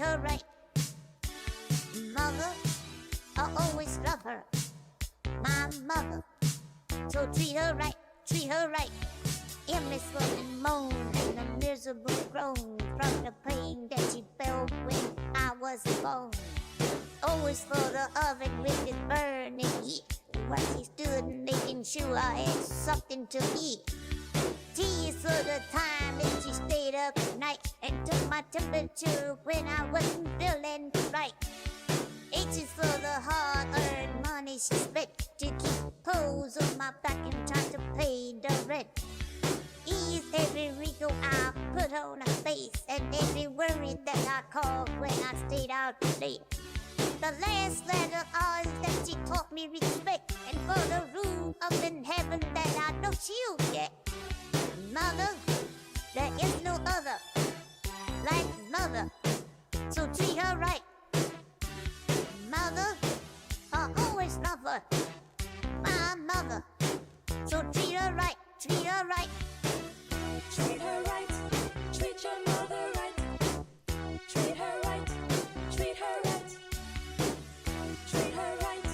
her right. Mother, I always love her. My mother, so treat her right, treat her right. Endless and moan and a miserable groan from the pain that she felt when I was born. Always for the oven with its burning heat, while she stood making sure I had something to eat. Tears for the time that she stayed up at night and took my temperature when I wasn't feeling right. H's for the hard-earned money she spent to keep clothes on my back and try to pay the rent. E's every wrinkle I put on her face and every worry that I called when I stayed out late. The last letter is that she taught me respect, and for the room up in heaven that I know she'll get. Mother, there is no other like mother, so treat her right. Mother, I always love her. My mother, so treat her right, treat her right. Treat her right, treat your mother right. Treat her right, treat her right. Treat her right,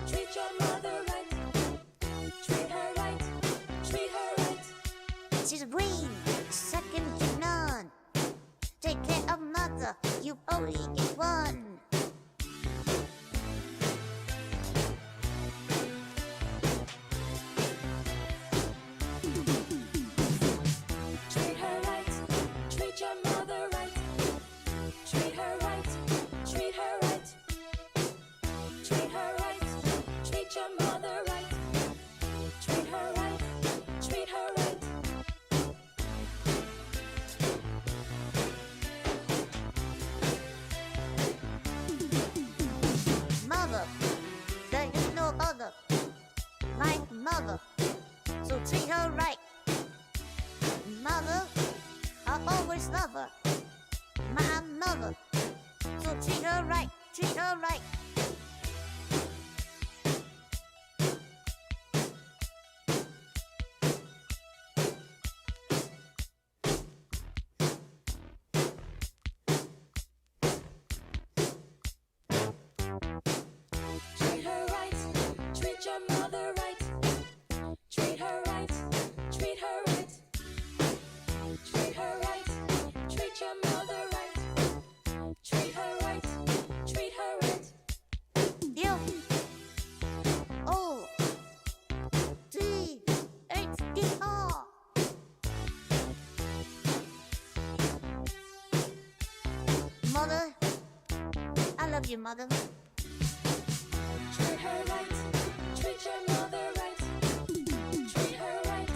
treat your mother right. Treat her right, treat her right. She's a queen, second to none. Take care of mother, you only get one. Treat her right, treat your mother right. Treat her right, treat her right. Treat her right, treat your mother right. Treat her right, treat her right. Mother, there is no other like mother, so treat her right. Mother, I always love her. My mother, so treat her right, treat her right. Treat her right, treat your mother right. Treat her right, treat her right. Treat her right, treat your mother right. Treat her right, treat her right. You, O, T, H, D, R. Mother, I love you, mother. Treat her right, treat your mother right. Treat her right,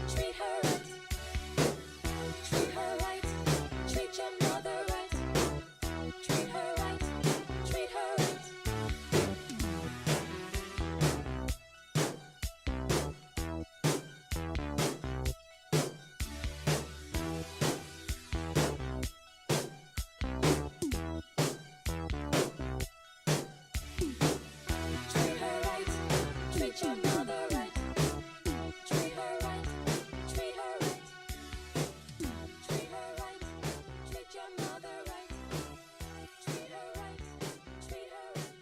treat her right. Treat her right, treat your mother right. Treat her right, treat her right. Treat her right, treat your mother right. Treat her right, treat her right. Treat her right, treat your mother right. Treat her right, treat her right.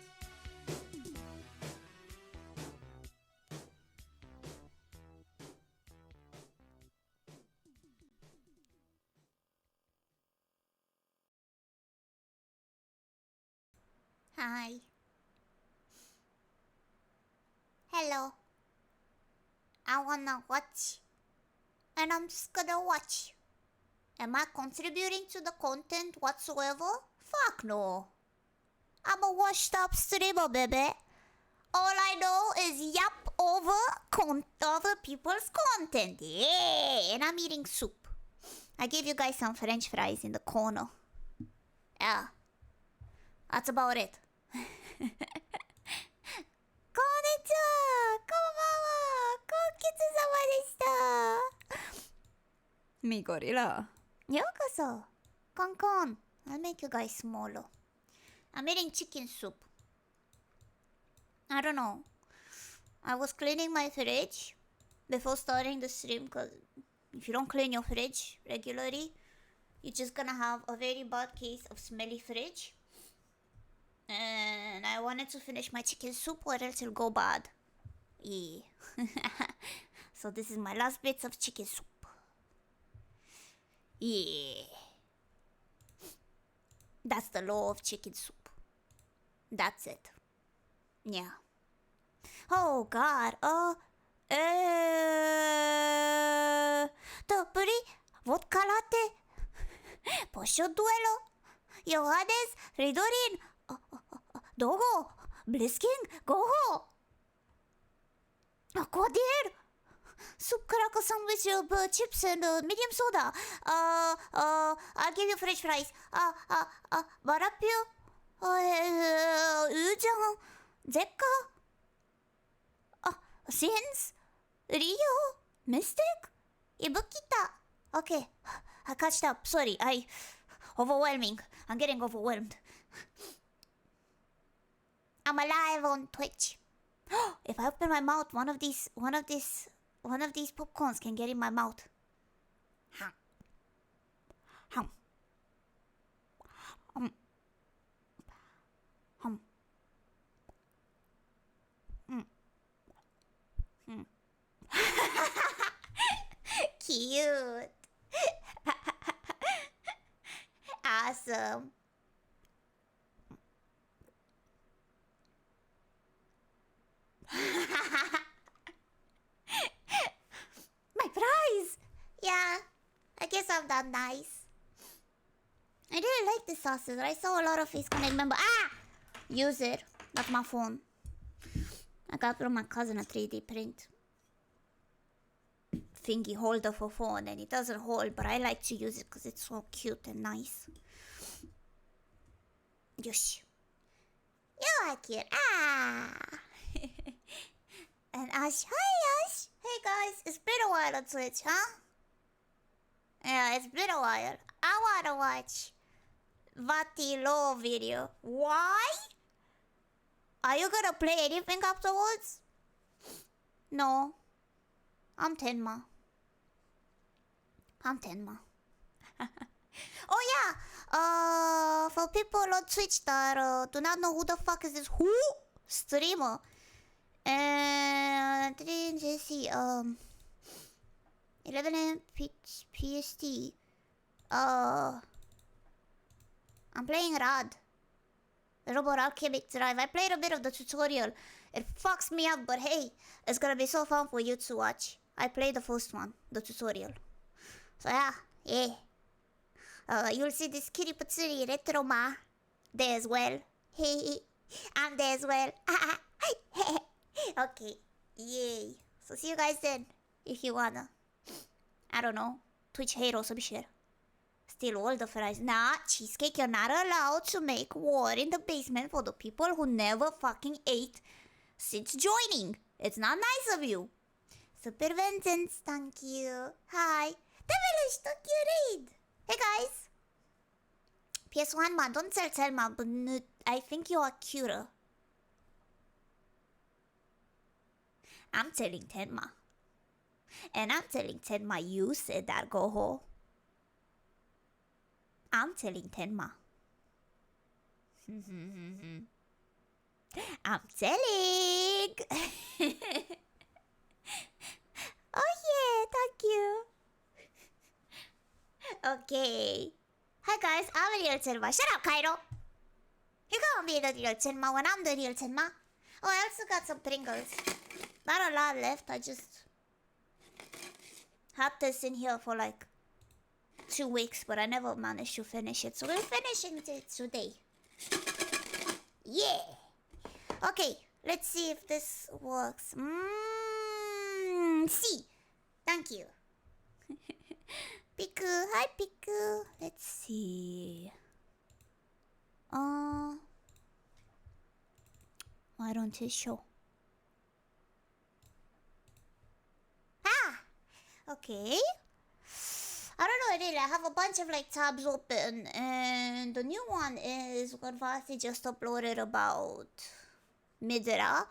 Hi. Hello. I wanna watch. And I'm just gonna watch. Am I contributing to the content whatsoever? Fuck no. I'm a washed up streamer, baby. All I know is yap over other people's content. Yeah, and I'm eating soup. I gave you guys some French fries in the corner. Yeah, that's about it. こんにちは、こんばんは、ごちそうさまでした。Mi gorilla. ようこそ。コンコン。I'll make you guys smaller. I'm eating chicken soup. I don't know. I was cleaning my fridge before starting the stream because if you don't clean your fridge regularly, you're just gonna have a very bad case of smelly fridge. And I wanted to finish my chicken soup or else it'll go bad. Yeah. So this is my last bits of chicken soup. Yeah. That's the law of chicken soup. That's it. Yeah. Oh god. Toppuri, vodka latte, posho duelo, Johannes, Ridorin, Dogo, Blisking, Goho, Aquadir, soup cracker sandwich, chips and medium soda. I'll give you French fries. Barapio, Ujan, Zekka, Sins, Rio, Mystic, Ibukita. Okay, I catched up. Sorry, overwhelming. I'm getting overwhelmed. I'm alive on Twitch. If I open my mouth, one of these popcorns can get in my mouth. Hum. Hum. Hum. Hum. Mm. Mm. Cute. Awesome. My prize! Yeah, I guess I'm that nice. I really like the sauces. I saw a lot of face connect member. Use it. That's my phone. I got from my cousin a 3D print thingy holder for phone, and it doesn't hold, but I like to use it because it's so cute and nice. Yosh. You are cute. And Ash. Hi, Ash. Hey, guys. It's been a while on Twitch, huh? Yeah, it's been a while. I want to watch Vati Law video. Why? Are you gonna play anything afterwards? No. I'm Tenma. Oh yeah. For people on Twitch that do not know who the fuck is this streamer. And JC 11 AM PST. I'm playing Rad. Robot Alchemic Drive. I played a bit of the tutorial. It fucks me up, but hey, it's gonna be so fun for you to watch. I played the first one, the tutorial. So yeah. You'll see this Kitty Patsuri Retro Ma there as well. Hey, I'm there as well. Okay, yay. So see you guys then, if you wanna. I don't know, Twitch hate or some shit. Steal all the fries. Nah, Cheesecake, you're not allowed to make war in the basement for the people who never fucking ate since joining. It's not nice of you. Super vengeance, thank you. Hi. Devilish, thank you, raid. Hey guys. PS1 ma, don't tell Telma, but I think you are cuter. I'm telling Tenma. And I'm telling Tenma you said that, Goho. I'm telling Tenma. I'm telling. Oh yeah, thank you. Okay. Hi guys, I'm the real Tenma. Shut up, Cairo. You can't be the real Tenma when I'm the real Tenma. Oh, I also got some Pringles. Not a lot left. I just had this in here for like 2 weeks, but I never managed to finish it. So we're finishing it today. Yeah. Okay, let's see if this works. See. Thank you. Piku. Hi, Piku. Let's see. Why don't it show? Okay. I don't know really. I have a bunch of like tabs open, and the new one is what Vasi just uploaded about Midra.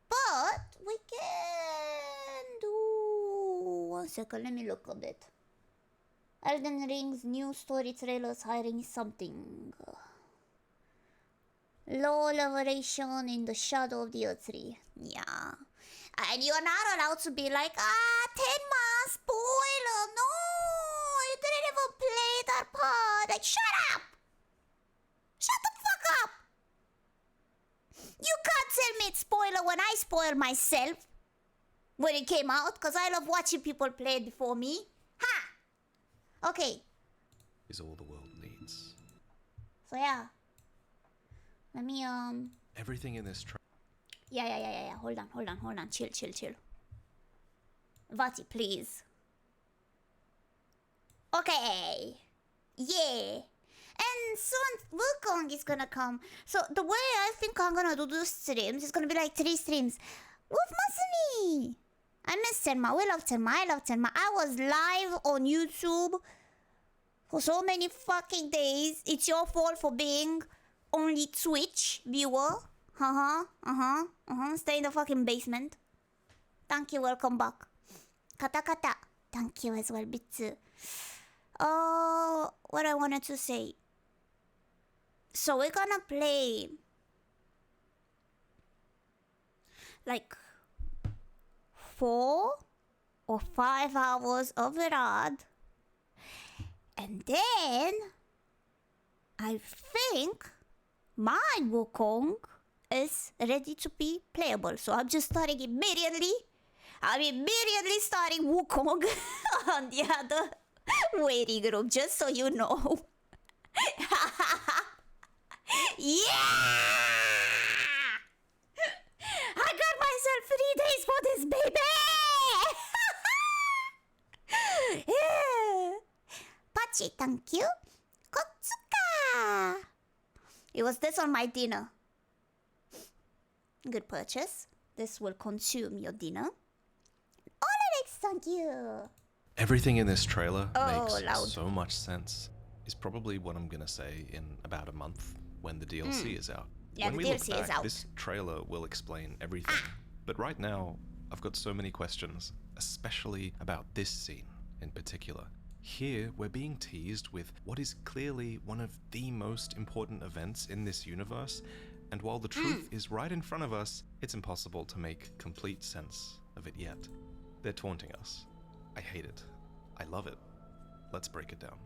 But we can do 1 second. Let me look a bit. Elden Ring's new story trailers hiring something. Low liberation in the shadow of the earth tree. Yeah. And you're not allowed to be like, Tenma, spoiler, no! You didn't even play that part. Like, shut up! Shut the fuck up! You can't tell me it's spoiler when I spoil myself when it came out, because I love watching people play it before me. Ha! Okay. Is all the world needs. So yeah. Let me Everything in this Yeah. Hold on. Chill. Vati, please. Okay. Yeah. And soon Wukong is gonna come. So the way I think I'm gonna do those streams is gonna be like 3 streams. Wolf Masumi! I miss Tenma. We love Tenma. I love Tenma. I was live on YouTube for so many fucking days. It's your fault for being only Twitch viewer. Stay in the fucking basement. Thank you, welcome back. Kata. Thank you as well, Bitsu. Oh, what I wanted to say. So we're gonna play like 4 or 5 hours of Rad. And then I think my Wukong is ready to be playable. So I'm just starting immediately. I'm immediately starting Wukong on the other waiting room, just so you know. Yeah! I got myself 3 days for this, baby! Yeah. Pachi, thank you. Kotsuka! It was this on my dinner. Good purchase. This will consume your dinner. Alex, thank you. Everything in this trailer makes loud. so much sense. Is probably what I'm gonna say in about a month when the DLC is out. Yeah, when the we DLC look back, is out. this trailer will explain everything. But right now, I've got so many questions, especially about this scene in particular. Here, we're being teased with what is clearly one of the most important events in this universe, and while the truth is right in front of us, it's impossible to make complete sense of it yet. They're taunting us. I hate it. I love it. Let's break it down.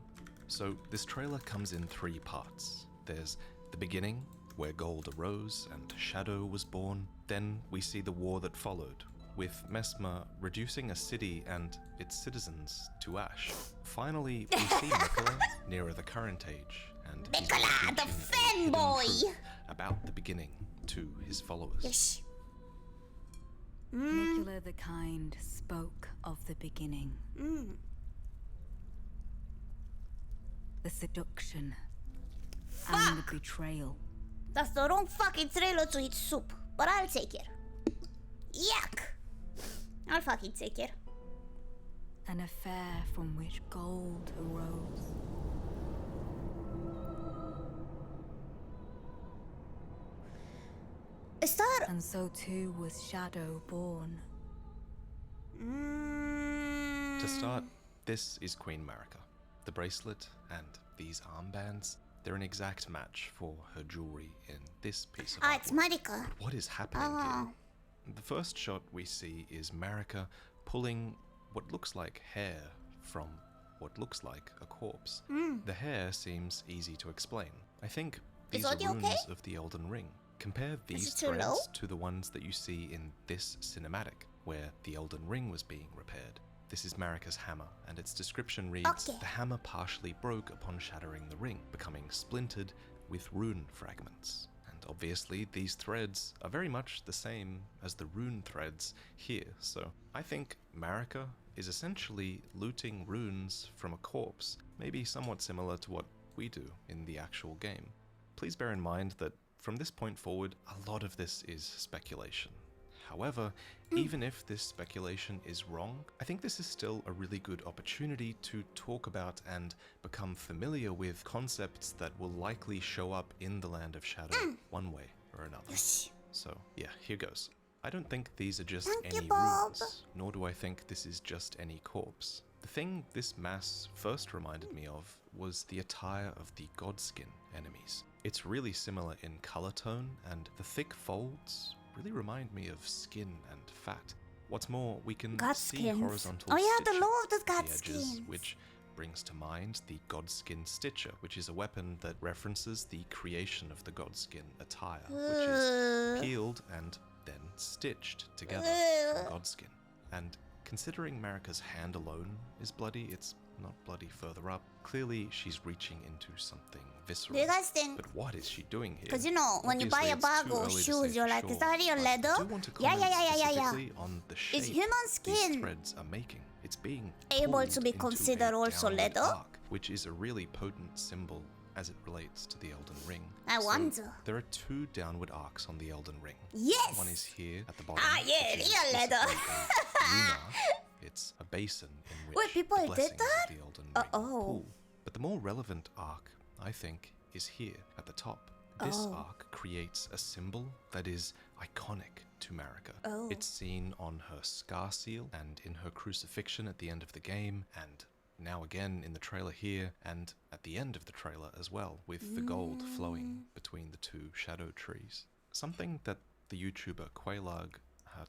So, this trailer comes in 3 parts. There's the beginning, where gold arose and shadow was born. Then we see the war that followed, with Mesmer reducing a city and its citizens to ash. Finally, we see Nicola nearer the current age, and he's Nicola, the preaching a hidden fanboy! truth about the beginning to his followers. Yes. Nicola the Kind spoke of the beginning. The seduction and the betrayal. That's the wrong fucking trailer to eat soup, but I'll take it. Yuck! I'll fucking take it. An affair from which gold arose. Is that... And so too was Shadow born. To start, this is Queen Marika. The bracelet and these armbands, they're an exact match for her jewelry in this piece of artwork. it's Marika. But what is happening here? The first shot we see is Marika pulling what looks like hair from what looks like a corpse. The hair seems easy to explain. I think these are audio runes okay? of the Elden Ring. Compare these it too threads low? to the ones that you see in this cinematic, where the Elden Ring was being repaired. This is Marika's hammer, and its description reads, Okay. "The hammer partially broke upon shattering the ring, becoming splintered with rune fragments." And obviously, these threads are very much the same as the rune threads here, so I think Marika is essentially looting runes from a corpse, maybe somewhat similar to what we do in the actual game. Please bear in mind that from this point forward, a lot of this is speculation. However, even if this speculation is wrong, I think this is still a really good opportunity to talk about and become familiar with concepts that will likely show up in the Land of Shadow one way or another. Yes. So, yeah, here goes. I don't think these are just Thank you, any Bob. runes, nor do I think this is just any corpse. The thing this mass first reminded me of was the attire of the Godskin enemies. It's really similar in color tone, and the thick folds really remind me of skin and fat. What's more, we can see Godskins. horizontal Oh yeah, the stitching law of the at the edges, Godskins. which brings to mind the Godskin Stitcher, which is a weapon that references the creation of the Godskin attire, which is peeled and then stitched together from Godskin. And considering Marika's hand alone is bloody, it's not bloody further up. Clearly, she's reaching into something visceral. Do you guys think? But what is she doing here? Because you know, when you buy Obviously, a it's bag too of early to shoes, say you're for like, is sure, that real but leather? I do want to Yeah, comment yeah. specifically on the shape Is human these skin threads are making. It's being able pulled to be into considered a also downward leather? arc, which is a really potent symbol as it relates to the Elden Ring. I So, wonder. there are two downward arcs on the Elden Ring. Yes! One is here at the bottom. Ah, yeah, which is real leather. basically a runa. It's a basin in which Wait, people the did blessings that? of the Elden Ring Uh-oh. pool. But the more relevant arc, I think, is here at the top. This Oh. arc creates a symbol that is iconic to Marika. Oh. It's seen on her scar seal and in her crucifixion at the end of the game, and now again in the trailer here, and at the end of the trailer as well, with the gold flowing between the two shadow trees. Something that the YouTuber Quailag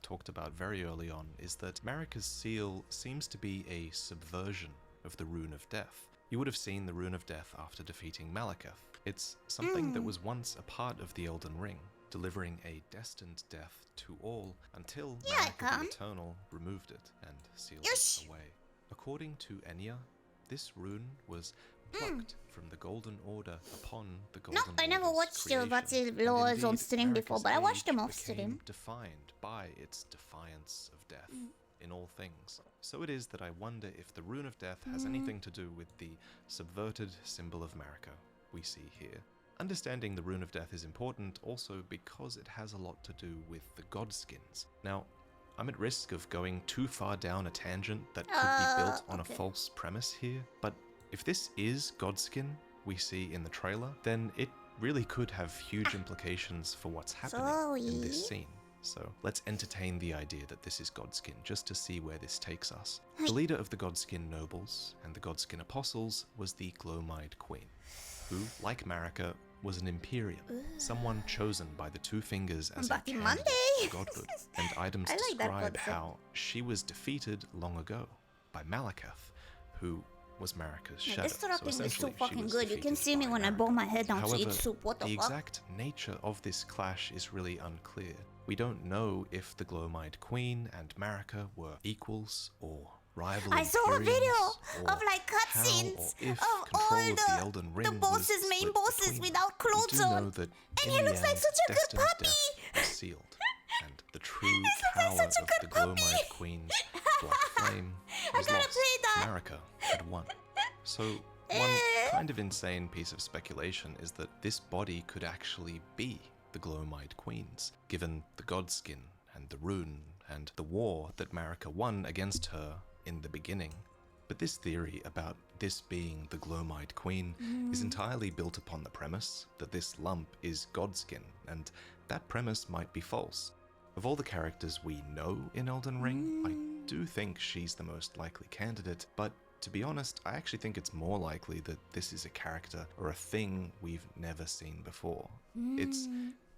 talked about very early on is that Marika's seal seems to be a subversion of the Rune of Death. You would have seen the Rune of Death after defeating Malekith. It's something that was once a part of the Elden Ring, delivering a destined death to all until Yeah, I Marika the can. Eternal removed it and sealed Yes. it away. According to Enya, this rune was plucked from the Golden Order upon the Golden No, I never Order's watched creation. Vatsy And Laws on indeed, stream before, but I watched them Marika's off age stream. became defined by its defiance of death in all things. So it is that I wonder if the Rune of Death has anything to do with the subverted symbol of Marika we see here. Understanding the Rune of Death is important also because it has a lot to do with the Godskins. Now, I'm at risk of going too far down a tangent that could be built on okay. a false premise here, but if this is Godskin we see in the trailer, then it really could have huge implications for what's happening in this scene. So let's entertain the idea that this is Godskin just to see where this takes us. The leader of the Godskin nobles and the Godskin apostles was the Glowmide Queen, who, like Marika, was an Imperium, someone chosen by the Two Fingers as a Back in candidate Monday. to godhood. And items I like that describe concept. how she was defeated long ago by Malekith, who was Marika's shadow. This So acting is so essentially, she fucking was good. You can defeated see me by when I Marika. bow my head down to However, eat soup. What the the fuck? exact nature of this clash is really unclear. We don't know if the Glowmide Queen and Marika were equals or rival I saw a video Imperiums, or of like how cutscenes or if of all control of the Elden Ring the bosses, was main split bosses between without them. clothes We do on. know that And in he the looks like end, such a good Destin's puppy. death was sealed, and the true looks like power such a of good the puppy. Glowmide Queen's black flame was gotta lost. play that. Marika had won. So one kind of insane piece of speculation is that this body could actually be the Glowmide Queen's, given the Godskin and the rune and the war that Marika won against her in the beginning. But this theory about this being the Glowmide Queen is entirely built upon the premise that this lump is Godskin, and that premise might be false. Of all the characters we know in Elden Ring, I do think she's the most likely candidate, but to be honest, I actually think it's more likely that this is a character or a thing we've never seen before. It's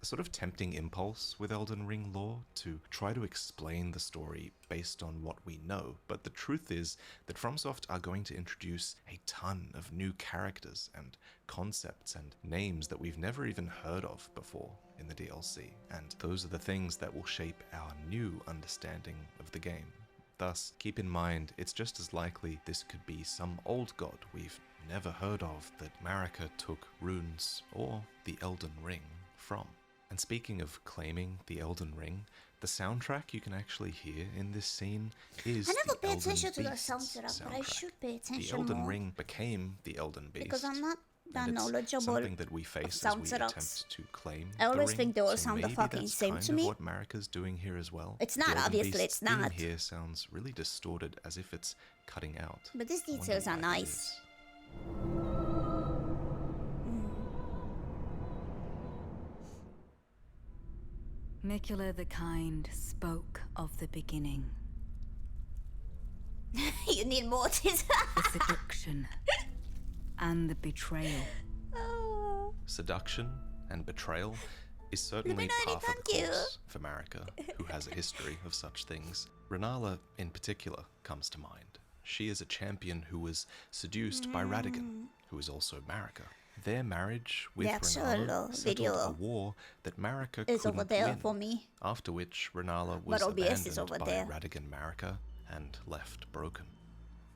a sort of tempting impulse with Elden Ring lore to try to explain the story based on what we know, but the truth is that FromSoft are going to introduce a ton of new characters and concepts and names that we've never even heard of before in the DLC, and those are the things that will shape our new understanding of the game. Thus, keep in mind, it's just as likely this could be some old god we've never heard of that Marika took runes or the Elden Ring from. And speaking of claiming the Elden Ring, the soundtrack you can actually hear in this scene is I never the pay Elden attention to the Beast's soundtrack, but I soundtrack. should pay The attention Elden more. Ring became the Elden Beast, Because I'm not that and it's knowledgeable something that we face as we soundtracks. attempt to claim I always the ring. think they all So sound the maybe fucking that's same kind to of me. what Marika's doing here as well. It's The not, Elden obviously, Beast's it's theme not. here sounds really distorted, as if it's cutting out. But these I wonder details are why that nice. is. Mikula the Kind spoke of the beginning. You need more this. The seduction and the betrayal. Oh. Seduction and betrayal is certainly Luminati, par for the thank you. course for Marika, who has a history of such things. Renala, in particular, comes to mind. She is a champion who was seduced by Radigan, who is also Marika. Their marriage with The actual Renala settled video a war that Marika It's couldn't over there win, for me. after which Renala was OBS is abandoned over by there. Radigan Marika and left broken.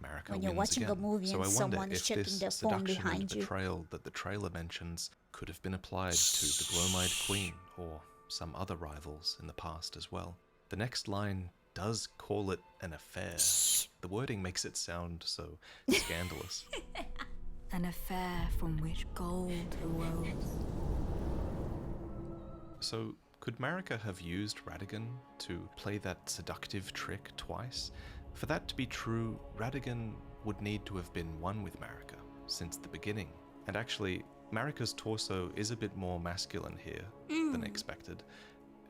Marika When you're wins watching a again. movie So and I wonder someone is if checking this their phone seduction and behind you. betrayal that the trailer mentions could have been applied to the Glowmide Queen or some other rivals in the past as well. The next line does call it an affair. The wording makes it sound so scandalous. An affair from which gold arose. So, could Marika have used Radigan to play that seductive trick twice? For that to be true, Radigan would need to have been one with Marika since the beginning. And actually, Marika's torso is a bit more masculine here than expected.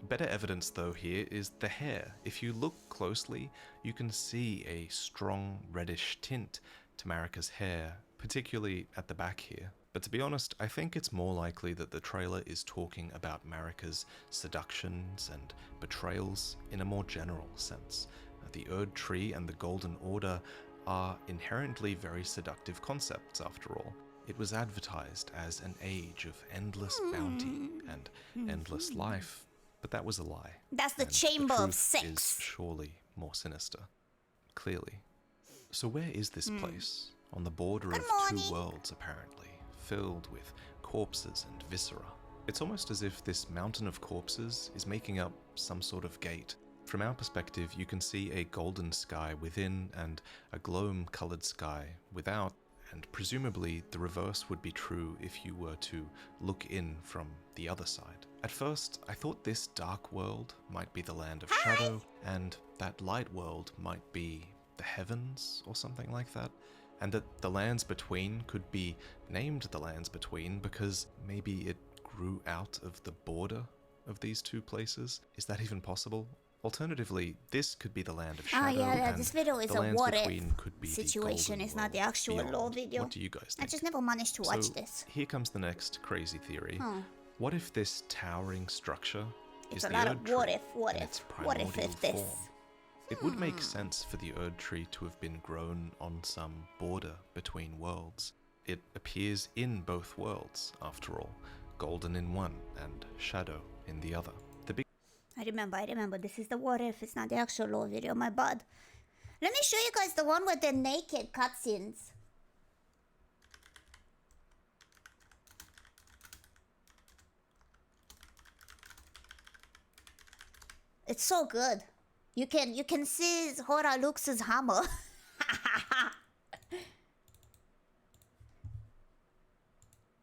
Better evidence though here is the hair. If you look closely, you can see a strong reddish tint to Marika's hair, particularly at the back here. But to be honest, I think it's more likely that the trailer is talking about Marika's seductions and betrayals in a more general sense. The Erd Tree and the Golden Order are inherently very seductive concepts after all. It was advertised as an age of endless bounty and endless life, but that was a lie. That's the And chamber of truth sex. is surely more sinister. Clearly. So where is this place? On the border Good of morning. two worlds, apparently, filled with corpses and viscera. It's almost as if this mountain of corpses is making up some sort of gate. From our perspective, you can see a golden sky within and a gloam-colored sky without, and presumably the reverse would be true if you were to look in from the other side. At first, I thought this dark world might be the land of shadow, and that light world might be the heavens or something like that, and that the lands between could be named the lands between because maybe it grew out of the border of these two places. Is that even possible? Alternatively, this could be the land of shadow, and this video is the a lands what if between could be situation. the It's not the golden actual world lore beyond. video. What do you guys I think? just never managed to watch So, this. here comes the next crazy theory. What if this towering structure It's is a the lot Erd of Tree what if, what in if, its what if primordial this. form? It would make sense for the Erd Tree to have been grown on some border between worlds. It appears in both worlds, after all, golden in one and shadow in the other. The big I remember. This is the what if. It's not the actual lore video. My bad. Let me show you guys the one with the naked cutscenes. It's so good. You can see Hora Lux's hammer.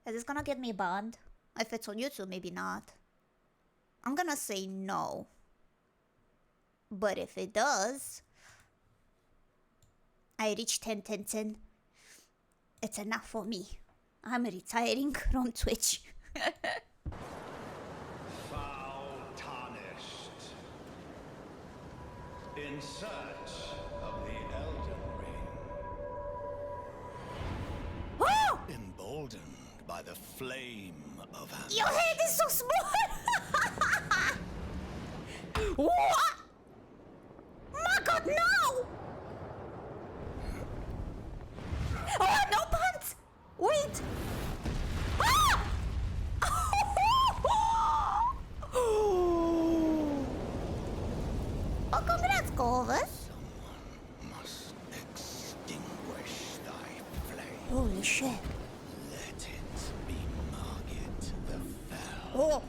Is this gonna get me banned? If it's on YouTube, maybe not. I'm gonna say no. But if it does, I reach 10. It's enough for me. I'm retiring from Twitch. Foul tarnished. In search of the Elden Ring. Oh! Emboldened by the flame of Your head is so small! What? My god, no! Oh, no pants! Wait! Ah! Oh, congrats, Corvus. must extinguish thy flame. Holy shit. Let it be Margit the Fell. Oh!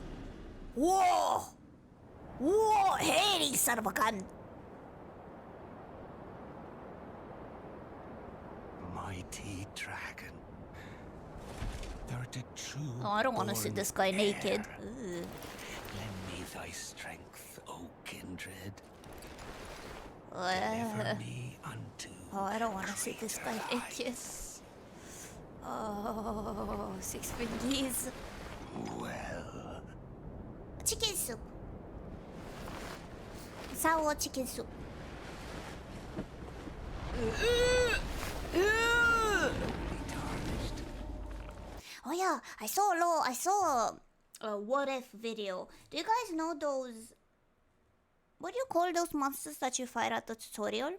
Whoa! Whoa! Hairy son of a gun! Mighty dragon. Thou art a true. Oh, I don't want to see born this guy naked. heir. Ugh. Lend me thy strength, O kindred. Uh, Deliver me unto. oh, I don't want to see this guy greater naked. heights. Oh, 6 fingies. Well, Chicken soup. Sour chicken soup. I saw a what if video. Do you guys know those? What do you call those monsters that you fight at the tutorial?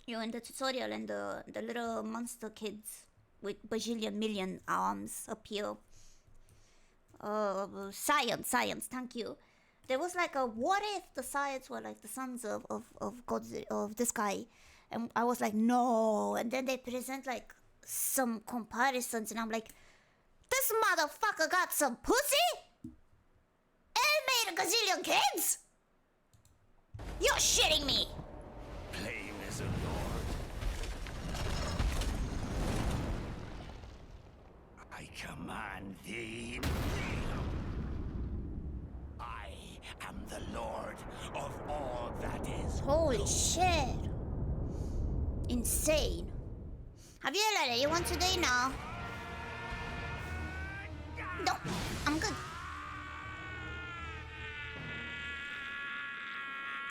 You're in the tutorial and the little monster kids with bajillion million arms appear. Science, thank you. There was like a what if the Science were like the sons of Godzilla, of this guy, and I was like no, and then they present like some comparisons and I'm like, this motherfucker got some pussy and made a gazillion kids. You're shitting me. Plain as a lord. I command thee. I am the lord of all that is. Holy shit. Insane. Have you let anyone today now? No, I'm good.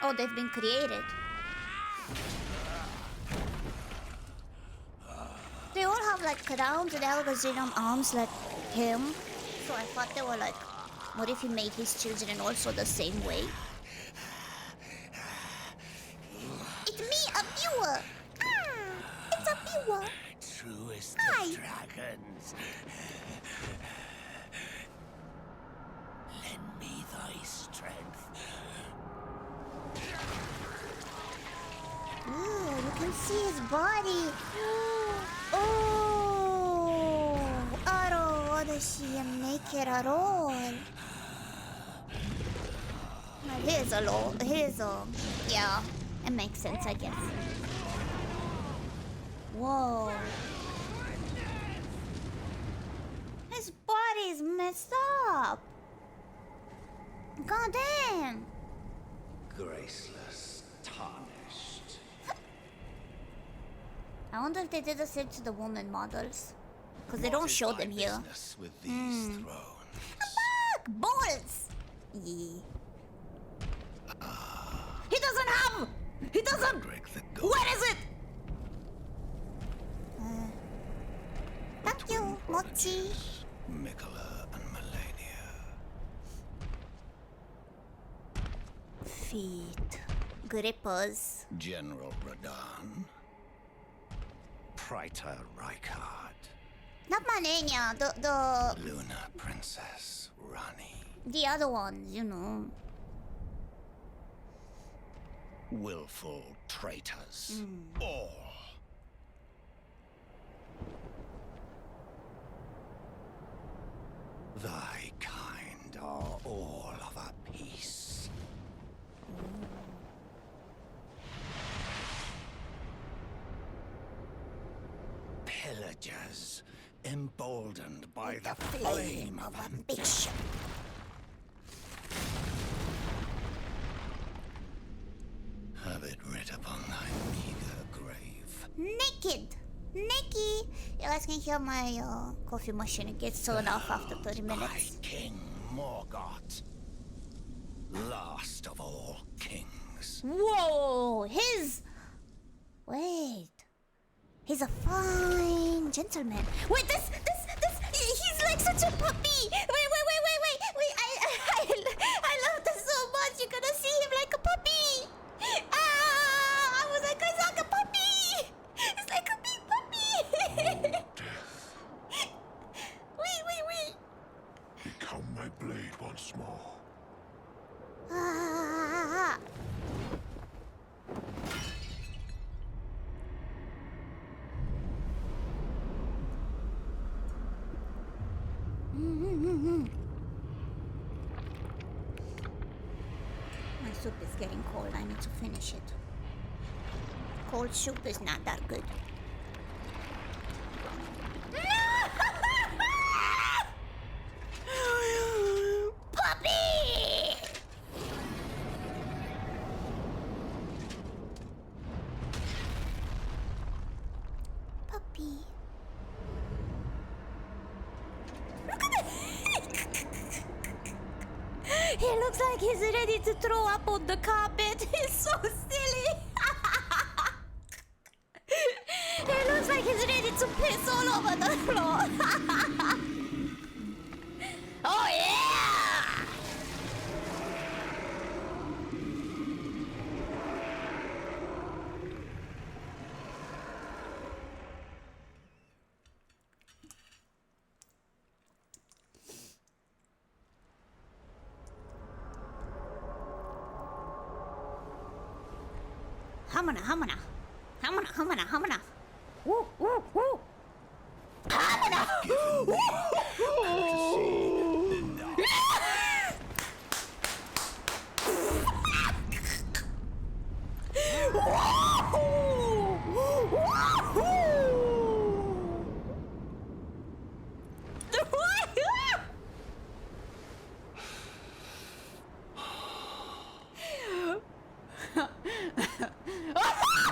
Oh, they've been created. They all have like crowns and Algazillion arms like him. So I thought they were like, what if he made his children also the same way? It's me, a viewer. It's a viewer. Truest Hi. of dragons. Lend me thy strength. Ooh, you can see his body. Oh, I don't want to see him naked at all. Now, yeah, it makes sense, I guess. Whoa. His body's messed up. God damn. Graceless, tarnished. I wonder if they did the same to the woman models. Because they don't show them here. Business with these thrones. Fuck! Balls! Yeah. He doesn't have! He doesn't! Break the goal. Where is it? Thank you, Mochi. Mikola and Melania. Feet. Grippers. General Radahn. Praetor Rykard. Not Manania, the Luna Princess Rani. the other ones, you know. Willful traitors. All. Thy kind are all of a piece. Pillagers, emboldened by the flame of ambition. Have it writ upon thy meager grave. Naked! Naked! You guys can hear my coffee machine. It gets turned off after 30 By minutes. King Morgoth, last of all kings. Whoa! Wait. He's a fine gentleman. Wait, he's like such a puppy. Wait. I love this so much. You're gonna see him like a puppy. I was like, he's like a puppy. It's like a big puppy. Wait. Become my blade once more. Ah. My soup is getting cold. I need to finish it. Cold soup is not that good. Puppy! Puppy. Look at it! He looks like he's ready to throw up on the carpet. He's so silly. He looks like he's ready to piss all over the floor. Hamana. Woo, woo, woo. Hamana.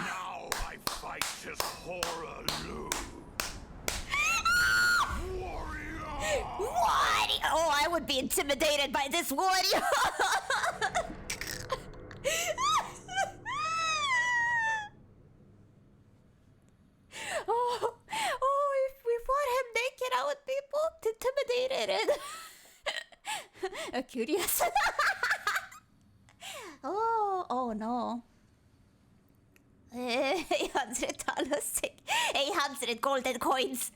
Now I fight as Horaloo. Warrior! Oh, I would be intimidated by this warrior. If we fought him naked, I would be both intimidated and curious. Oh no. $800, 800 golden coins.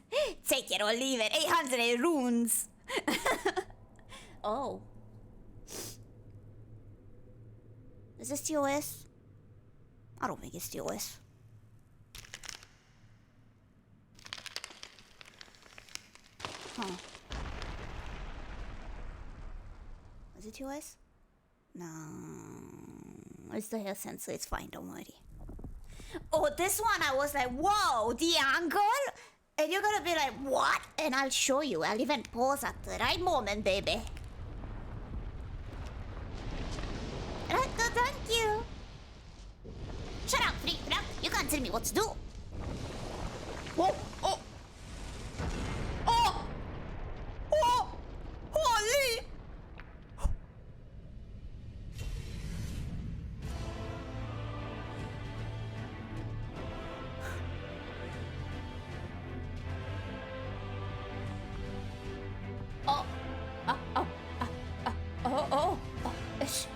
Take it or leave it. 800 runes. Oh. Is this TOS? I don't think it's TOS. Huh. Is it TOS? No. It's the hair sensor. It's fine. Don't worry. Oh, this one I was like, whoa, the angle? And you're gonna be like, what? And I'll show you. I'll even pause at the right moment, baby. Thank you. Shut up, freak. You can't tell me what to do. Whoa, oh. Oh! Oh! Holy! Ish.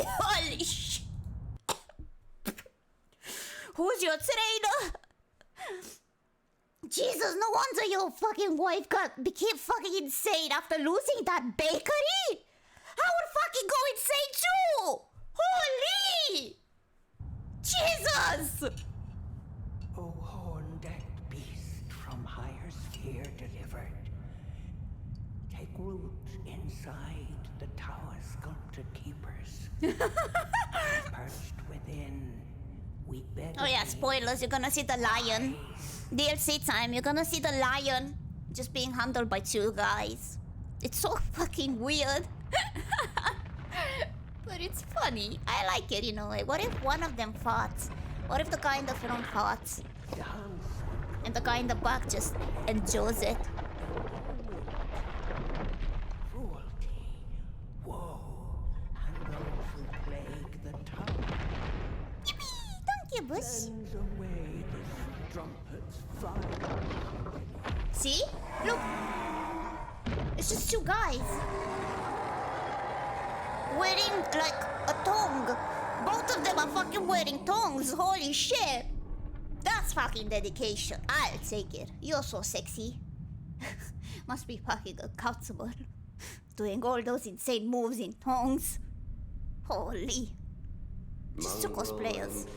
Holy sh! Who's your trainer? Jesus, no wonder your fucking wife became fucking insane after losing that bakery. I would fucking go insane too. Holy! Jesus! O horn-decked beast from higher sphere delivered, take root inside the tower sculpted keepers. Perched within, we beg Oh yeah, thee, spoilers, you're gonna see the lion. DLC time, you're gonna see the lion just being handled by two guys. It's so fucking weird. But it's funny. I like it, you know. Like, what if one of them farts? What if the guy in the front farts? And the guy in the back just enjoys it? cruelty, woe, and those who plague the tower. Yippee! Thank you, Bush. Sends away the strumpet's fire. See? Look! It's just two guys. Wearing, like, a tongue. Both of them are fucking wearing tongues. Holy shit. That's fucking dedication. I'll take it. You're so sexy. Must be fucking uncomfortable. Doing all those insane moves in tongues. Holy. Just two cosplayers.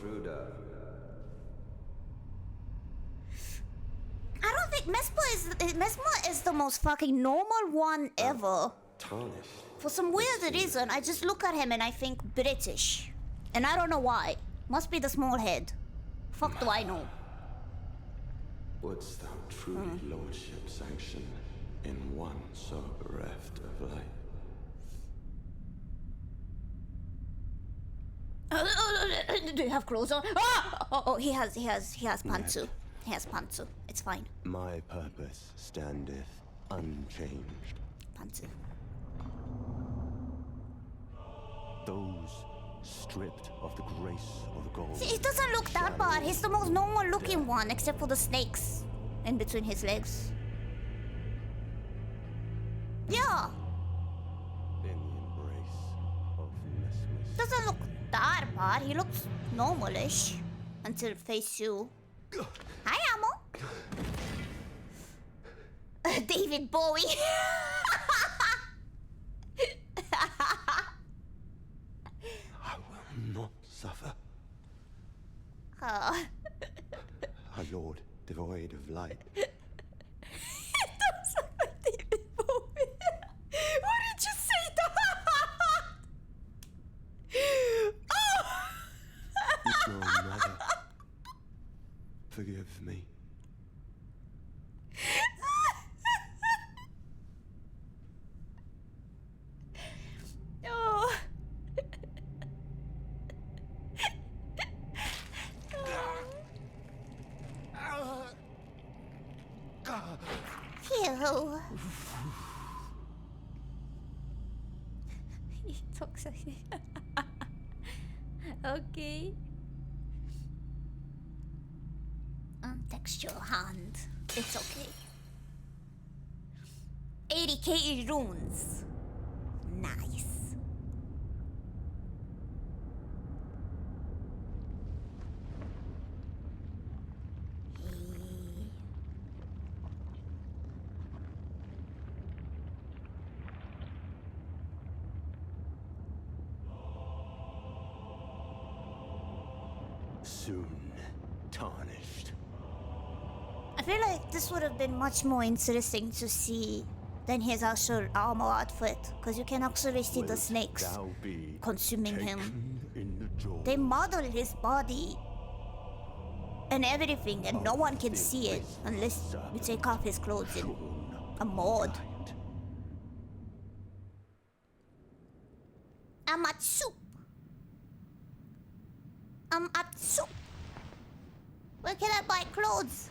I don't think Mesmer is the most fucking normal one ever. Tarnished. For some weird reason, I just look at him and I think British. And I don't know why. Must be the small head. Fuck do I know? Wouldst thou truly lordship sanction in one so bereft of life? Do you have clothes on? Ah! Oh, he has pantsu. He has pantsu. It's fine. My purpose standeth unchanged. Pantsu. Those stripped of the grace of gold. See, he doesn't look that bad. He's the most normal looking one, except for the snakes in between his legs. Yeah. In the embrace of Mesmer's Doesn't look that bad. He looks normalish until phase 2. Hi, Amo. David Bowie. I will not suffer. Oh. A lord devoid of light. That's like David Bowie. Why did you say that? Oh. Your mother. Forgive me. Oh. Phew. He talks like okay. Texture hand. It's okay. 80k runes. Nice. Hey. Soon tarnished. I feel like this would have been much more interesting to see than his actual armor outfit, because you can actually see the Wilt snakes thou be consuming him. taken in the jaws They model his body and everything, and no one can see it unless you take off his clothes in a mod. light. I'm at soup. I'm at soup. Where can I buy clothes?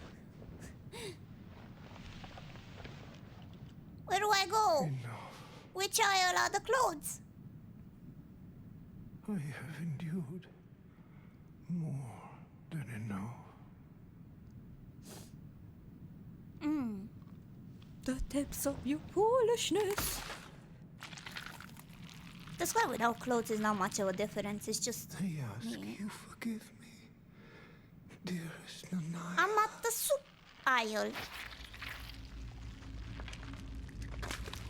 Where do I go? Which aisle are the clothes? I have endured more than enough. The depths of your foolishness. This guy without clothes is not much of a difference. It's just I ask me. you forgive me, dearest Nanaya. I'm at the soup aisle.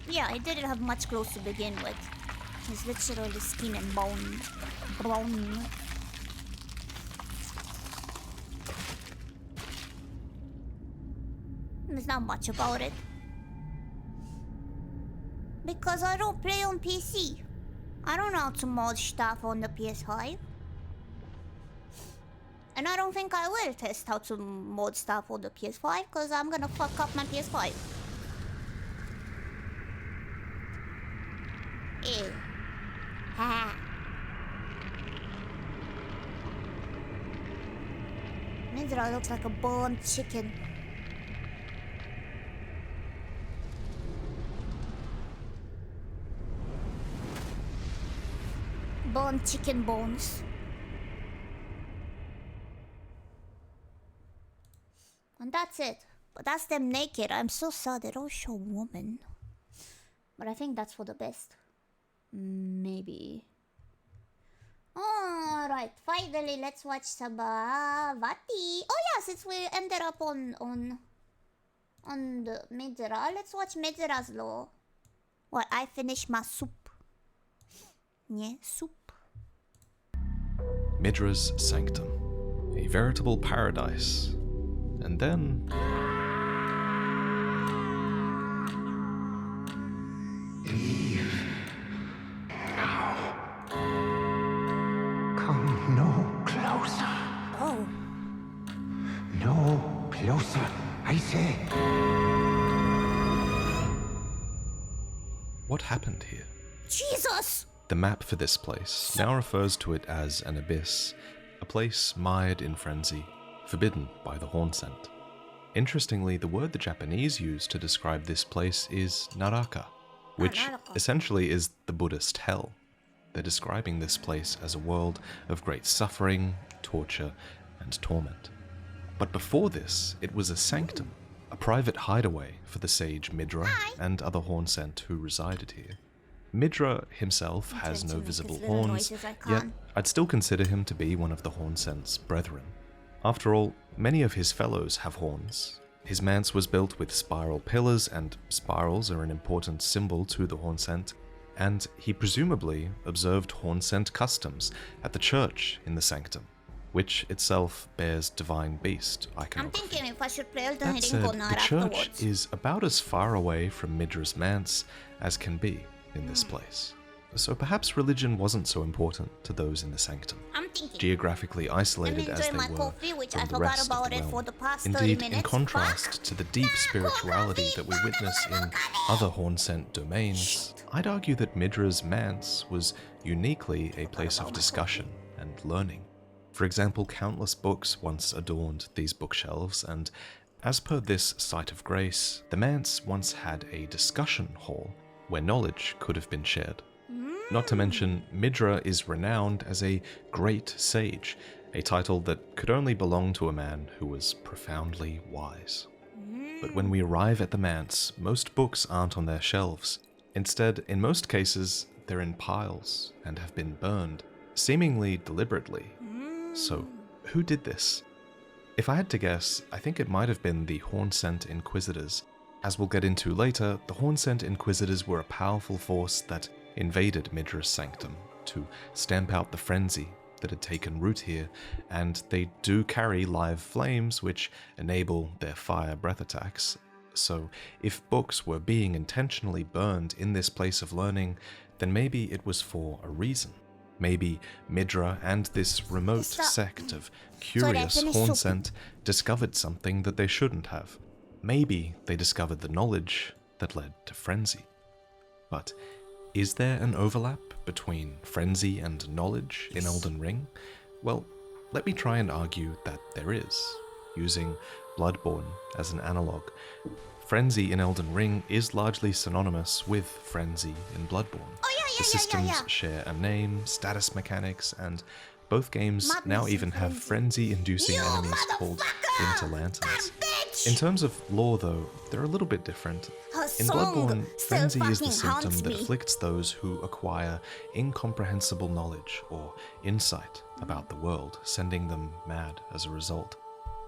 Yeah, he didn't have much clothes to begin with. He's literally skin and bone. Brown. There's not much about it. Because I don't play on PC. I don't know how to mod stuff on the PS5. And I don't think I will test how to mod stuff on the PS5 because I'm gonna fuck up my PS5. Ew. Ha. Midra looks like a burnt chicken. Burnt chicken bones. And that's it. But that's them naked. I'm so sad they don't show woman. But I think that's for the best. Maybe. Alright, finally let's watch some Vati. Oh yeah, since we ended up on the Midra, let's watch Midra's law. Well, I finished my soup. Yeah, soup. Midra's sanctum, a veritable paradise. And then Come no closer. Oh, No closer, I say. what happened here? Jesus! The map for this place now refers to it as an abyss, a place mired in frenzy, forbidden by the horn scent. Interestingly, the word the Japanese use to describe this place is naraka, which Naraka. essentially is the Buddhist hell. They're describing this place as a world of great suffering, torture, and torment. But before this, it was a sanctum, a private hideaway for the sage Midra and other horn-scent who resided here. Midra himself has no trying to make visible as little horns, noise as I yet can. I'd still consider him to be one of the horn-scent's brethren. After all, many of his fellows have horns. His manse was built with spiral pillars, and spirals are an important symbol to the Hornsent, and he presumably observed Hornsent customs at the church in the sanctum, which itself bears divine beast I'm iconography. thinking if I should play Elden That Ring said, or the not church afterwards. is about as far away from Midra's manse as can be in this place. So perhaps religion wasn't so important to those in the sanctum, I'm thinking. geographically Let me isolated as enjoy they my were coffee, which I from the forgot rest about of the it realm. for the past 30 Indeed, minutes. in contrast to the deep spirituality that we witness in other Hornsent domains, I'd argue that Midra's manse was uniquely a place of discussion and learning. For example, countless books once adorned these bookshelves, and as per this site of grace, the manse once had a discussion hall where knowledge could have been shared. Not to mention, Midra is renowned as a great sage, a title that could only belong to a man who was profoundly wise. But when we arrive at the manse, most books aren't on their shelves. Instead, in most cases, they're in piles and have been burned, seemingly deliberately. So, who did this? If I had to guess, I think it might have been the Hornsent Inquisitors. As we'll get into later, the Hornsent Inquisitors were a powerful force that invaded Midra's sanctum to stamp out the frenzy that had taken root here, and they do carry live flames which enable their fire breath attacks. So if books were being intentionally burned in this place of learning, then maybe it was for a reason. Maybe Midra and this remote sect of curious Hornsent discovered something that they shouldn't have. Maybe they discovered the knowledge that led to frenzy. But is there an overlap between frenzy and knowledge in Elden Ring? Well, let me try and argue that there is, using Bloodborne as an analogue. Frenzy in Elden Ring is largely synonymous with frenzy in Bloodborne. The systems share a name, status mechanics, and both games now even have frenzy-inducing enemies called Winter Lanterns. In terms of lore, though, they're a little bit different. In Bloodborne, frenzy is the symptom that afflicts those who acquire incomprehensible knowledge or insight about the world, sending them mad as a result.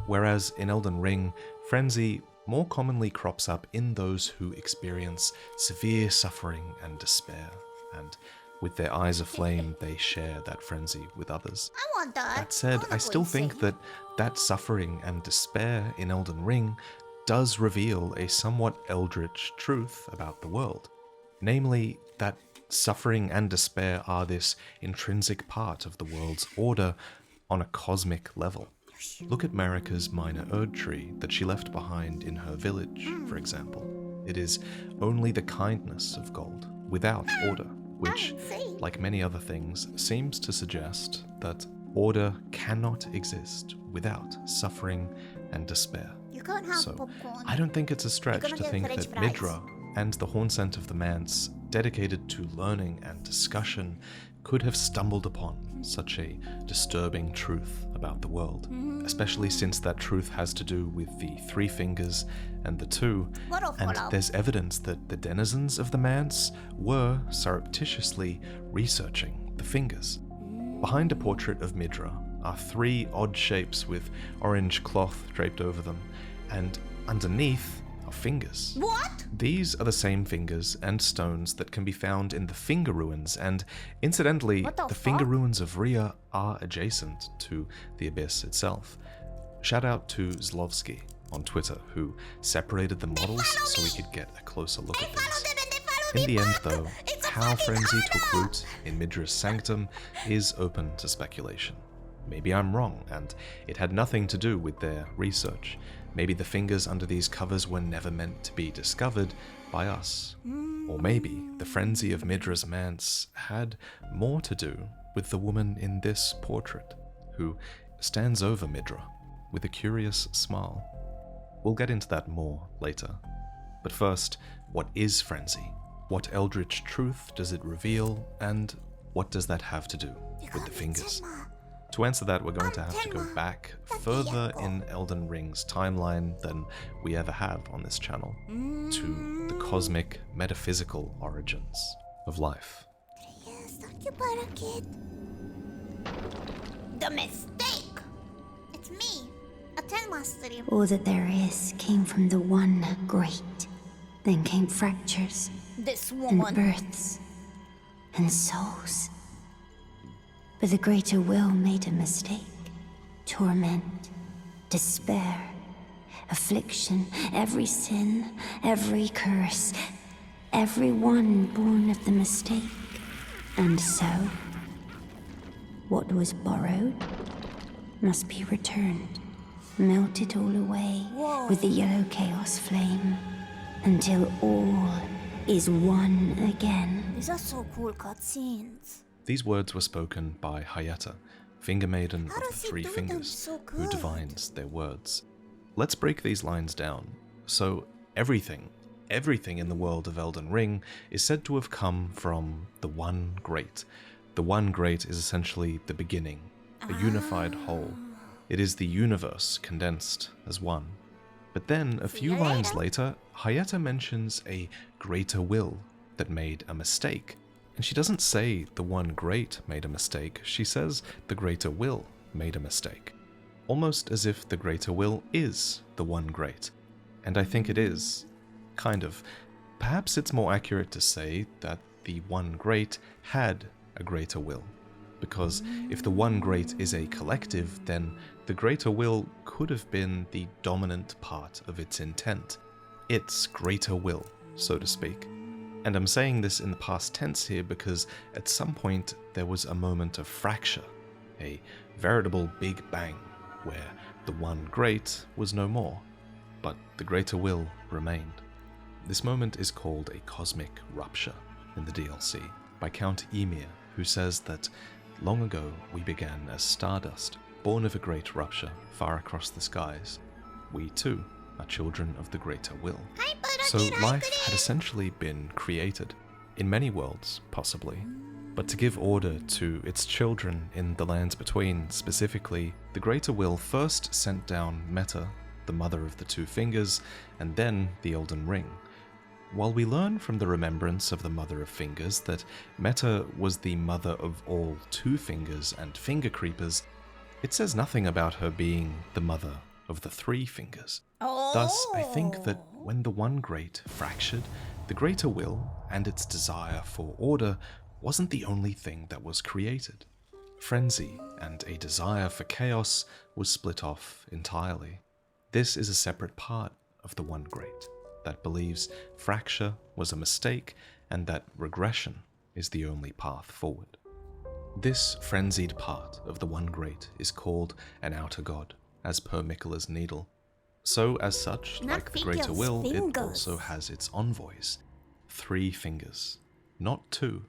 Whereas in Elden Ring, frenzy more commonly crops up in those who experience severe suffering and despair, and with their eyes aflame, they share that frenzy with others. I want that. That said, wanna I go still think insane. that suffering and despair in Elden Ring does reveal a somewhat eldritch truth about the world. Namely, that suffering and despair are this intrinsic part of the world's order on a cosmic level. Look at Marika's minor Erd tree that she left behind in her village, for example. It is only the kindness of gold, without order, which, like many other things, seems to suggest that order cannot exist without suffering and despair. You can't have So, popcorn. I don't think it's a stretch gonna to get think French that fries. Midra and the Hornsent of the Manse, dedicated to learning and discussion, could have stumbled upon such a disturbing truth about the world, especially since that truth has to do with the three fingers and the two, and there's evidence that the denizens of the Manse were surreptitiously researching the fingers. Behind a portrait of Midra are three odd shapes with orange cloth draped over them, and underneath are fingers. What? These are the same fingers and stones that can be found in the finger ruins, and incidentally, What the finger fuck? ruins of Rhea are adjacent to the abyss itself. Shout out to Zlovsky on Twitter, who separated the models so we could get a closer look at these. In the end, though, how frenzy took root in Midra's sanctum is open to speculation. Maybe I'm wrong, and it had nothing to do with their research. Maybe the fingers under these covers were never meant to be discovered by us. Or maybe the frenzy of Midra's manse had more to do with the woman in this portrait, who stands over Midra with a curious smile. We'll get into that more later. But first, what is frenzy? What eldritch truth does it reveal, and what does that have to do with the fingers? To answer that, we're going to have to go back further in Elden Ring's timeline than we ever have on this channel, to the cosmic, metaphysical origins of life. Yes, thank you, Parakeet. The mistake. It's me. Tenma stream. All that there is came from the one great. Then came fractures, This and woman. births, and souls. But the greater will made a mistake. Torment, despair, affliction, every sin, every curse, every one born of the mistake. And so, what was borrowed must be returned, melted all away with the yellow chaos flame, until all is one again. These are so cool cutscenes. These words were spoken by Hayata, finger maiden How of the does he three do them fingers, so who good? divines their words. Let's break these lines down. So everything in the world of Elden Ring is said to have come from the One Great. The One Great is essentially the beginning, a unified whole. It is the universe condensed as one. But then, a few lines later, Hayata mentions a greater will that made a mistake. And she doesn't say the One Great made a mistake, she says the greater will made a mistake. Almost as if the greater will is the One Great. And I think it is. Kind of. Perhaps it's more accurate to say that the One Great had a greater will. Because if the One Great is a collective, then the greater will could have been the dominant part of its intent. Its greater will, so to speak. And I'm saying this in the past tense here because at some point there was a moment of fracture, a veritable Big Bang, where the One Great was no more, but the greater will remained. This moment is called a cosmic rupture in the DLC by Count Ymir, who says that long ago we began as stardust, born of a great rupture far across the skies. We too are children of the greater will. So life had essentially been created, in many worlds possibly, but to give order to its children in the lands between specifically, the greater will first sent down Meta, the mother of the Two Fingers, and then the Elden Ring. While we learn from the remembrance of the Mother of Fingers that Meta was the mother of all Two Fingers and Finger Creepers, it says nothing about her being the mother of the Three Fingers. Thus, I think that when the One Great fractured, the greater will and its desire for order wasn't the only thing that was created. Frenzy and a desire for chaos was split off entirely. This is a separate part of the One Great that believes fracture was a mistake and that regression is the only path forward. This frenzied part of the One Great is called an outer god, as per Miquella's needle. So as such, like the greater will, it also has its envoys. 3 fingers, not 2.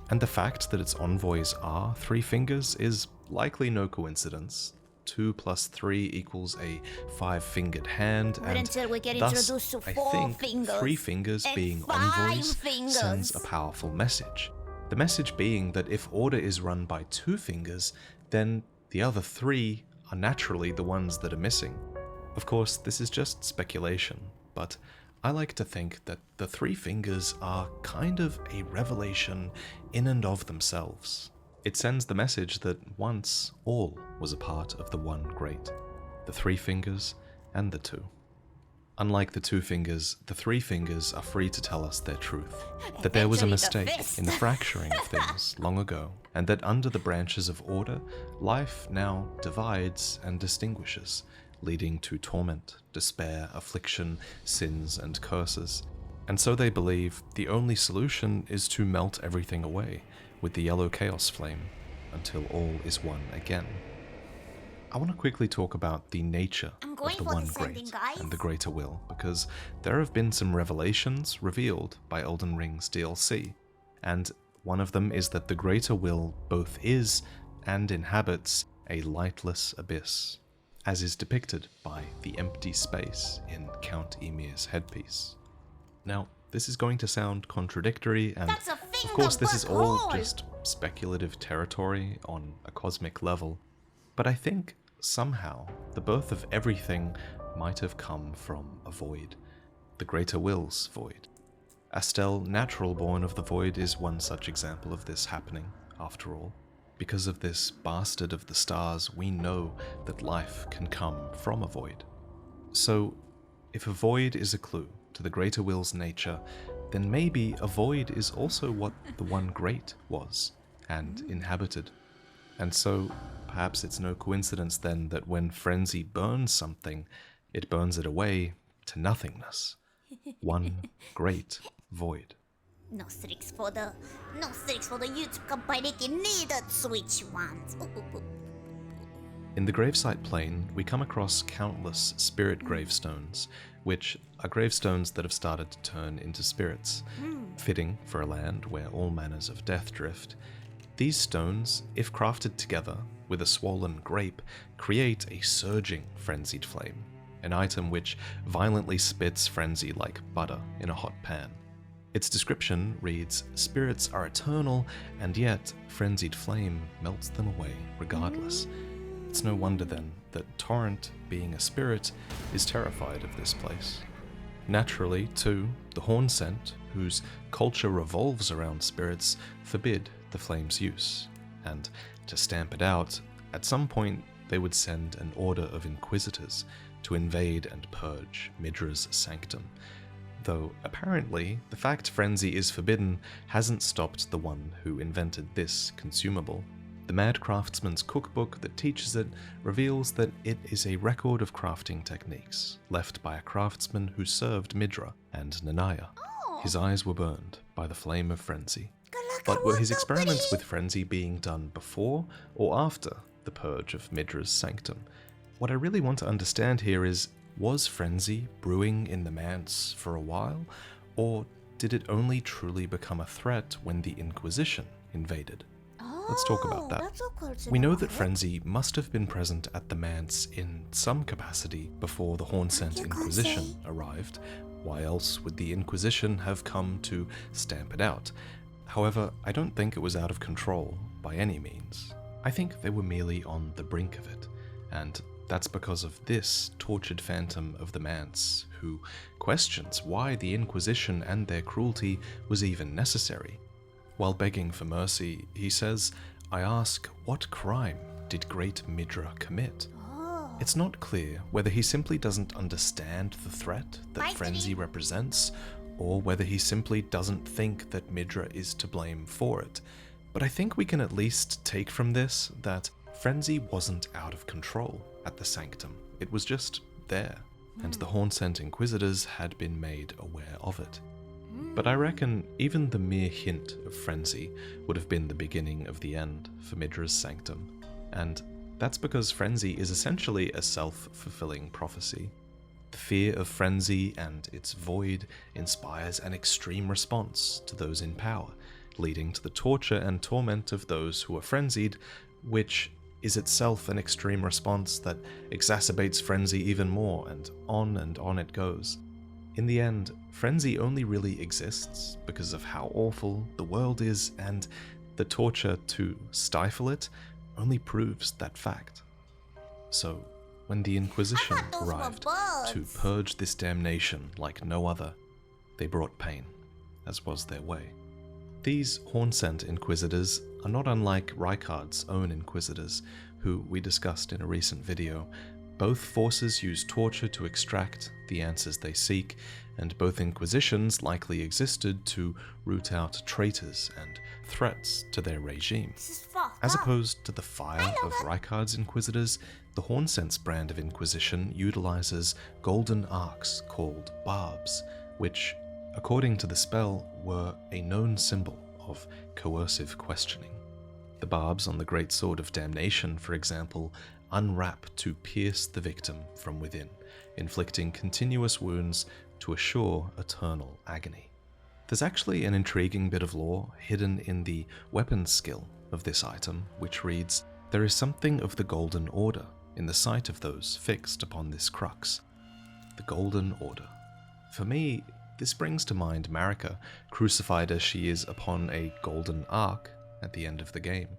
And the fact that its envoys are 3 fingers is likely no coincidence. 2 plus 3 equals a 5-fingered hand, and until we get thus, introduced to I 4 think fingers 3 fingers and being 5 envoys fingers. sends a powerful message. The message being that if order is run by 2 fingers, then the other 3 are naturally the ones that are missing. Of course, this is just speculation, but I like to think that the 3 fingers are kind of a revelation in and of themselves. It sends the message that once all was a part of the One Great, the 3 fingers and the 2. Unlike the 2 fingers, the 3 fingers are free to tell us their truth, that there was a Eventually the mistake fist. in the fracturing of things long ago, and that under the branches of order, life now divides and distinguishes, leading to torment, despair, affliction, sins, and curses. And so they believe the only solution is to melt everything away with the yellow chaos flame until all is one again. I want to quickly talk about the nature I'm going of the for One this ending, Great guys. and the Greater Will, because there have been some revelations revealed by Elden Ring's DLC, and one of them is that the Greater Will both is and inhabits a lightless abyss, as is depicted by the empty space in Count Ymir's headpiece. Now, this is going to sound contradictory, and That's a of course this is all hole. just speculative territory on a cosmic level, but I think somehow the birth of everything might have come from a void, the Greater Will's void. Astel, natural born of the void, is one such example of this happening, after all. because of this bastard of the stars, we know that life can come from a void. So, if a void is a clue to the greater will's nature, then maybe a void is also what the one great was, and inhabited. And so, perhaps it's no coincidence then that when frenzy burns something, it burns it away to nothingness. One great void. No tricks for the YouTube community needed switch ones. In the gravesite plane, we come across countless spirit gravestones, which are gravestones that have started to turn into spirits. Fitting for a land where all manners of death drift, these stones, if crafted together with a swollen grape, create a surging frenzied flame, an item which violently spits frenzy like butter in a hot pan. Its description reads, "Spirits are eternal, and yet frenzied flame melts them away regardless." It's no wonder then that Torrent, being a spirit, is terrified of this place. Naturally, too, the Hornsent, whose culture revolves around spirits, forbid the flame's use, and to stamp it out, at some point they would send an order of inquisitors to invade and purge Midra's sanctum. Though apparently the fact frenzy is forbidden hasn't stopped the one who invented this consumable. The Mad Craftsman's cookbook that teaches it reveals that it is a record of crafting techniques left by a craftsman who served Midra and Nanaya. His eyes were burned by the flame of frenzy. But were his experiments with frenzy being done before or after the purge of Midra's sanctum? What I really want to understand here is, was frenzy brewing in the manse for a while, or did it only truly become a threat when the Inquisition invaded? Let's talk about that. We know that frenzy must have been present at the manse in some capacity before the Hornsent Inquisition arrived. Why else would the Inquisition have come to stamp it out? However, I don't think it was out of control by any means. I think they were merely on the brink of it, and that's because of this tortured phantom of the manse, who questions why the Inquisition and their cruelty was even necessary. While begging for mercy, he says, "I ask, what crime did great Midra commit?" It's not clear whether he simply doesn't understand the threat that frenzy represents, or whether he simply doesn't think that Midra is to blame for it. But I think we can at least take from this that frenzy wasn't out of control at the sanctum. It was just there, and the Hornsent Inquisitors had been made aware of it. But I reckon even the mere hint of frenzy would have been the beginning of the end for Midra's sanctum, and that's because frenzy is essentially a self-fulfilling prophecy. The fear of frenzy and its void inspires an extreme response to those in power, leading to the torture and torment of those who are frenzied, which is itself an extreme response that exacerbates frenzy even more, and on it goes. In the end, frenzy only really exists because of how awful the world is, and the torture to stifle it only proves that fact. So, when the Inquisition arrived to purge this damnation like no other, they brought pain, as was their way. These Hornsent Inquisitors are not unlike Rykard's own Inquisitors, who we discussed in a recent video. Both forces use torture to extract the answers they seek, and both Inquisitions likely existed to root out traitors and threats to their regime. As opposed to the fire of Rykard's Inquisitors, the Hornsent's brand of Inquisition utilizes golden arcs called barbs, which, according to the spell, were a known symbol of coercive questioning. The barbs on the Great Sword of Damnation, for example, unwrap to pierce the victim from within, inflicting continuous wounds to assure eternal agony. There's actually an intriguing bit of lore hidden in the weapons skill of this item, which reads, "There is something of the Golden Order in the sight of those fixed upon this crux." The Golden Order. For me, this brings to mind Marika, crucified as she is upon a golden ark at the end of the game.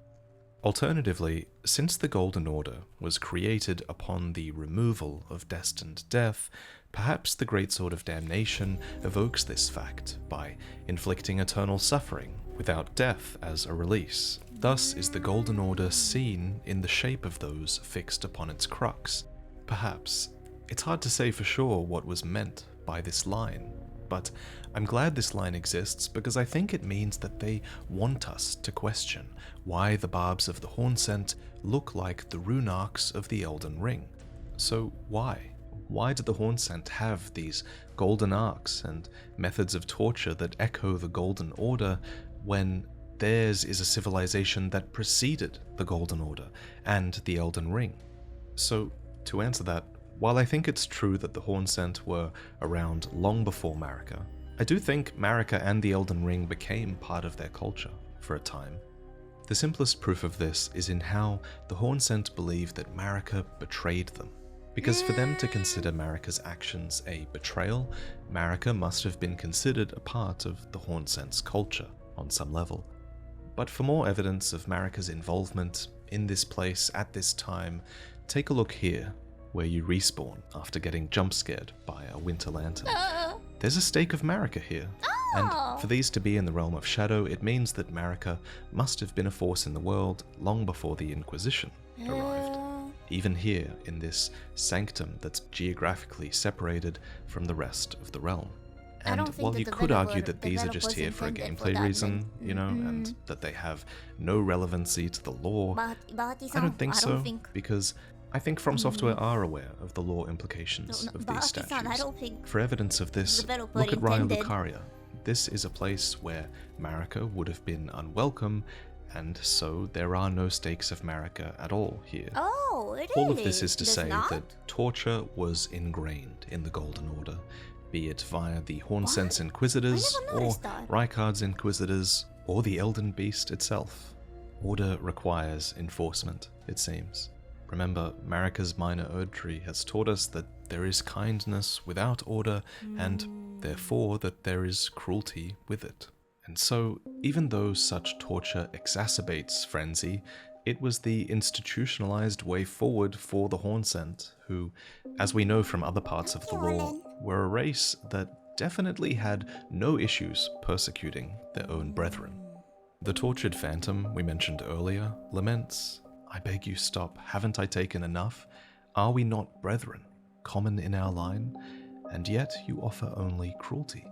Alternatively, since the Golden Order was created upon the removal of destined death, Perhaps the Great Sword of Damnation evokes this fact by inflicting eternal suffering without death as a release. Thus is the Golden Order seen in the shape of those fixed upon its crux. Perhaps. It's hard to say for sure what was meant by this line, but I'm glad this line exists because I think it means that they want us to question why the barbs of the Hornsent look like the rune arcs of the Elden Ring. So why? Why do the Hornsent have these golden arcs and methods of torture that echo the Golden Order when theirs is a civilization that preceded the Golden Order and the Elden Ring? So, to answer that, while I think it's true that the Hornsent were around long before Marika, I do think Marika and the Elden Ring became part of their culture for a time. The simplest proof of this is in how the Hornsent believe that Marika betrayed them. Because for them to consider Marika's actions a betrayal, Marika must have been considered a part of the Hornsent's culture on some level. But for more evidence of Marika's involvement in this place at this time, take a look here, where you respawn after getting jump-scared by a winter lantern. There's a stake of Marika here, and for these to be in the realm of shadow, it means that Marika must have been a force in the world long before the Inquisition arrived. Even here, in this sanctum that's geographically separated from the rest of the realm. And while you could argue that these are just here for a gameplay reason, you know, and that they have no relevancy to the lore, I don't think so, because I think From Software are aware of the lore implications of these statues. For evidence of this, look at Raya Lucaria. This is a place where Marika would have been unwelcome, and so there are no stakes of Marika at all here. Oh, really? All of this is to say that torture was ingrained in the Golden Order, be it via the Hornsent's Inquisitors, or Rykard's Inquisitors, or the Elden Beast itself. Order requires enforcement, it seems. Remember, Marika's minor Erdtree has taught us that there is kindness without order, and therefore that there is cruelty with it. And so, even though such torture exacerbates frenzy, it was the institutionalized way forward for the Hornsent, who, as we know from other parts of the lore, were a race that definitely had no issues persecuting their own brethren. The tortured phantom we mentioned earlier laments, "I beg you stop, haven't I taken enough? Are we not brethren, common in our line? And yet you offer only cruelty."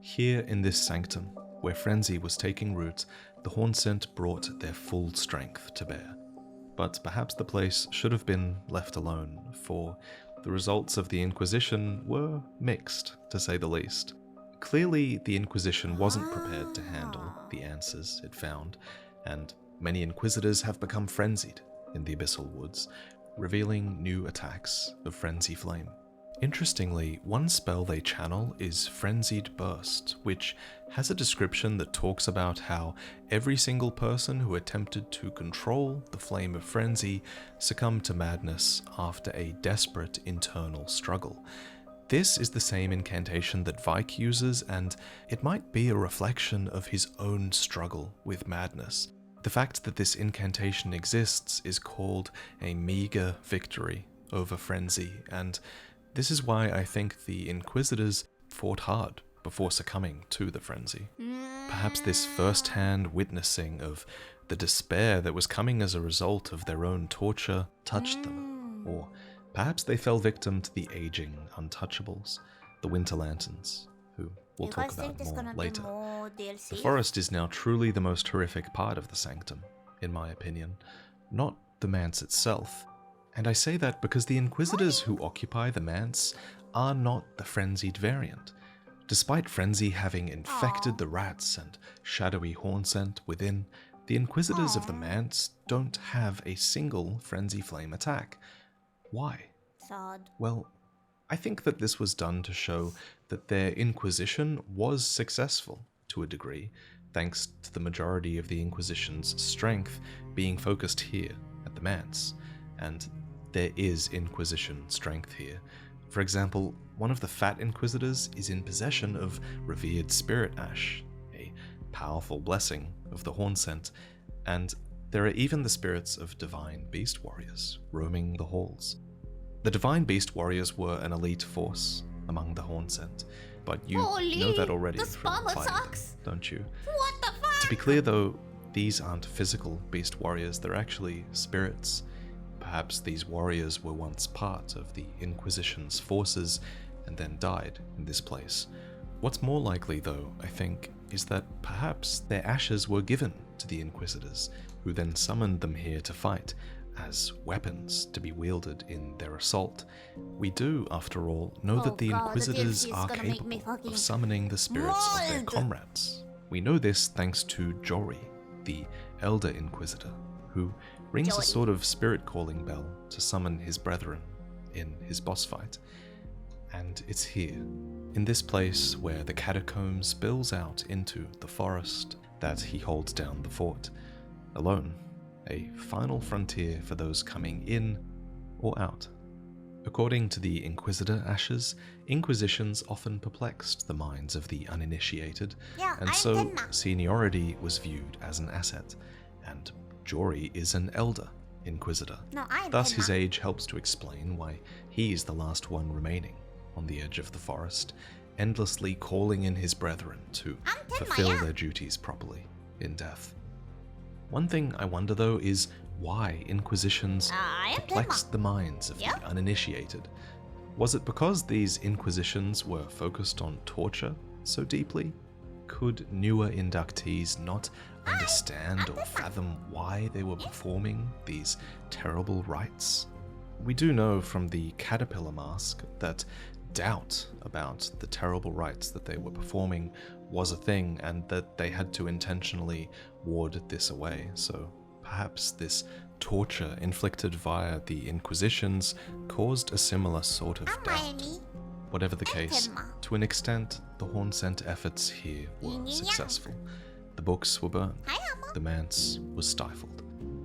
Here in this sanctum, where frenzy was taking root, the Hornsent brought their full strength to bear. But perhaps the place should have been left alone, for the results of the Inquisition were mixed, to say the least. Clearly, the Inquisition wasn't prepared to handle the answers it found, and many Inquisitors have become frenzied in the Abyssal Woods, revealing new attacks of Frenzy Flame. Interestingly, one spell they channel is Frenzied Burst, which has a description that talks about how every single person who attempted to control the flame of frenzy succumbed to madness after a desperate internal struggle. This is the same incantation that Vike uses, and it might be a reflection of his own struggle with madness. The fact that this incantation exists is called a meager victory over frenzy, and this is why I think the Inquisitors fought hard before succumbing to the frenzy. Perhaps this first-hand witnessing of the despair that was coming as a result of their own torture touched them, or perhaps they fell victim to the aging untouchables, the Winter Lanterns, who we'll talk about more later. The forest is now truly the most horrific part of the sanctum, in my opinion, not the manse itself. And I say that because the Inquisitors who occupy the manse are not the frenzied variant. Despite frenzy having infected the rats and shadowy Hornsent within, the Inquisitors of the manse don't have a single frenzy flame attack. Why? Sad. Well, I think that this was done to show that their Inquisition was successful to a degree, thanks to the majority of the Inquisition's strength being focused here at the manse. And there is Inquisition strength here. For example, one of the Fat Inquisitors is in possession of revered Spirit Ash, a powerful blessing of the Hornsent, and there are even the spirits of Divine Beast Warriors roaming the halls. The Divine Beast Warriors were an elite force, among the Hornsent. But you Holy, know that already the from bomber fighting, sucks. don't you? What the fuck? To be clear though, these aren't physical beast warriors, they're actually spirits. Perhaps these warriors were once part of the Inquisition's forces and then died in this place. What's more likely though, I think, is that perhaps their ashes were given to the Inquisitors, who then summoned them here to fight, as weapons to be wielded in their assault. We do, after all, know that the God, the Inquisitors DLC is are gonna make me capable fucking of summoning the spirits of their mold. comrades. We know this thanks to Jory, the Elder Inquisitor, who rings Jory. a sort of spirit calling bell to summon his brethren in his boss fight. And it's here, in this place where the catacomb spills out into the forest, that he holds down the fort, alone, a final frontier for those coming in or out. According to the Inquisitor Ashes, Inquisitions often perplexed the minds of the uninitiated, Yeah, and I'm so Tenma. seniority was viewed as an asset, and Jory is an Elder Inquisitor. No, I'm Thus his Tenma. age helps to explain why he's the last one remaining on the edge of the forest, endlessly calling in his brethren to I'm Tenma, fulfill yeah. their duties properly in death. One thing I wonder though is why Inquisitions I am perplexed the minds of Yep. the uninitiated. Was it because these Inquisitions were focused on torture so deeply? Could newer inductees not understand or fathom why they were performing these terrible rites? We do know from the Caterpillar Mask that doubt about the terrible rites that they were performing was a thing, and that they had to intentionally ward this away. So perhaps this torture inflicted via the Inquisitions caused a similar sort of I'm doubt. Miami. Whatever the case, Tenma. to an extent, the Hornsent efforts here were Yin-yang. successful. The books were burned, Hi, Amma. the manse was stifled.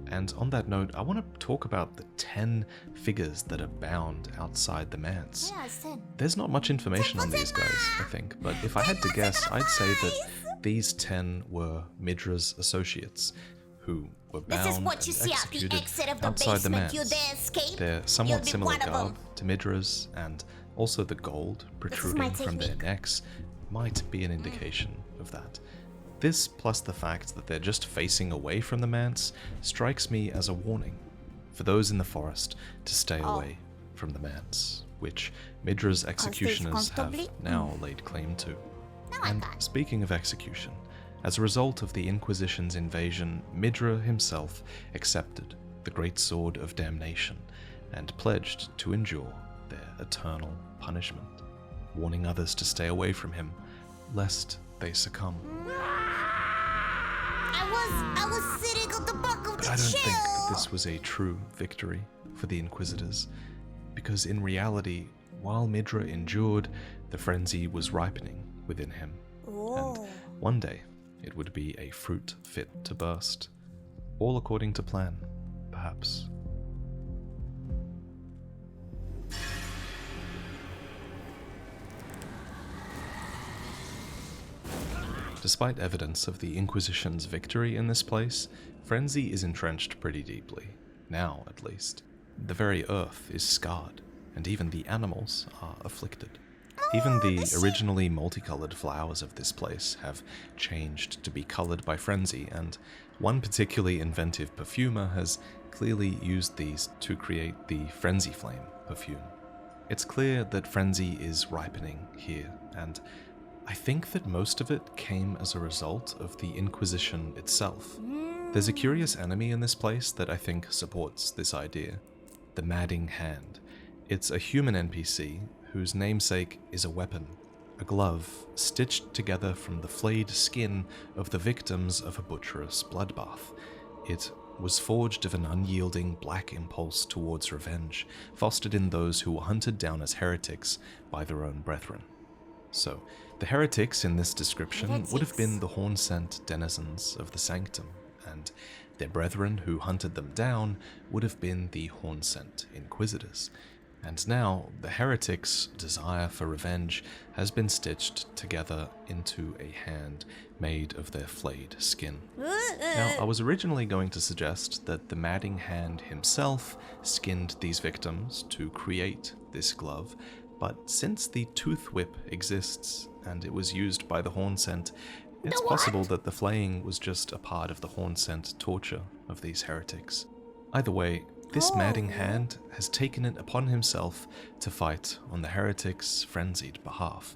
And on that note, I want to talk about the 10 figures that are bound outside the manse. Yeah, it's 10. There's not much information on these guys, I think, but if I had to guess, I'd say that these 10 were Midra's associates, who were bound This is what you and see at the executed exit of the outside the basement. You manse. dare escape? They're You'll somewhat be similar one of garb them. to Midra's, and also the gold my protruding from their technique. necks might be an indication of that. This, plus the fact that they're just facing away from the manse, strikes me as a warning for those in the forest to stay away from the manse, which Midra's executioners have comfortably? now laid claim to. No, I And can't. speaking of execution, as a result of the Inquisition's invasion, Midra himself accepted the Great Sword of Damnation and pledged to endure their eternal punishment, warning others to stay away from him, lest they succumb. I was sitting on the back of But the I don't chair. think this was a true victory for the Inquisitors, because in reality, while Midra endured, the frenzy was ripening within him, and one day it would be a fruit fit to burst, all according to plan, perhaps. Despite evidence of the Inquisition's victory in this place, frenzy is entrenched pretty deeply, now at least. The very earth is scarred, and even the animals are afflicted. Even the originally multicolored flowers of this place have changed to be colored by frenzy, and one particularly inventive perfumer has clearly used these to create the Frenzy Flame perfume. It's clear that frenzy is ripening here, and I think that most of it came as a result of the Inquisition itself. There's a curious enemy in this place that I think supports this idea: the Madding Hand. It's a human NPC whose namesake is a weapon, a glove stitched together from the flayed skin of the victims of a butcherous bloodbath. It was forged of an unyielding black impulse towards revenge, fostered in those who were hunted down as heretics by their own brethren. So, the heretics in this description would have been the Hornsent denizens of the Sanctum, and their brethren who hunted them down would have been the Hornsent Inquisitors. And now, the heretics' desire for revenge has been stitched together into a hand made of their flayed skin. Now, I was originally going to suggest that the Madding Hand himself skinned these victims to create this glove, But since the tooth whip exists, and it was used by the Horn Scent, it's possible that the flaying was just a part of the Horn Scent torture of these heretics. Either way, this madding hand has taken it upon himself to fight on the heretics' frenzied behalf.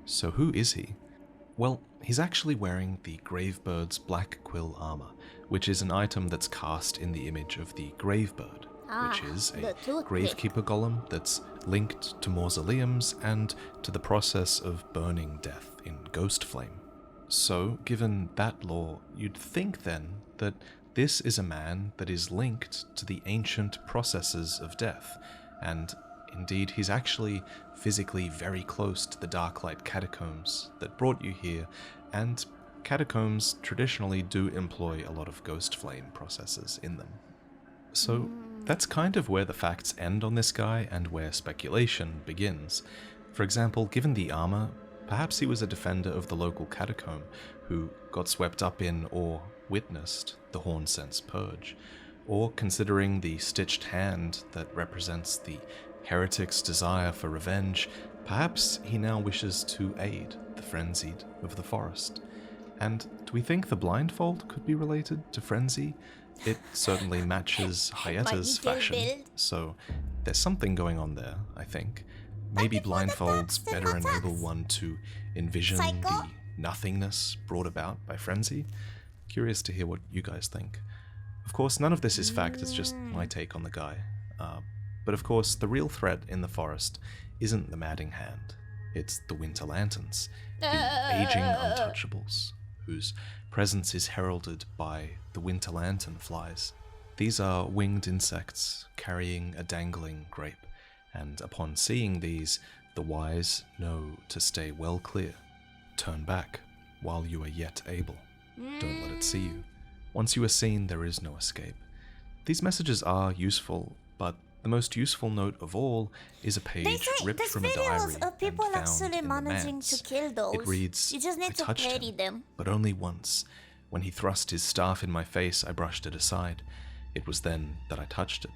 So who is he? Well, he's actually wearing the Gravebird's black quill armor, which is an item that's cast in the image of the Gravebird, which is a gravekeeper golem that's linked to mausoleums and to the process of burning death in ghost flame. So, given that lore, you'd think then that this is a man that is linked to the ancient processes of death, and indeed he's actually physically very close to the Darklight catacombs that brought you here, and catacombs traditionally do employ a lot of ghost flame processes in them. So that's kind of where the facts end on this guy and where speculation begins. For example, given the armor, perhaps he was a defender of the local catacomb who got swept up in or witnessed the Horn Scent's purge, or considering the stitched hand that represents the heretic's desire for revenge, perhaps he now wishes to aid the frenzied of the forest. And do we think the blindfold could be related to frenzy? It certainly matches Hayata's fashion, so there's something going on there, I think. Maybe blindfolds better enable one to envision the nothingness brought about by frenzy. Curious to hear what you guys think. Of course, none of this is fact, it's just my take on the guy. But of course, the real threat in the forest isn't the Madding Hand. It's the Winter Lanterns, the aging untouchables, whose presence is heralded by the Winter Lantern flies. These are winged insects carrying a dangling grape, and upon seeing these, the wise know to stay well clear. Turn back while you are yet able. Don't let it see you. Once you are seen, there is no escape. These messages are useful, but the most useful note of all is a page ripped from a diary of people and found actually in the managing manse. to kill those. It reads, You just need "I to touched parry him, them." but only once. When he thrust his staff in my face, I brushed it aside. It was then that I touched it.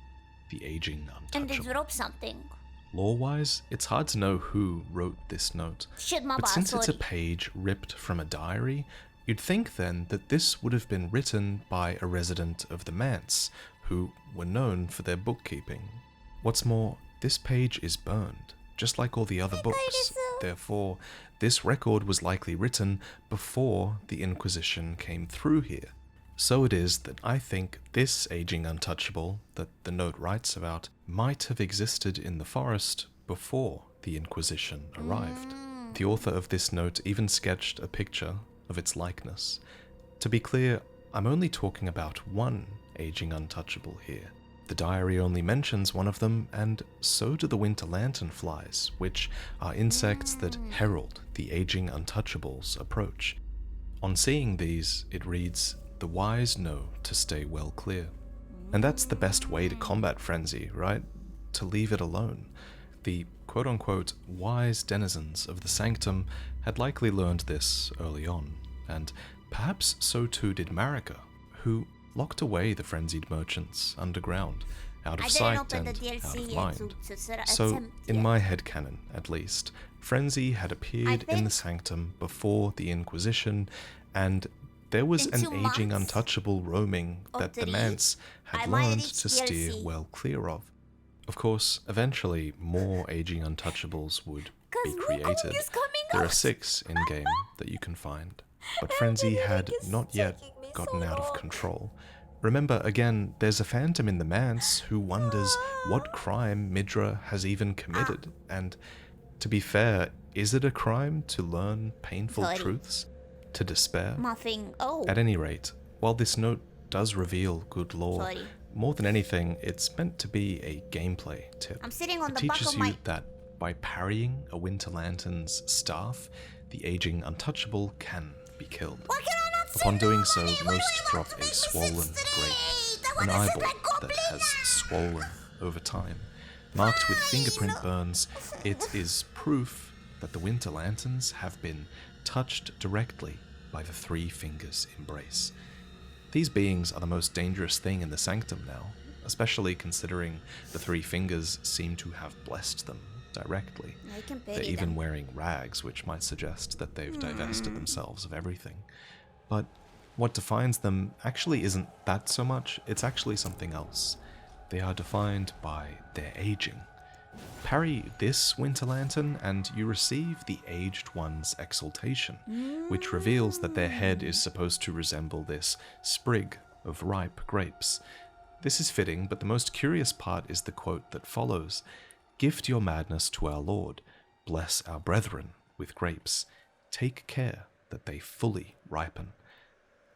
The aging And they untouchable." drop something. Lore-wise, it's hard to know who wrote this note. Shit, my But bad, since it's a sorry. page ripped from a diary, you'd think then that this would have been written by a resident of the manse, who were known for their bookkeeping. What's more, this page is burned, just like all the other books. Therefore, this record was likely written before the Inquisition came through here. So it is that I think this aging untouchable that the note writes about might have existed in the forest before the Inquisition arrived. The author of this note even sketched a picture of its likeness. To be clear, I'm only talking about one aging untouchable here. The diary only mentions one of them, and so do the winter lantern flies, which are insects that herald the aging untouchable's approach. On seeing these, it reads, "The wise know to stay well clear." And that's the best way to combat frenzy, right? To leave it alone. The quote-unquote wise denizens of the sanctum had likely learned this early on, and perhaps so too did Marika, who locked away the frenzied merchants underground, out of sight and out of mind. So, in my headcanon at least, frenzy had appeared in the sanctum before the Inquisition, and there was an aging untouchable roaming that the manse had learned to steer well clear of. Of course, eventually more aging untouchables would be created. There are 6 in-game that you can find, but frenzy had not yet gotten out of control. Remember, again, there's a phantom in the manse who wonders what crime Midra has even committed, and to be fair, is it a crime to learn painful truths? To despair? Nothing. At any rate, while this note does reveal good lore, more than anything, it's meant to be a gameplay tip. I'm sitting on It the back teaches of you my... that by parrying a Winter Lantern's staff, the aging untouchable can be killed. Why can I not see Upon doing nobody? so, What do most you drop want a me to swollen see? grape, That an one is eyeball like that goblin. has swollen over time. Marked with fingerprint burns, it is proof that the Winter Lanterns have been touched directly by the 3 fingers embrace. These beings are the most dangerous thing in the sanctum now, especially considering the 3 fingers seem to have blessed them directly. I can They're pity even them. wearing rags, which might suggest that they've divested themselves of everything. But what defines them actually isn't that so much, it's actually something else. They are defined by their aging. Parry this Winter Lantern and you receive the Aged One's exaltation, which reveals that their head is supposed to resemble this sprig of ripe grapes. This is fitting, but the most curious part is the quote that follows. Gift your madness to our Lord, bless our brethren with grapes, take care that they fully ripen.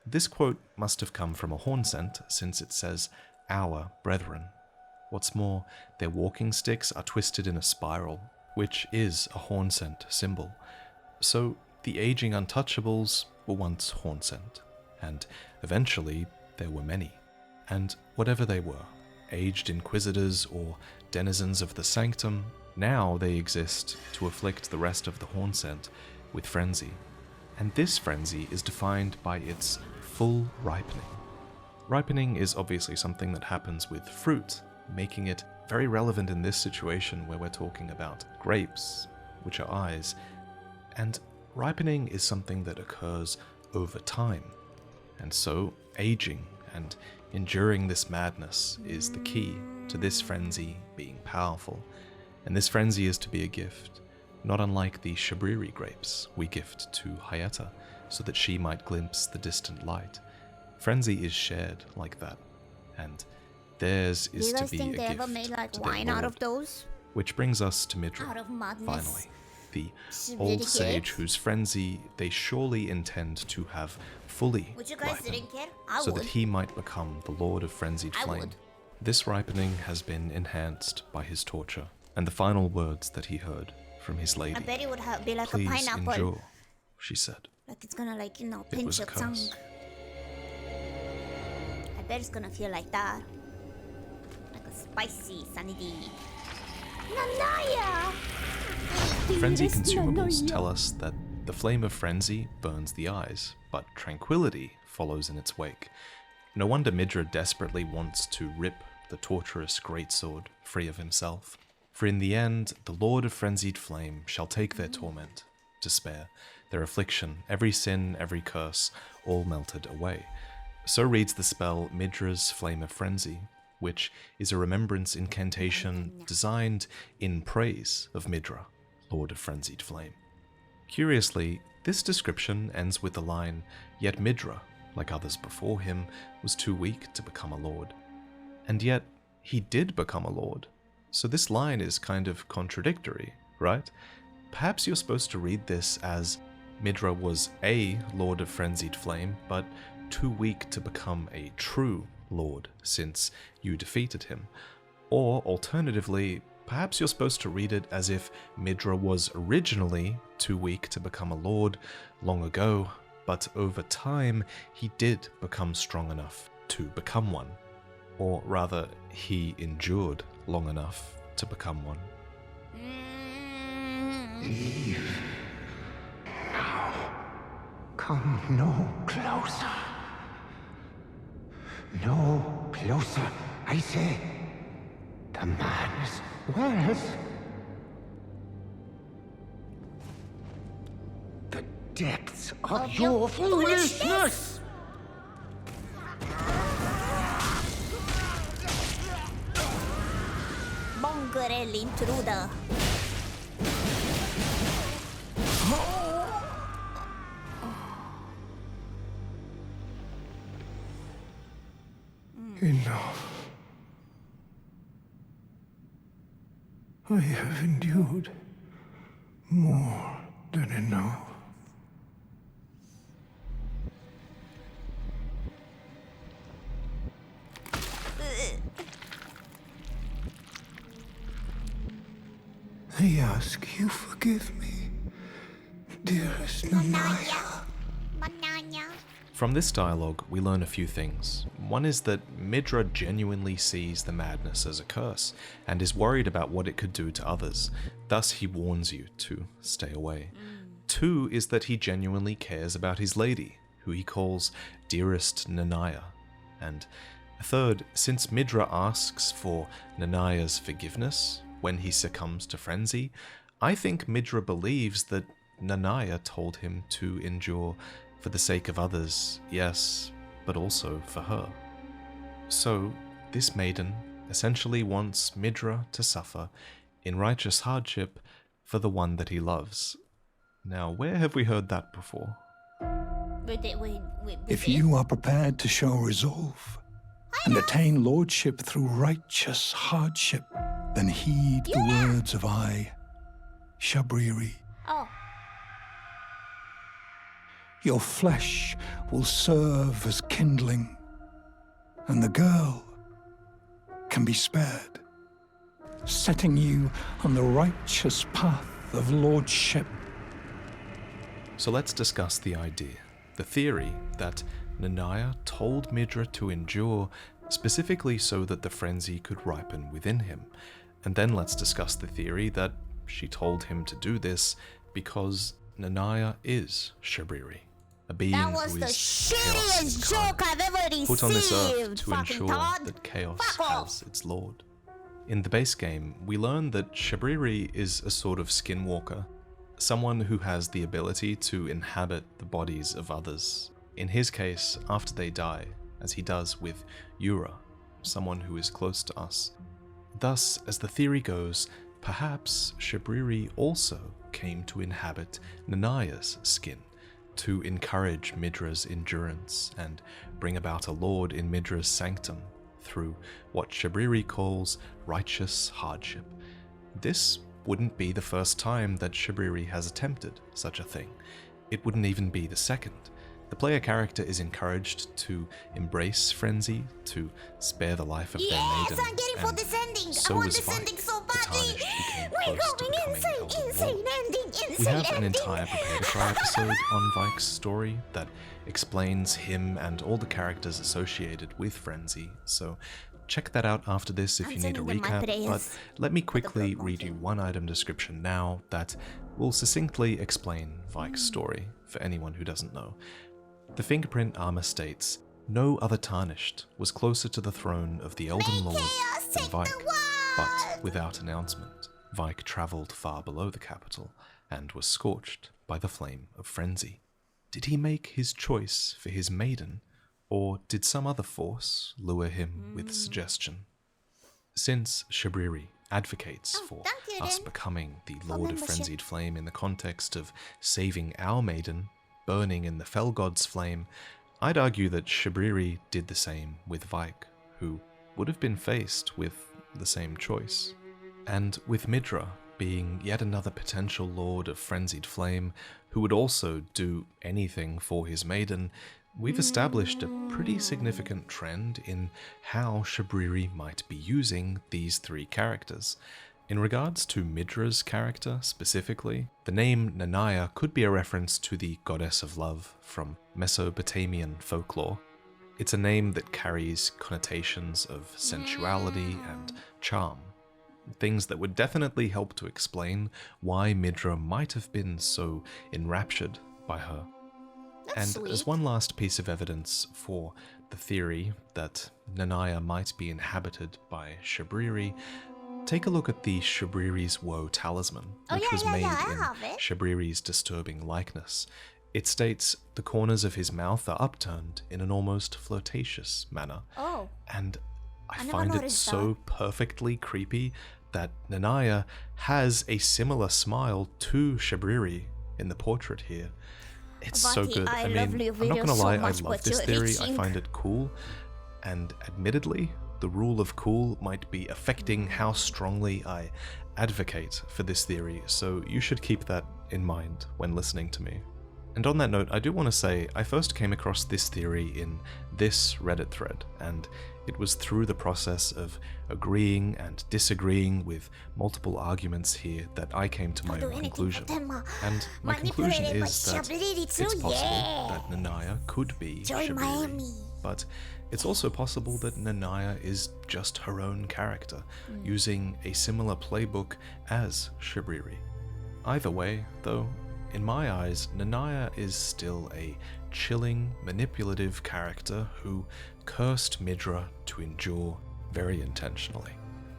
This quote must have come from a horn scent, since it says, our brethren. What's more, their walking sticks are twisted in a spiral, which is a horn scent symbol. So the aging untouchables were once horn scent, and eventually there were many. And whatever they were, aged inquisitors or denizens of the sanctum, now they exist to afflict the rest of the horn scent with frenzy. And this frenzy is defined by its full ripening. Ripening is obviously something that happens with fruit, making it very relevant in this situation where we're talking about grapes, which are eyes. And ripening is something that occurs over time. And so aging and enduring this madness is the key to this frenzy being powerful. And this frenzy is to be a gift, not unlike the Shabriri grapes we gift to Hayata, so that she might glimpse the distant light. Frenzy is shared like that, and theirs Do is you to guys be think a they gift ever made like to their wine out lord. of those? Which brings us to Midra, Out of madness? finally, the Shabriri old sage grapes? whose frenzy they surely intend to have fully Would you guys ripened, drink it? I so would. that he might become the Lord of Frenzied I Flame. would. This ripening has been enhanced by his torture, and the final words that he heard from his lady. I bet it would be like Please a pineapple. endure, she said. Like it's gonna like, It was pinch a your tongue. curse. I bet it's gonna feel like that. Like a spicy sunny D. Nanaya! Frenzy Dearest consumables Nanaya. tell us that the flame of frenzy burns the eyes, but tranquility follows in its wake. No wonder Midra desperately wants to rip the torturous greatsword free of himself. For in the end, the Lord of Frenzied Flame shall take their torment, despair, their affliction, every sin, every curse, all melted away. So reads the spell Midra's Flame of Frenzy, which is a remembrance incantation designed in praise of Midra, Lord of Frenzied Flame. Curiously, this description ends with the line, yet Midra, like others before him, was too weak to become a lord. And yet, he did become a lord. So this line is kind of contradictory, right? Perhaps you're supposed to read this as Midra was a Lord of Frenzied Flame, but too weak to become a true lord since you defeated him. Or alternatively, perhaps you're supposed to read it as if Midra was originally too weak to become a lord long ago, but over time he did become strong enough to become one. Or rather, he endured long enough to become one. Leave. Now. Come no closer. No closer, I say. The madness wells. The depths of your foolishness! Mongrel intruder. Enough. I have endured more than enough. I ask you forgive me, dearest Nanaya. Mananya. From this dialogue, we learn a few things. One is that Midra genuinely sees the madness as a curse, and is worried about what it could do to others. Thus, he warns you to stay away. Two is that he genuinely cares about his lady, who he calls dearest Nanaya. And third, since Midra asks for Nanaya's forgiveness, when he succumbs to frenzy, I think Midra believes that Nanaya told him to endure for the sake of others, yes, but also for her. So, this maiden essentially wants Midra to suffer in righteous hardship for the one that he loves. Now, where have we heard that before? If you are prepared to show resolve and attain lordship through righteous hardship, then heed the words of I, Shabriri. Oh. Your flesh will serve as kindling, and the girl can be spared, setting you on the righteous path of lordship. So let's discuss the idea, the theory that Nanaya told Midra to endure specifically so that the frenzy could ripen within him. And then let's discuss the theory that she told him to do this because Nanaya is Shabriri, a being That was who the is shittiest chaos joke I've ever received. put on this earth to fucking ensure Todd. that chaos Fuck off. has its lord. In the base game, we learn that Shabriri is a sort of skinwalker, someone who has the ability to inhabit the bodies of others. In his case, after they die, as he does with Yura, someone who is close to us. Thus, as the theory goes, perhaps Shabriri also came to inhabit Nanaya's skin, to encourage Midra's endurance and bring about a lord in Midra's sanctum through what Shabriri calls righteous hardship. This wouldn't be the first time that Shabriri has attempted such a thing. It wouldn't even be the second. The player character is encouraged to embrace frenzy, to spare the life of their Yes, maiden, I'm getting for and this ending. so I want was this Vike, ending so the badly. tarnished who came We're close to going becoming insane, Elden insane Lord. ending, We insane have an ending. entire Prepare to Cry episode on Vike's story that explains him and all the characters associated with Frenzy, so check that out after this if I'm you need a sending them my recap, but prayers let me for the quickly blood read you mountain. one item description now that will succinctly explain Vike's story for anyone who doesn't know. The fingerprint armor states, "No other tarnished was closer to the throne of the Elden Lord chaos than take the Vike, but world!" without announcement, Vike travelled far below the capital and was scorched by the flame of frenzy. Did he make his choice for his maiden, or did some other force lure him with suggestion? Since Shabriri advocates for thank you us then becoming the for Lord of membership. Frenzied Flame in the context of saving our maiden, burning in the Fell God's flame, I'd argue that Shabriri did the same with Vike, who would have been faced with the same choice. And with Midra being yet another potential Lord of Frenzied Flame, who would also do anything for his maiden, we've established a pretty significant trend in how Shabriri might be using these three characters. In regards to Midra's character specifically, the name Nanaya could be a reference to the goddess of love from Mesopotamian folklore. It's a name that carries connotations of sensuality and charm, things that would definitely help to explain why Midra might have been so enraptured by her. That's And sweet. as one last piece of evidence for the theory that Nanaya might be inhabited by Shabriri, take a look at the Shabriri's Woe talisman, Oh, which yeah, was yeah, made yeah, I in have it. Shabriri's disturbing likeness. It states the corners of his mouth are upturned in an almost flirtatious manner. Oh. And I never find it noticed so perfectly creepy that Nanaya has a similar smile to Shabriri in the portrait here. It's so Vati, good. I I love mean, your I'm not videos gonna so lie, much, I love but this you're theory. I itching. find it cool. And admittedly, the rule of cool might be affecting how strongly I advocate for this theory, so you should keep that in mind when listening to me. And on that note, I do want to say I first came across this theory in this Reddit thread, and it was through the process of agreeing and disagreeing with multiple arguments here that I came to my do own anything conclusion. for Tenma. And my conclusion Manipulated by is that Shabriri it's too, possible yeah. that Nanaya could be Join Shabriri, Miami. but it's also possible that Nanaya is just her own character, using a similar playbook as Shabriri. Either way, though, in my eyes, Nanaya is still a chilling, manipulative character who cursed Midra to endure very intentionally.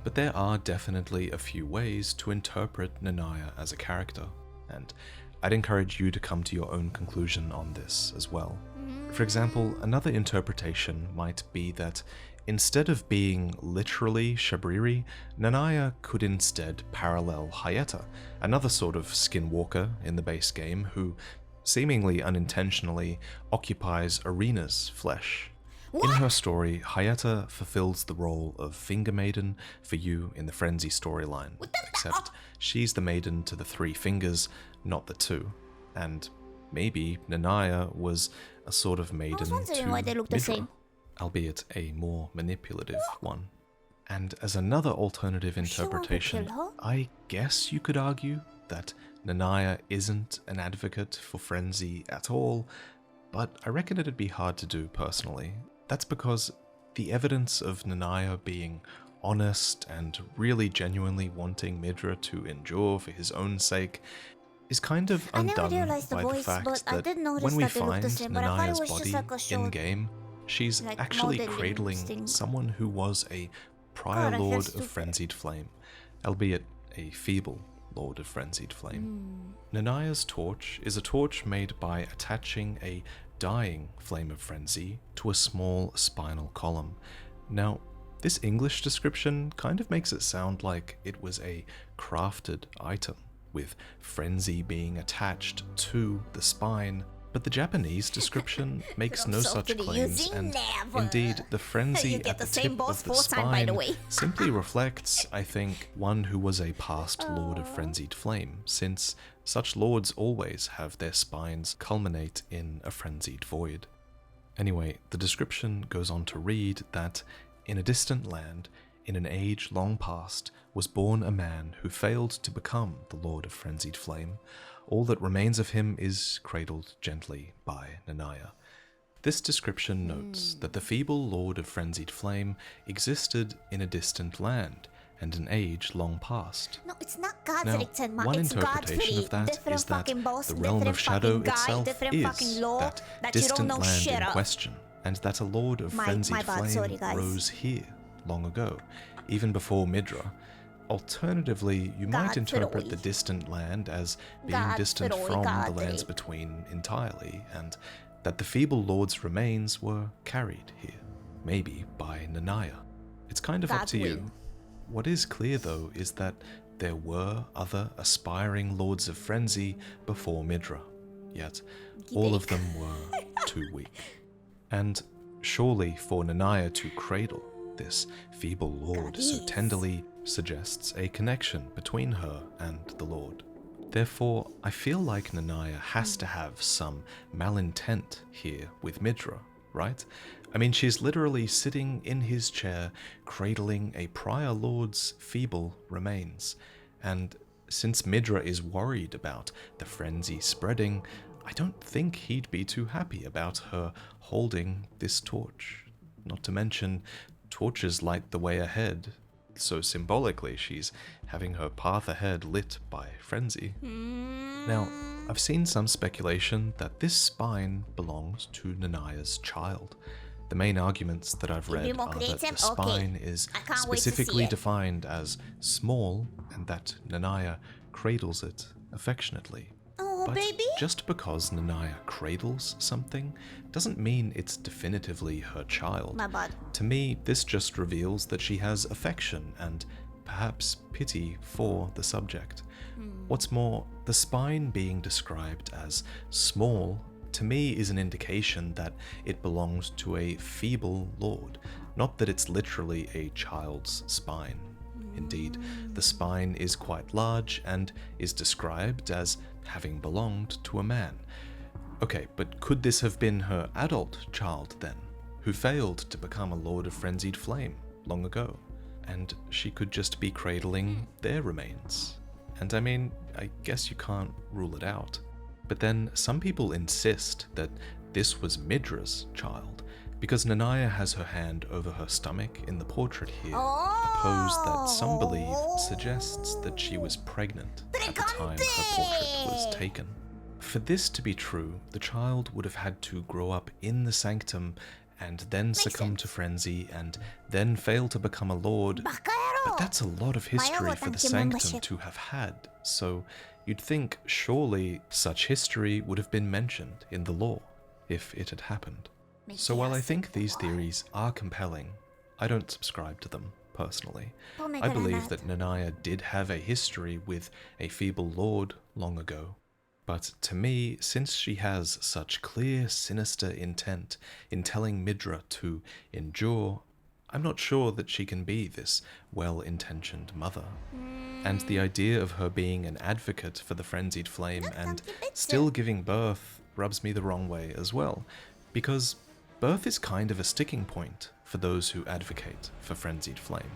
But there are definitely a few ways to interpret Nanaya as a character, and I'd encourage you to come to your own conclusion on this as well. For example, another interpretation might be that instead of being literally Shabriri, Nanaya could instead parallel Hayata, another sort of skinwalker in the base game who, seemingly unintentionally, occupies Arena's flesh. In her story, Hayata fulfills the role of Finger Maiden for you in the Frenzy storyline, except she's the maiden to the 3 fingers, not the 2, and maybe Nanaya was a sort of maiden to why they look the Midra, same. albeit a more manipulative one. And as another alternative She wanted to interpretation, kill her? I guess you could argue that Nanaya isn't an advocate for Frenzy at all, but I reckon it'd be hard to do personally. That's because the evidence of Nanaya being honest and really genuinely wanting Midra to endure for his own sake is kind of I never undone realized the by voice, the fact but I that did notice when we that they look find the same, but I thought it Nanaya's was just body like a short, in-game, she's like, actually modeling cradling thing. someone who was a prior God, I feel Lord of stupid. Frenzied Flame, albeit a feeble Lord of Frenzied Flame. Nanaya's torch is a torch made by attaching a dying flame of frenzy to a small spinal column. Now, this English description kind of makes it sound like it was a crafted item, with frenzy being attached to the spine, but the Japanese description makes no such Softly claims, using and never. indeed the frenzy You get at the the same tip boss of the 4 times, by the spine way. simply reflects, I think, one who was a past Lord of Frenzied Flame, since such lords always have their spines culminate in a frenzied void. Anyway, the description goes on to read that in a distant land, in an age long past, was born a man who failed to become the Lord of Frenzied Flame. All that remains of him is cradled gently by Nanaya. This description notes that the feeble Lord of Frenzied Flame existed in a distant land and an age long past. No, it's not God's Now, Tenma. one It's interpretation God's of that different is that fucking boss, the realm different of shadow fucking guy, itself different is fucking law that that you don't distant know land shit in of. question, and that a Lord of My Frenzied bad, Flame sorry, guys. rose here long ago, even before Midra. Alternatively, you might God interpret throwy. the distant land as being God distant throwy, from God the lands throwy. between entirely, and that the feeble Lord's remains were carried here, maybe by Nanaya. It's kind of up God to you. will. What is clear though is that there were other aspiring Lords of Frenzy before Midra, yet all of them were too weak. And surely for Nanaya to cradle this feeble Lord so Goodies. tenderly suggests a connection between her and the Lord. Therefore, I feel like Nanaya has to have some malintent here with Midra, right? I mean, she's literally sitting in his chair, cradling a prior Lord's feeble remains. And since Midra is worried about the frenzy spreading, I don't think he'd be too happy about her holding this torch. Not to mention, torches light the way ahead, so symbolically she's having her path ahead lit by frenzy. Now, I've seen some speculation that this spine belongs to Nanaya's child. The main arguments that I've Can you be read more are that the creative? Okay. spine is I can't wait to see specifically it. defined as small and that Nanaya cradles it affectionately. Oh, But baby. just because Nanaya cradles something doesn't mean it's definitively her child. My bad. To me, this just reveals that she has affection and perhaps pity for the subject. What's more, the spine being described as small to me is an indication that it belongs to a feeble lord, not that it's literally a child's spine. Indeed, the spine is quite large and is described as having belonged to a man. Okay, but could this have been her adult child then, who failed to become a Lord of Frenzied Flame long ago? And she could just be cradling their remains. And I mean, I guess you can't rule it out. But then some people insist that this was Midra's child, because Nanaya has her hand over her stomach in the portrait here, a pose that some believe suggests that she was pregnant at the time her portrait was taken. For this to be true, the child would have had to grow up in the sanctum and then succumb to frenzy and then fail to become a lord, But that's a lot of history for the Sanctum to have had, so you'd think surely such history would have been mentioned in the lore, if it had happened. So while I think these theories are compelling, I don't subscribe to them, personally. I believe that Nanaya did have a history with a feeble lord long ago. But to me, since she has such clear, sinister intent in telling Midra to endure, I'm not sure that she can be this well-intentioned mother. And the idea of her being an advocate for the frenzied flame and still giving birth rubs me the wrong way as well, because birth is kind of a sticking point for those who advocate for frenzied flame.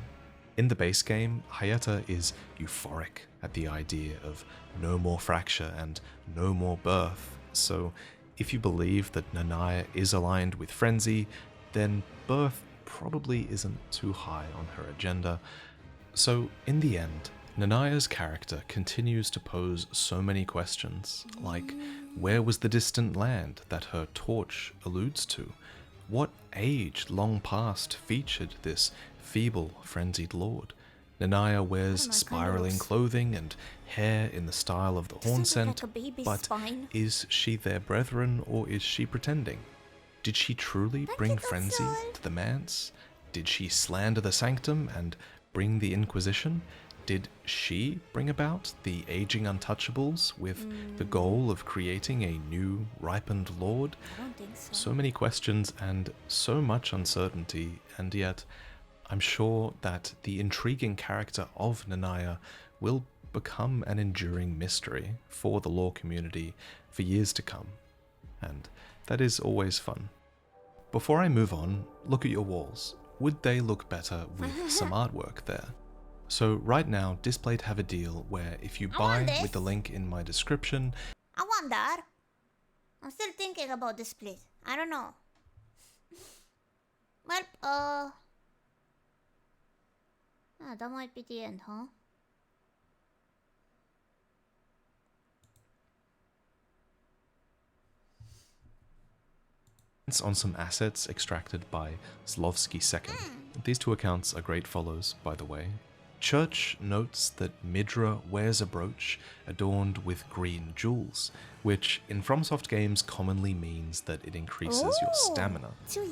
In the base game, Hayata is euphoric at the idea of no more fracture and no more birth, so if you believe that Nanaya is aligned with frenzy, then birth probably isn't too high on her agenda. So in the end, Nanaya's character continues to pose so many questions, like where was the distant land that her torch alludes to? What age long past featured this feeble, frenzied lord? Nanaya wears spiraling clothing and hair in the style of the horn scent, but is she their brethren or is she pretending? Did she truly bring frenzy to the manse? Did she slander the Sanctum and bring the Inquisition? Did she bring about the aging untouchables with the goal of creating a new, ripened lord? I don't think so. So many questions and so much uncertainty, and yet I'm sure that the intriguing character of Nanaya will become an enduring mystery for the lore community for years to come, and that is always fun. Before I move on, look at your walls. Would they look better with some artwork there? So right now, Displayed have a deal where if you buy with the link in my description... I want that. I'm still thinking about this split. I don't know. Well, that might be the end, huh? on some assets extracted by Zlovsky II. These two accounts are great follows, by the way. Church notes that Midra wears a brooch adorned with green jewels, which in FromSoft games commonly means that it increases your stamina.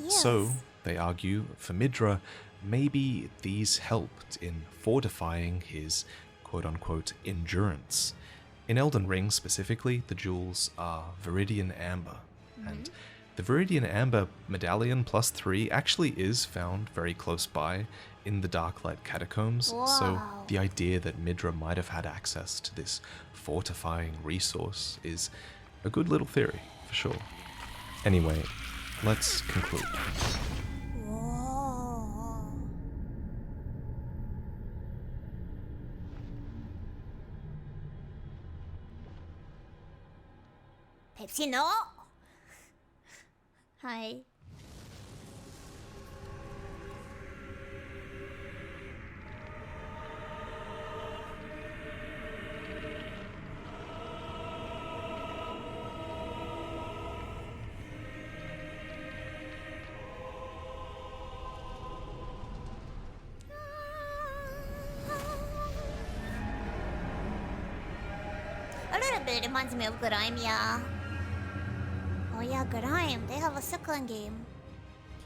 So, they argue, for Midra, maybe these helped in fortifying his quote-unquote endurance. In Elden Ring specifically, the jewels are Viridian Amber, and the Viridian Amber Medallion plus 3 actually is found very close by in the Darklight Catacombs, so the idea that Midra might have had access to this fortifying resource is a good little theory, for sure. Anyway, let's conclude. Pepsi no! Hi. A little bit reminds me of Grime, yeah. Oh yeah, Grime. They have a second game.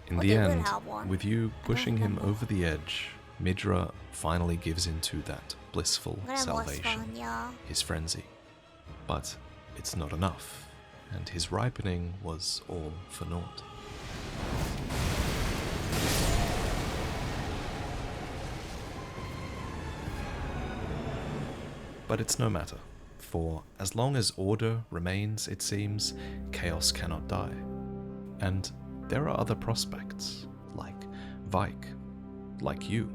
In the end, with you pushing him over the edge, Midra finally gives into that blissful salvation, his frenzy. But it's not enough, and his ripening was all for naught. But it's no matter, for as long as order remains, it seems, chaos cannot die. And there are other prospects, like Vike, like you,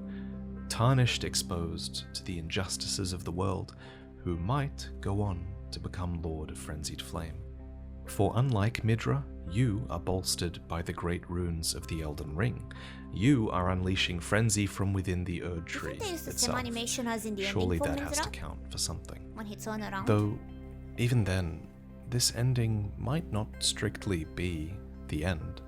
tarnished, exposed to the injustices of the world, who might go on to become Lord of Frenzied Flame. For unlike Midra, you are bolstered by the great runes of the Elden Ring. You are unleashing frenzy from within the Erd Tree itself. Surely that has to count for something. When he turned around. Though, even then, this ending might not strictly be the end.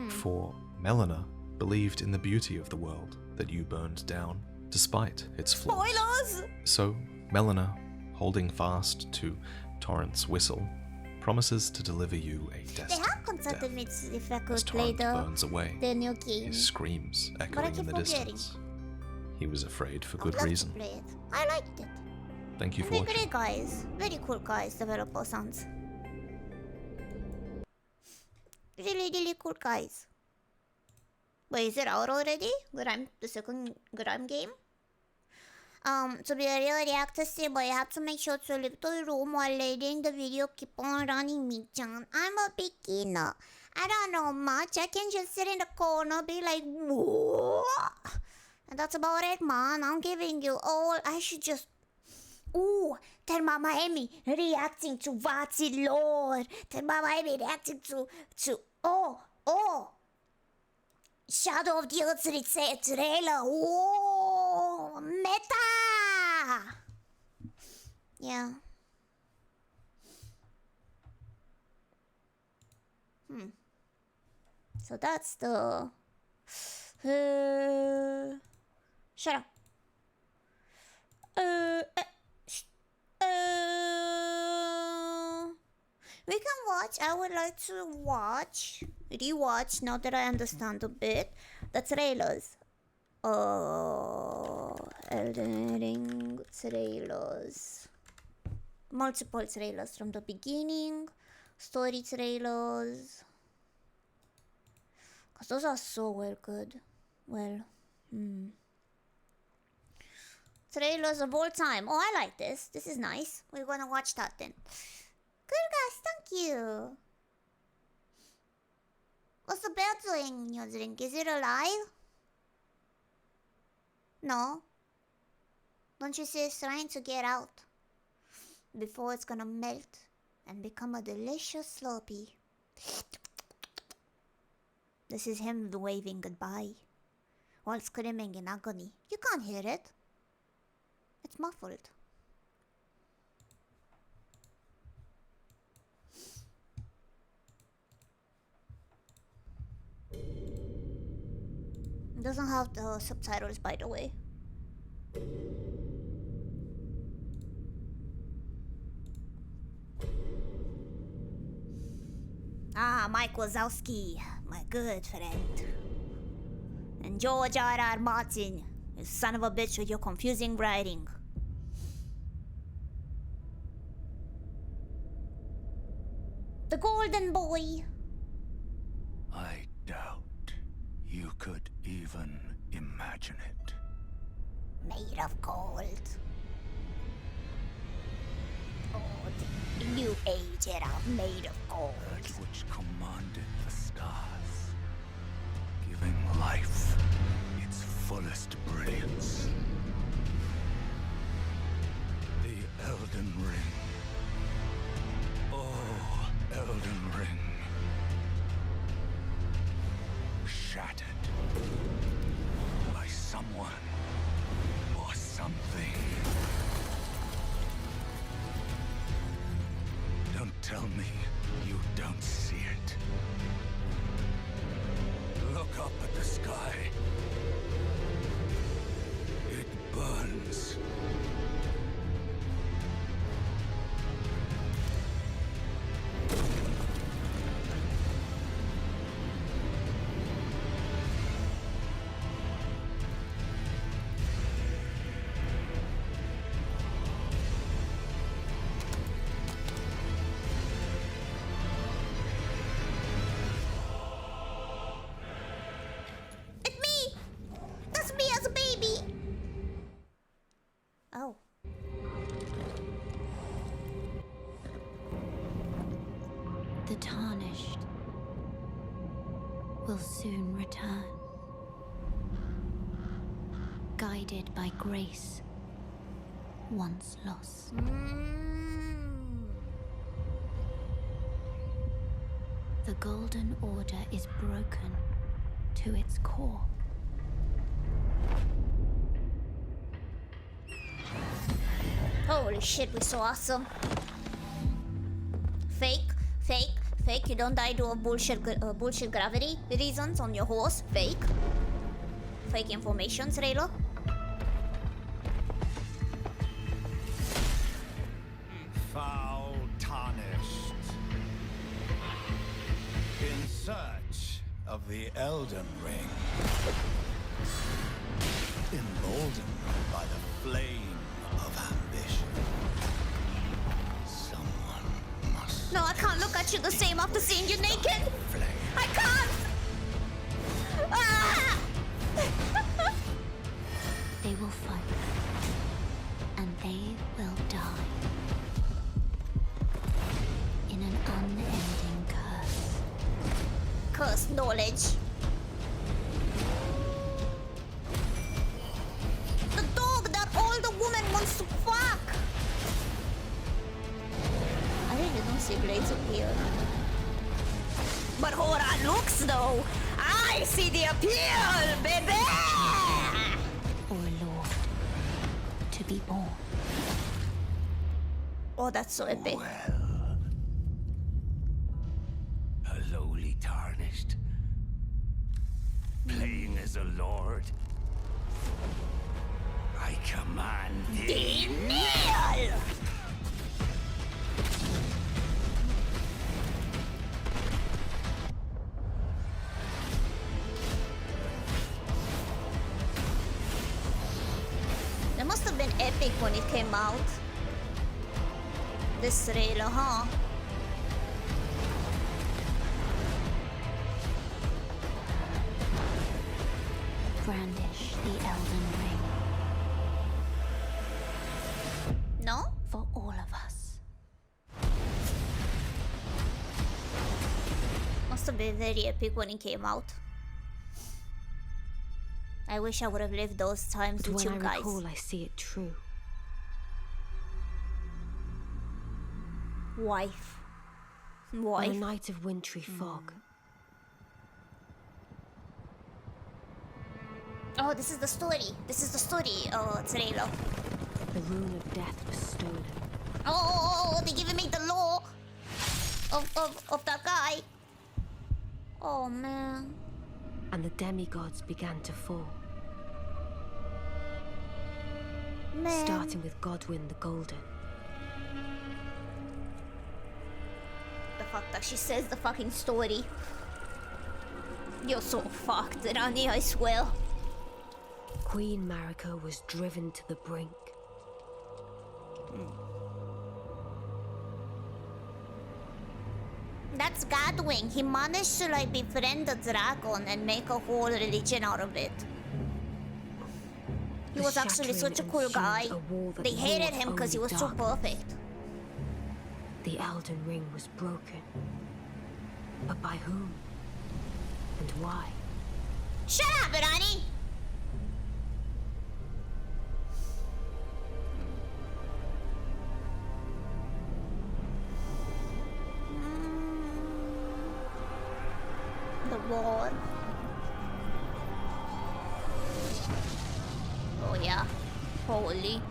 For Melina believed in the beauty of the world that you burned down despite its flaws. Spoilers! So, Melina, holding fast to Torrent's whistle, promises to deliver you a They destined have consulted me death. if I As could play Torrent burns away, the new game. his screams I echoing keep in the forgetting. distance. He was afraid for I'd good love to reason. play it. I liked it. Thank you for Very watching. great guys. Very cool guys, developer sounds. Really cool guys. Wait, is it out already? The second Grime game? To be a real reactor saber, you have to make sure to leave the room while letting the video keep on running, Mii-chan. I'm a beginner. I don't know much. I can just sit in the corner, be like, whoa. And that's about it, man. I'm giving you all. I should just... Ooh, Tenma Maemi reacting to Vati Lord. Tenma Maemi reacting to... Oh. Shadow of the Earth trailer. Whoa, meta. Yeah. So that's the. Shut up. We can watch. I would like to rewatch, now that I understand a bit, the trailers. Elden Ring trailers. Multiple trailers from the beginning. Story trailers. Because those are so good. Trailers of all time. Oh, I like this. This is nice. We're gonna watch that then. Good guys, thank you. What's the bear doing in your drink? Is it alive? No. Don't you see it's trying to get out? Before it's gonna melt and become a delicious slurpee. This is him waving goodbye while screaming in agony. You can't hear it. It's muffled. It doesn't have the subtitles, by the way. Ah, Mike Wazowski, my good friend. And George R.R. Martin, you son of a bitch with your confusing writing. The Golden Boy. I doubt you could even imagine it. Made of gold. Oh, the new age era made of gold. That which commanded the stars, giving life its fullest brilliance. The Elden Ring. Oh, Elden Ring. Shattered by someone or something. Don't tell me you don't see it. Look up at the sky. It burns. It's me! That's me as a baby! Oh. The tarnished will soon return, guided by grace once lost. The Golden Order is broken to its core. Holy shit, we're so awesome. Fake. You don't die to a bullshit gravity reasons on your horse. Fake information trailer. search of the Elden Ring. Emboldened by the flame of ambition. Someone must. No, I can't look at you the same after seeing you naked. Flame. I can't. Ah! They will fight. And they will die. In an unending curse. Cursed knowledge. The dog that all the woman wants to fuck. I really don't see blades appear. But Hora looks though. I see the appeal, baby. Or a lord. To be born. Oh, that's so epic. Well, a lowly tarnished, playing as a lord. I command thee. Kneel! That must have been epic when it came out. This trailer, huh? Brandish the Elden Ring. No? For all of us. Must have been very epic when it came out. I wish I would have lived those times But with when you I guys. recall, I see it true. Wife. On a Wife. night of wintry fog, Oh, this is the story. This is the story, trailer. the rune of death was stolen. Oh, they giving me the law of that guy. Oh man. And the demigods began to fall, Man. starting with Godwyn the Golden. The fuck that she says the fucking story. You're so fucked, Rani, I swear. Queen Marika was driven to the brink. That's Godwyn. He managed to like befriend the dragon and make a whole religion out of it. He The was actually shattering such a cool ensued, guy. a war that They hated wrought him because he only was too darkness. perfect. The Elden Ring was broken. But by whom? And why? Shut up, Rani! The wall. Oh yeah. Holy.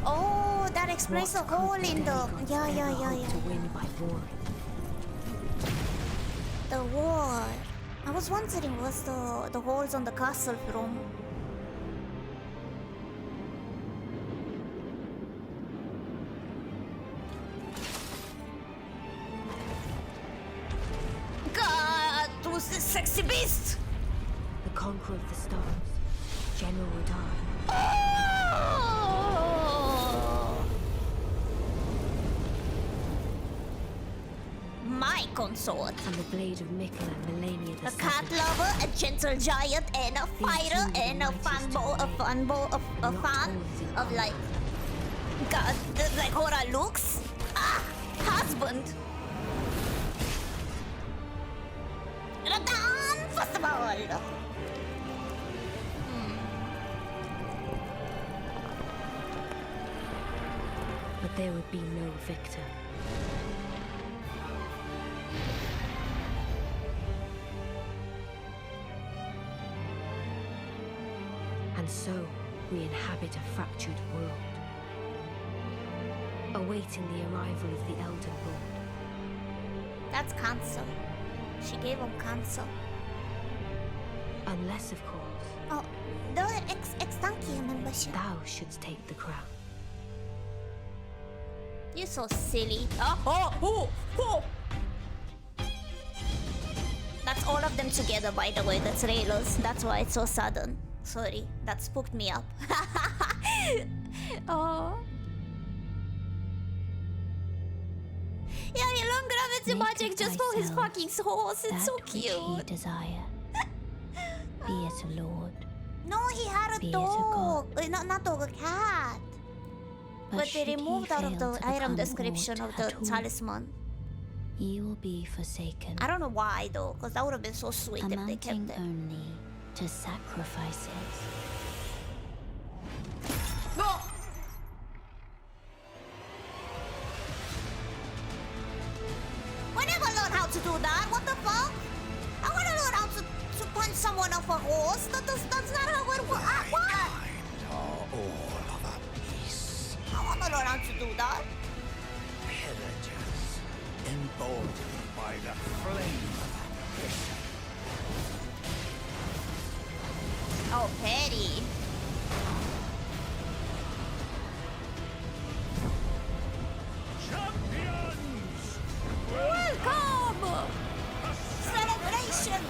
Oh, that explains the What hole could the in the... demigods Yeah, ever hope yeah. to win by warring? The wall. I was wondering what's the holes on the castle from. God, who's this sexy beast? The conqueror of the stars, General Radar. Oh! My consort. And the blade of Mikkel and Melania the A cat Seventh. lover, a gentle giant, and a fighter, two and a mightiest fanboy, a to fanboy, a Not fan always in of common. like, God, like Hora looks. Ah, husband. Radan, first of all. But there would be no victor. And so, we inhabit a fractured world, awaiting the arrival of the Elden Lord. That's cancer. She gave him cancer. Unless, of course, Oh, the ex-tanky membership. thou shouldst take the crown. You're so silly. Oh. That's all them together, by the way, the trailers. That's why it's so sudden. Sorry, that spooked me up. Oh. Yeah, he learned gravity magic just for his fucking horse. It's so cute. He desire. Be it a lord. No, he had a Be it a dog. Not dog, a cat. But they should he removed out of fail the to item become description of aught the at all, talisman. He will be forsaken. I don't know why though, because that would have been so sweet if they kept Amounting it. only to sacrifices. No! We never learned how to do that. What the fuck? I want to learn how to punch someone off a horse. That's not how it works. What? Are all of a piece. I want to learn how to do that. Pillagers, emboldened by the flame of ambition. Oh, petty. Champions! Welcome! Celebration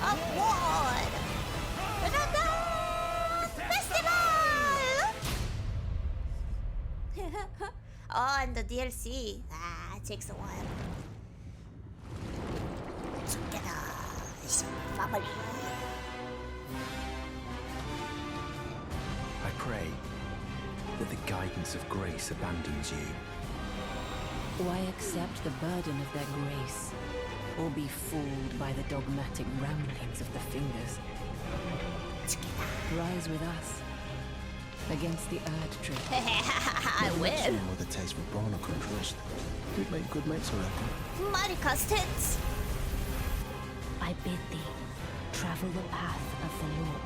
of war! Da-da-da! Festival! Oh, and the DLC. It takes a while. Together as a family. I pray that the guidance of grace abandons you. Why accept the burden of their grace, or be fooled by the dogmatic ramblings of the fingers? Rise with us against the Earth Trip. I will. Someone with a taste for brawn or trust. We'd make good mates, I reckon. Marika's tits. I bid thee travel the path of the Lord.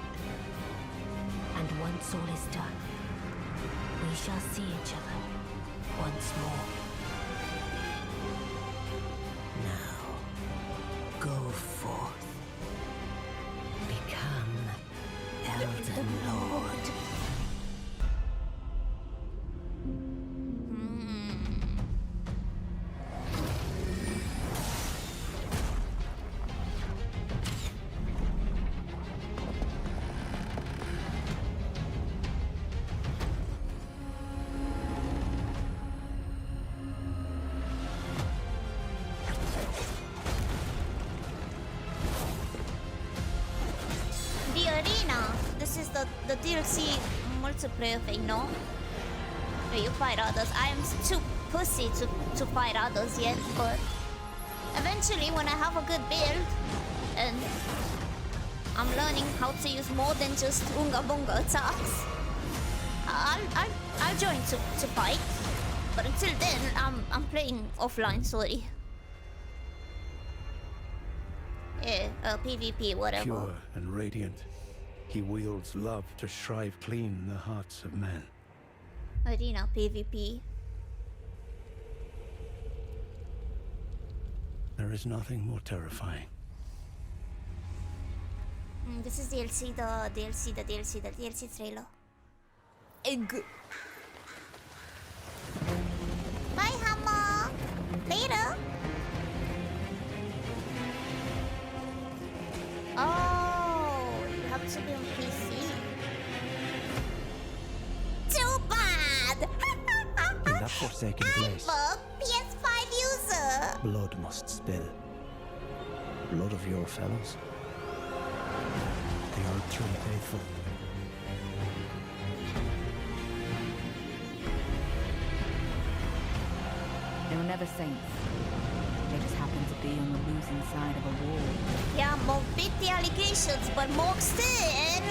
And once all is done, we shall see each other once more. Now, go forth. Become Elden Lord. The arena. This is the DLC multiplayer thing, no? Where you fight others. I am too pussy to fight others yet, but eventually when I have a good build and I'm learning how to use more than just unga bunga attacks, I'll join to fight. But until then, I'm playing offline. Sorry. Yeah, PvP, whatever. Pure and radiant, he wields love to shrive clean the hearts of men. Arena PvP. There is nothing more terrifying. This is the DLC trailer. Egg. Bye, Hammer. Later. Oh, you have to be on PC. Too bad. In that forsaken place, I'm a PS5 user. blood must spill. Blood of your fellows. They are too faithful. They were never saints. They just happened to be on the losing side of a war. Yeah, Morg beat the allegations, but Morg still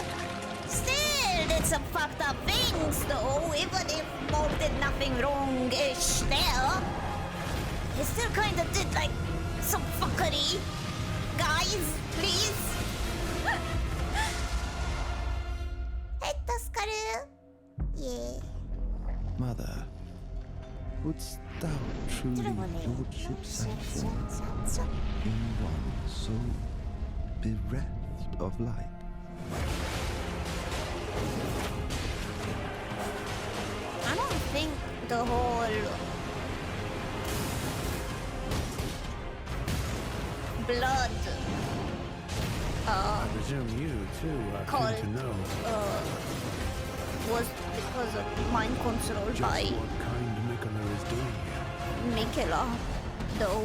did some fucked up things, though. Even if Morg did nothing wrong-ish there, he still kinda did, like, some fuckery. Guys, please. Hey, Tuskaru. Yeah. Mother, wouldst thou truly lordship sanction in one so bereft of light? I don't think the whole blood I presume you, too, are Called, keen to know was because of mind control just by what kind Mikula is doing here. Mikela, though.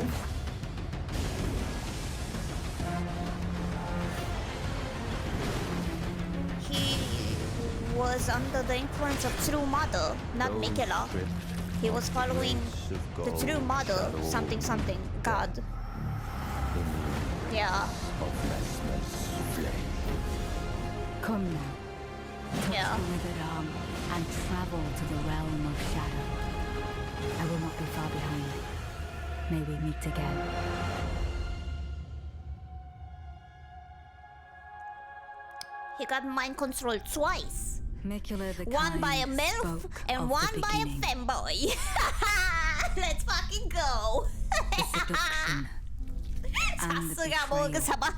He was under the influence of True Mother, not Mikela. He was following the True Mother, something something, God. Yeah. Come now. Touch Yeah. the withered arm and travel to the realm of shadow. I will not be far behind. May we meet again. He got mind controlled twice. Mikula the One by a Kind MILF spoke and of one the by a beginning. femboy. Let's fucking go. The seduction and the 사스가 betrayal. 먹으사봐.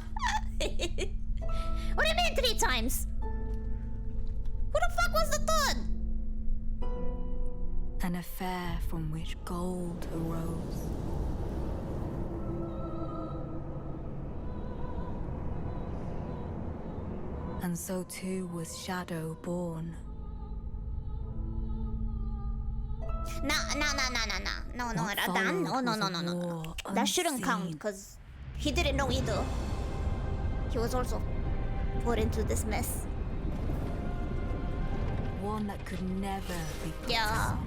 What do you mean 3 times? Who the fuck was the third? An affair from which gold arose. And so too was Shadow born. No, What Radan, followed was a no. war That shouldn't count unseen. because he didn't know either. He was also put into this mess. One that could never be put Yeah. down.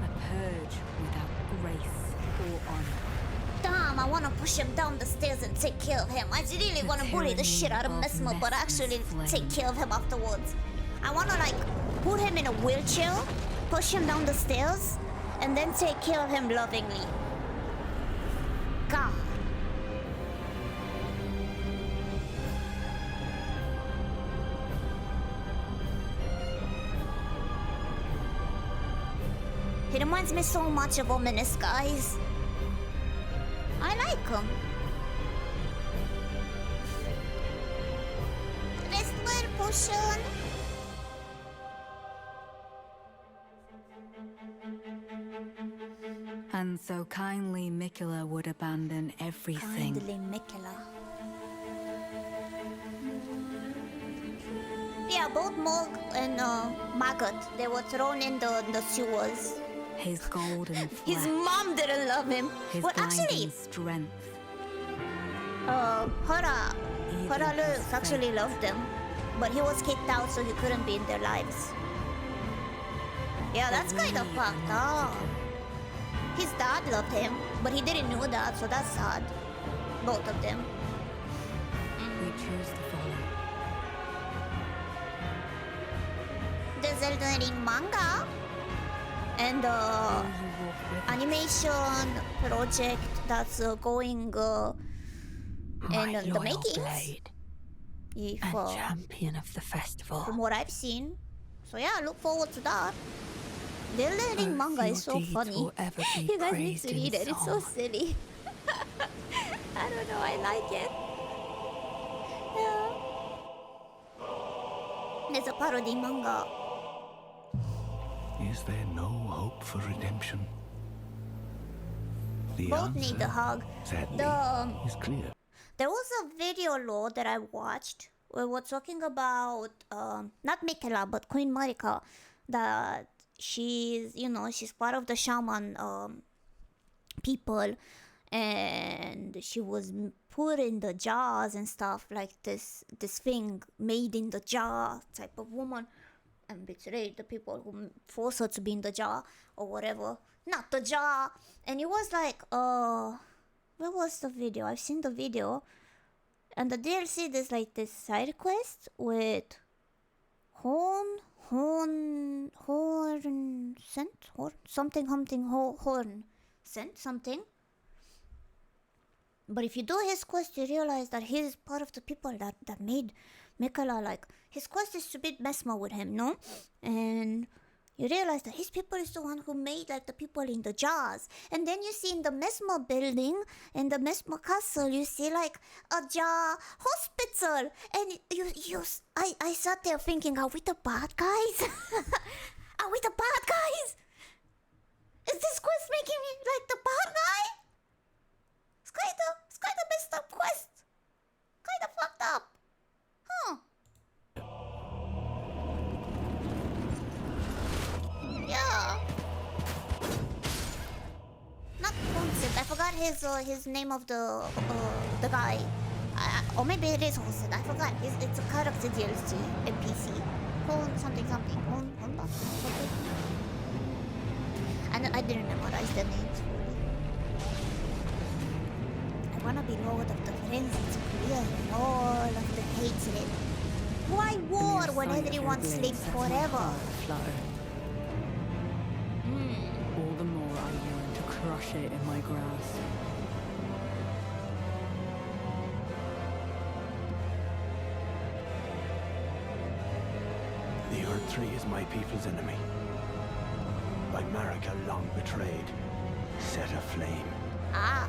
A purge without grace or honor. Damn, I wanna push him down the stairs and take care of him. I really wanna bully the shit out of tyranny of Mesmer, but actually Mesmer's take flame. care of him afterwards. I wanna like put him in a wheelchair, push him down the stairs, and then take care of him lovingly. God. He reminds me so much of Ominous, guys. I like him. Rest well, potion. And so kindly Mikula would abandon everything. Kindly Mikela. Yeah, both Morg and Maggot, they were thrown in the sewers. His golden His flesh, mom didn't love him. his Well, blinding actually, strength. Hora Even Lux his actually fate. loved him, but he was kicked out, so he couldn't be in their lives. Yeah, that's kind of really fucked up. His dad loved him, but he didn't know that, so that's sad. Both of them. We choose to follow. There's Elden Ring manga and Will you walk with us? animation project that's going My in the loyal makings. blade If, and champion of the festival. from what I've seen. So yeah, I look forward to that. The Elden Ring Both manga your is so deeds funny. will ever be You guys need praised to in read it. It's so song. silly. I don't know. I like it. Yeah. There's a parody manga. Is there no hope for redemption? The Both need the answer, hug. sadly, is clear. There was a video, Lord, that I watched where we're talking about not Mikela but Queen Marika, that she's she's part of the shaman people, and she was put in the jars and stuff, like this thing made in the jar type of woman, and betrayed the people who forced her to be in the jar or whatever. Not the jar. And it was like where was the video? I've seen the video. And the DLC, there's like this side quest with horn scent something. But if you do his quest, you realize that he's part of the people that made Mikala. Like, his quest is to beat Mesmer with him, no? And you realize that his people is the one who made like the people in the jars. And then you see in the Mesmer building, in the Mesmer castle, you see like a jar hospital. And I sat there thinking, are we the bad guys? Are we the bad guys? Is this quest making me like the bad guy? his name of the guy. Or maybe it is Hosen. I forgot. It's a character DLC NPC. Hon something something. Honda something. And I didn't memorize the names fully. I wanna be Lord of the Frenzy to clear all of the hatred. Why war when everyone sleeps forever? All the more I yearn to crush it in my grasp. The Earth Tree is my people's enemy. By Marika long betrayed, set aflame. Ah.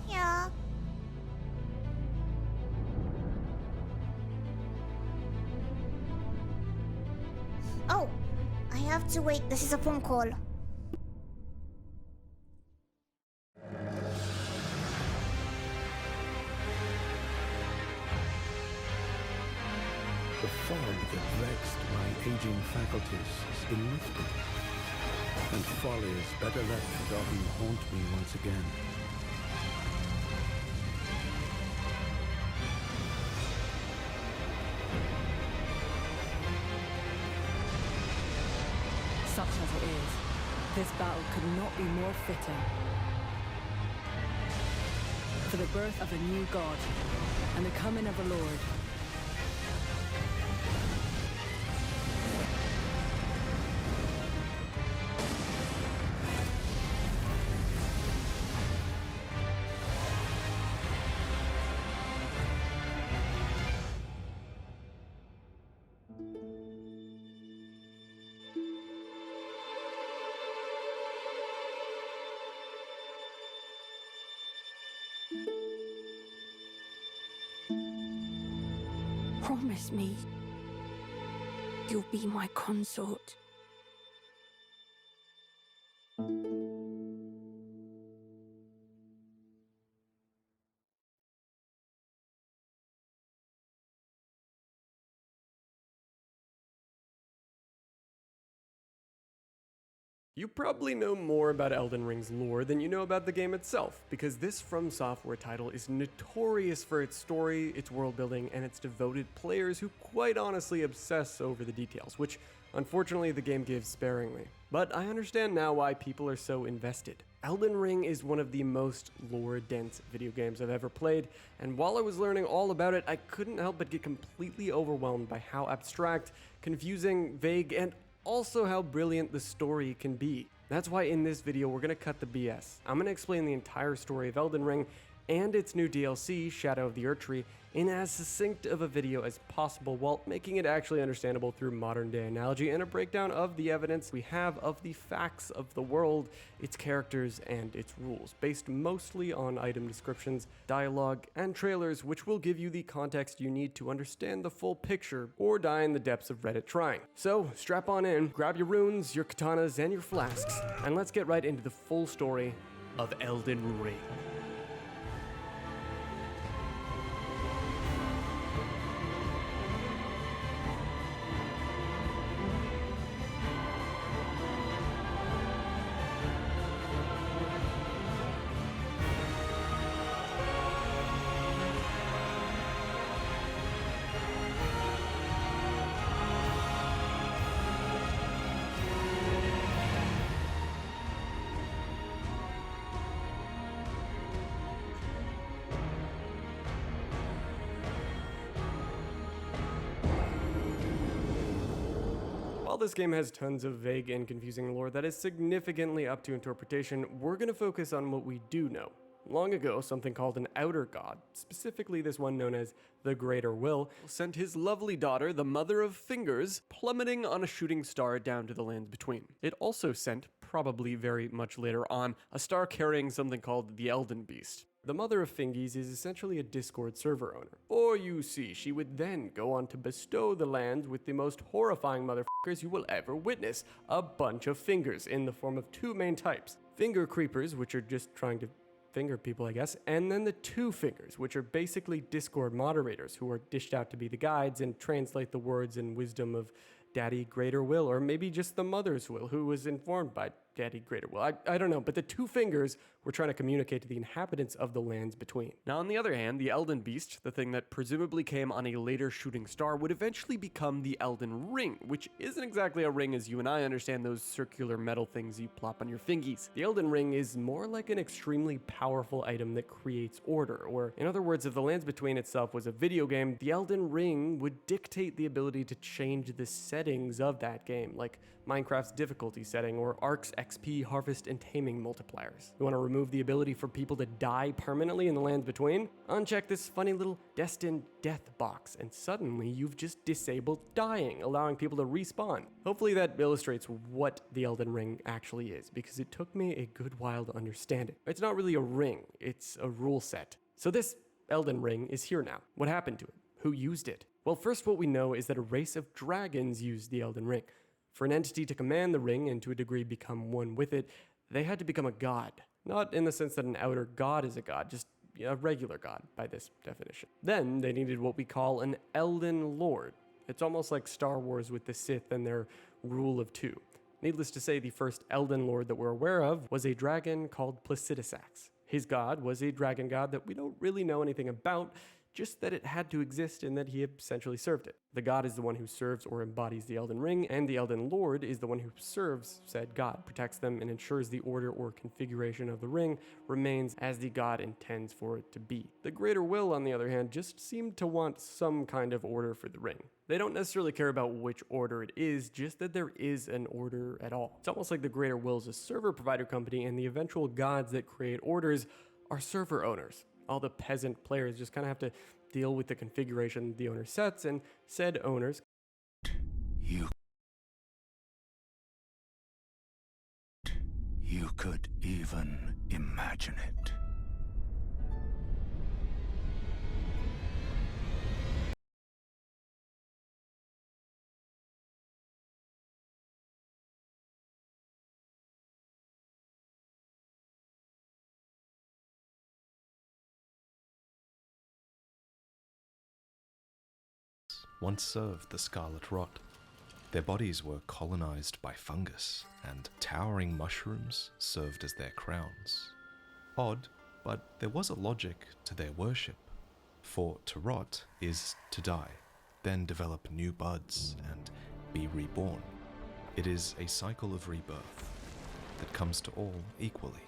Yeah. Oh, I have to wait. This is a phone call. The fog that vexed my aging faculties has been lifted, and follies better left forgotten haunt me once again. Such as it is, this battle could not be more fitting. For the birth of a new god, and the coming of a lord. Promise me you'll be my consort. You probably know more about Elden Ring's lore than you know about the game itself, because this From Software title is notorious for its story, its world building, and its devoted players who quite honestly obsess over the details, which unfortunately the game gives sparingly. But I understand now why people are so invested. Elden Ring is one of the most lore-dense video games I've ever played, and while I was learning all about it, I couldn't help but get completely overwhelmed by how abstract, confusing, vague, and also how brilliant the story can be. That's why in this video we're gonna cut the BS. I'm gonna explain the entire story of Elden Ring and its new DLC, Shadow of the Earth Tree, in as succinct of a video as possible while making it actually understandable through modern day analogy and a breakdown of the evidence we have of the facts of the world, its characters, and its rules, based mostly on item descriptions, dialogue, and trailers, which will give you the context you need to understand the full picture or die in the depths of Reddit trying. So strap on in, grab your runes, your katanas, and your flasks, and let's get right into the full story of Elden Ring. While this game has tons of vague and confusing lore that is significantly up to interpretation, we're going to focus on what we do know. Long ago, something called an outer god, specifically this one known as the Greater Will, sent his lovely daughter, the Mother of Fingers, plummeting on a shooting star down to the lands between. It also sent, probably very much later on, a star carrying something called the Elden Beast. The Mother of Fingies is essentially a Discord server owner. Or you see, she would then go on to bestow the lands with the most horrifying motherfuckers you will ever witness. A bunch of fingers in the form of two main types. Finger creepers, which are just trying to finger people, I guess, and then the two fingers, which are basically Discord moderators who are dished out to be the guides and translate the words and wisdom of Daddy Greater Will, or maybe just the mother's will, who was informed by Daddy Greater Will. I don't know, but the two fingers were trying to communicate to the inhabitants of the lands between. Now, on the other hand, the Elden Beast, the thing that presumably came on a later shooting star, would eventually become the Elden Ring, which isn't exactly a ring as you and I understand those circular metal things you plop on your fingies. The Elden Ring is more like an extremely powerful item that creates order, or in other words, if the Lands Between itself was a video game, the Elden Ring would dictate the ability to change the settings of that game, like Minecraft's difficulty setting or Ark's XP harvest and taming multipliers. You want to remove the ability for people to die permanently in the Lands Between? Uncheck this funny little destined death box, and suddenly you've just disabled dying, allowing people to respawn. Hopefully that illustrates what the Elden Ring actually is, because it took me a good while to understand it. It's not really a ring, it's a rule set. So this Elden Ring is here now. What happened to it? Who used it? Well, first what we know is that a race of dragons used the Elden Ring. For an entity to command the ring and to a degree become one with it, they had to become a god. Not in the sense that an outer god is a god, just a regular god by this definition. Then they needed what we call an Elden Lord. It's almost like Star Wars with the Sith and their rule of two. Needless to say, the first Elden Lord that we're aware of was a dragon called Placidusax. His god was a dragon god that we don't really know anything about, just that it had to exist and that he essentially served it. The god is the one who serves or embodies the Elden Ring, and the Elden Lord is the one who serves said god, protects them, and ensures the order or configuration of the ring remains as the god intends for it to be. The Greater Will, on the other hand, just seemed to want some kind of order for the ring. They don't necessarily care about which order it is, just that there is an order at all. It's almost like the Greater Will is a server provider company, and the eventual gods that create orders are server owners. All the peasant players just kind of have to deal with the configuration the owner sets, and said owners You could even imagine it. Once served the Scarlet Rot. Their bodies were colonized by fungus, and towering mushrooms served as their crowns. Odd, but there was a logic to their worship. For to rot is to die, then develop new buds and be reborn. It is a cycle of rebirth that comes to all equally.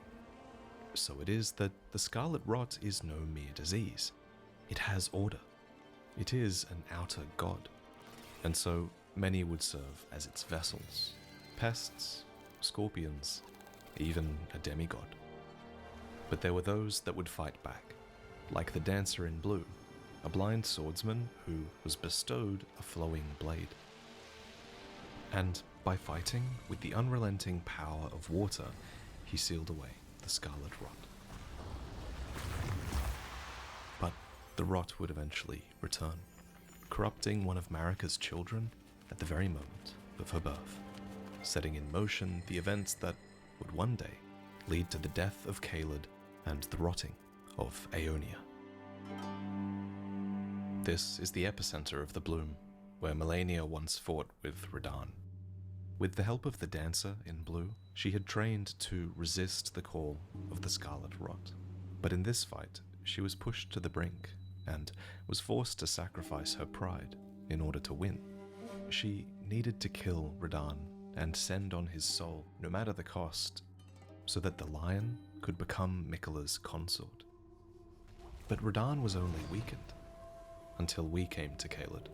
So it is that the Scarlet Rot is no mere disease. It has order. It is an outer god, and so many would serve as its vessels. Pests, scorpions, even a demigod. But there were those that would fight back, like the dancer in blue, a blind swordsman who was bestowed a flowing blade. And by fighting with the unrelenting power of water, he sealed away the Scarlet Rot. But the rot would eventually return, corrupting one of Marika's children at the very moment of her birth, setting in motion the events that would one day lead to the death of Caelid and the rotting of Aeonia. This is the epicenter of the bloom, where Malenia once fought with Radahn. With the help of the dancer in blue, she had trained to resist the call of the Scarlet Rot. But in this fight, she was pushed to the brink and was forced to sacrifice her pride in order to win. She needed to kill Radahn and send on his soul, no matter the cost, so that the lion could become Miquella's consort. But Radahn was only weakened, until we came to Caelid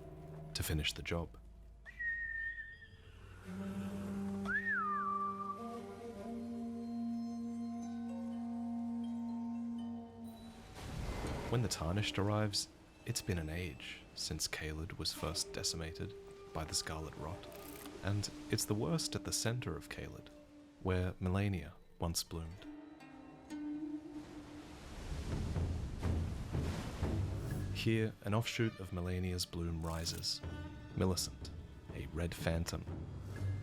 to finish the job. When the Tarnished arrives, it's been an age since Caelid was first decimated by the Scarlet Rot, and it's the worst at the center of Caelid, where Malenia once bloomed. Here, an offshoot of Malenia's bloom rises, Millicent, a red phantom,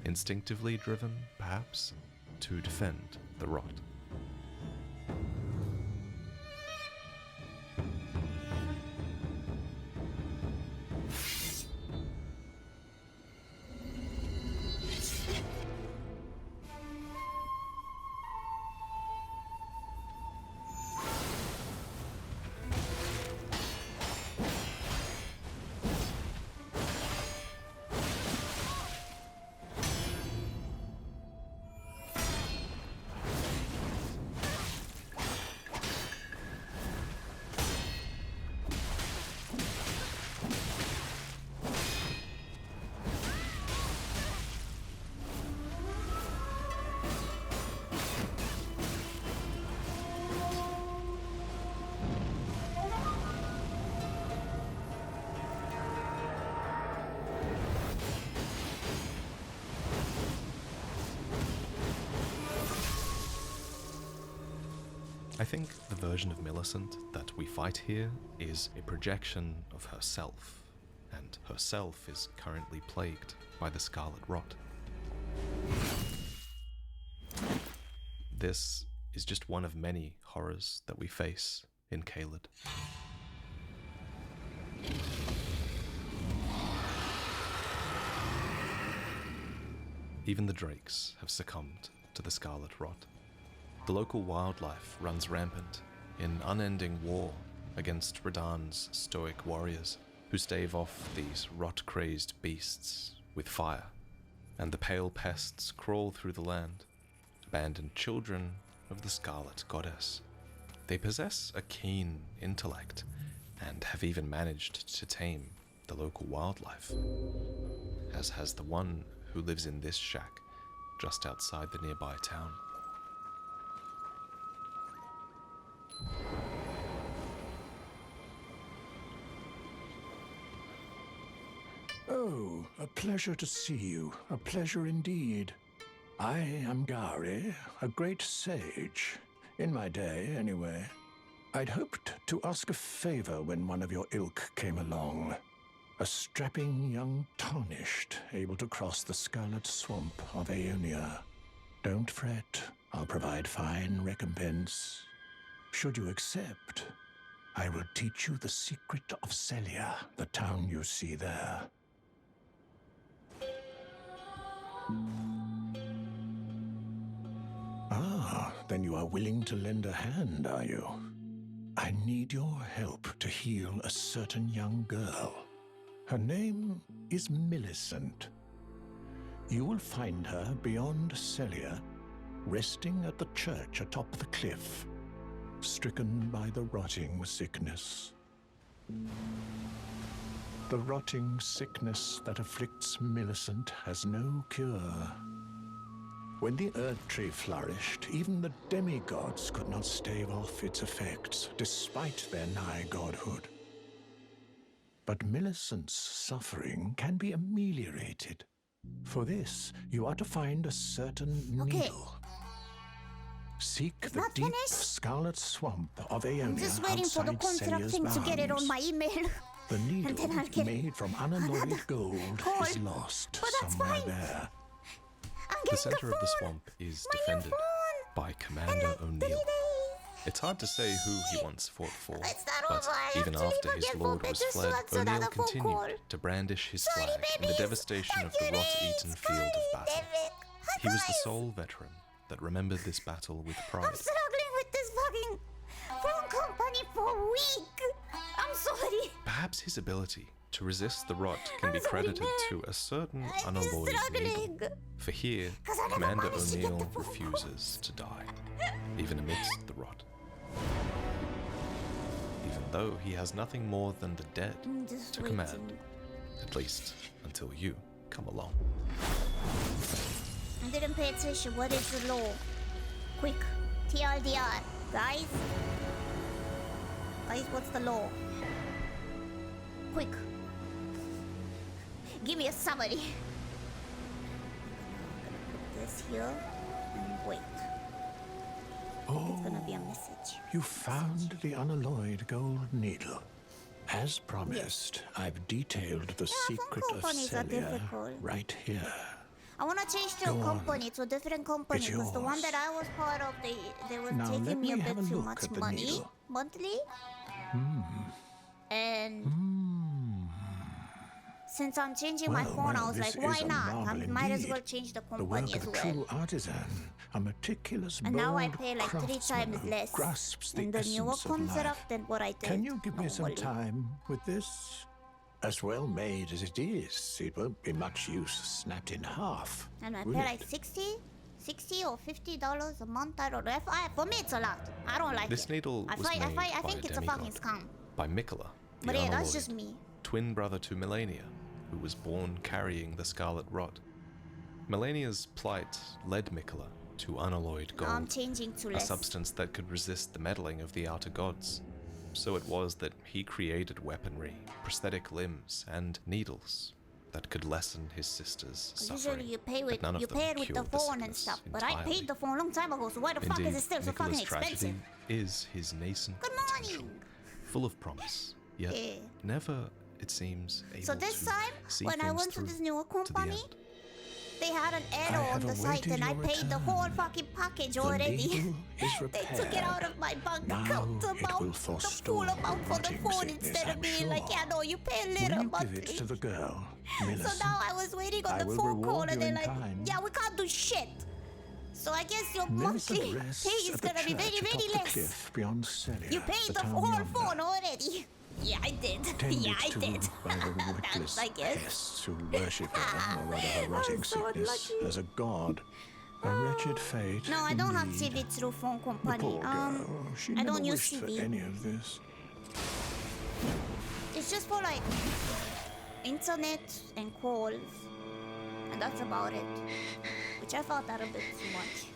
instinctively driven, perhaps, to defend the Rot. I think the version of Millicent that we fight here is a projection of herself, and herself is currently plagued by the Scarlet Rot. This is just one of many horrors that we face in Caelid. Even the drakes have succumbed to the Scarlet Rot. The local wildlife runs rampant in unending war against Radahn's stoic warriors who stave off these rot-crazed beasts with fire, and the pale pests crawl through the land, abandoned children of the Scarlet Goddess. They possess a keen intellect and have even managed to tame the local wildlife, as has the one who lives in this shack just outside the nearby town. Oh, a pleasure to see you. A pleasure indeed. I am Gari, a great sage. In my day, anyway. I'd hoped to ask a favor when one of your ilk came along. A strapping young tarnished, able to cross the scarlet swamp of Aeonia. Don't fret, I'll provide fine recompense. Should you accept, I will teach you the secret of Celia, the town you see there. Ah, then you are willing to lend a hand, are you? I need your help to heal a certain young girl. Her name is Millicent. You will find her beyond Celia, resting at the church atop the cliff, stricken by the rotting sickness. The rotting sickness that afflicts Millicent has no cure. When the Earth Tree flourished, even the demigods could not stave off its effects, despite their nigh godhood. But Millicent's suffering can be ameliorated. For this, you are to find a certain needle. Seek the Not deep finished? scarlet swamp of Aeonia I'm just waiting for the outside contract Celia's thing to get it on bounds. my email. The needle, And then I'll get made from unalloyed gold, call. is lost But that's somewhere fine. there. I'm The getting center of the phone. swamp is My new defended phone. by In Commander like 3 O'Neill. days. It's hard to say who he once fought for, It's not but over. I have even to after leave his again lord for was better fled, slots, O'Neill another phone continued call. to brandish his Sorry, flag in the babies. devastation of the Thank you, rot-eaten Nate. field of Sorry, battle. David. High He was the five. sole veteran that remembered this battle with I'm pride. struggling with this fucking phone company for a week. I'm sorry. Perhaps his ability to resist the rot can be I'm sorry, credited man. to a certain I'm just unalloyed struggling. needle. For here, 'Cause I never Commander managed to get O'Neill the phone refuses to die, even amidst the rot. Even though he has nothing more than the dead I'm just to waiting. command, at least until you come along. I didn't pay attention. What is the law? Quick. TLDR. Guys? Guys, what's the law? Quick. Give me a summary. Put this here and wait. It's gonna be a message. You found the unalloyed gold needle. As promised, I've detailed the secret of companies are Celia difficult. right here. I wanna change to Go a on. company, to a different company, It's because the one yours. that I was part of, they were Now let taking me me a have bit a too look much at the money needle. monthly. And since I'm changing my phone, I was this like, why is a not? I marvel might as well indeed. change the The company work as of a well. true artisan, a meticulous, And now I bold pay like 3 craftsman times who less grasps the in the newer essence of life. construct than what I did. Can you give me some normally. time with this? As well made as it is, it won't be much use snapped in half. And I will pay it? like $60 or $50 a month. I don't know. For me, it's a lot. I don't like This it. needle I was think made by it's a demigod. fucking scam. By Mikola, the But yeah, that's unalloyed, just me. twin brother to Melania, who was born carrying the Scarlet Rot. Melania's plight led Mikola to unalloyed Now I'm gold, changing to a less. substance that could resist the meddling of the outer gods. So it was that he created weaponry, prosthetic limbs, and needles that could lessen his sister's 'Cause suffering. usually you pay but with none of you them pay it with the cured phone and sickness stuff. But I entirely. paid the phone a long time ago, so why the fuck Indeed, is it still so fucking Nicola's tragedy expensive? is his nascent Good potential, morning. full of promise, yet Yeah. never, it seems, able So this to time, see when I things went to through this new to the company, end. they had an error on have the site awaited and I your paid the return. whole fucking package The already. needle is They took it out of my bank Now account it about will the full forestall amount for the rotting phone sickness, instead of I'm being like, sure. yeah, no, you pay a Will little you give it monthly. to the girl, So Millicent? now I was waiting on I the will phone call reward and you they're in like, kind. yeah, we can't do shit. So I guess your Millicent monthly rests pay is at the gonna be very, church very atop the less. cliff beyond Celia, You paid the town whole yonder. phone already. Yeah, I did. Tended Yeah, I to did. by the witless I guess. pests who worship her, or rather her rotting so sickness, unlucky. as a god. A wretched fate. No, I don't have indeed. TV through phone The company. poor girl. She I never don't use wished for TV. any of this. It's just for like internet and calls, and that's about it. Which I thought that a bit too much.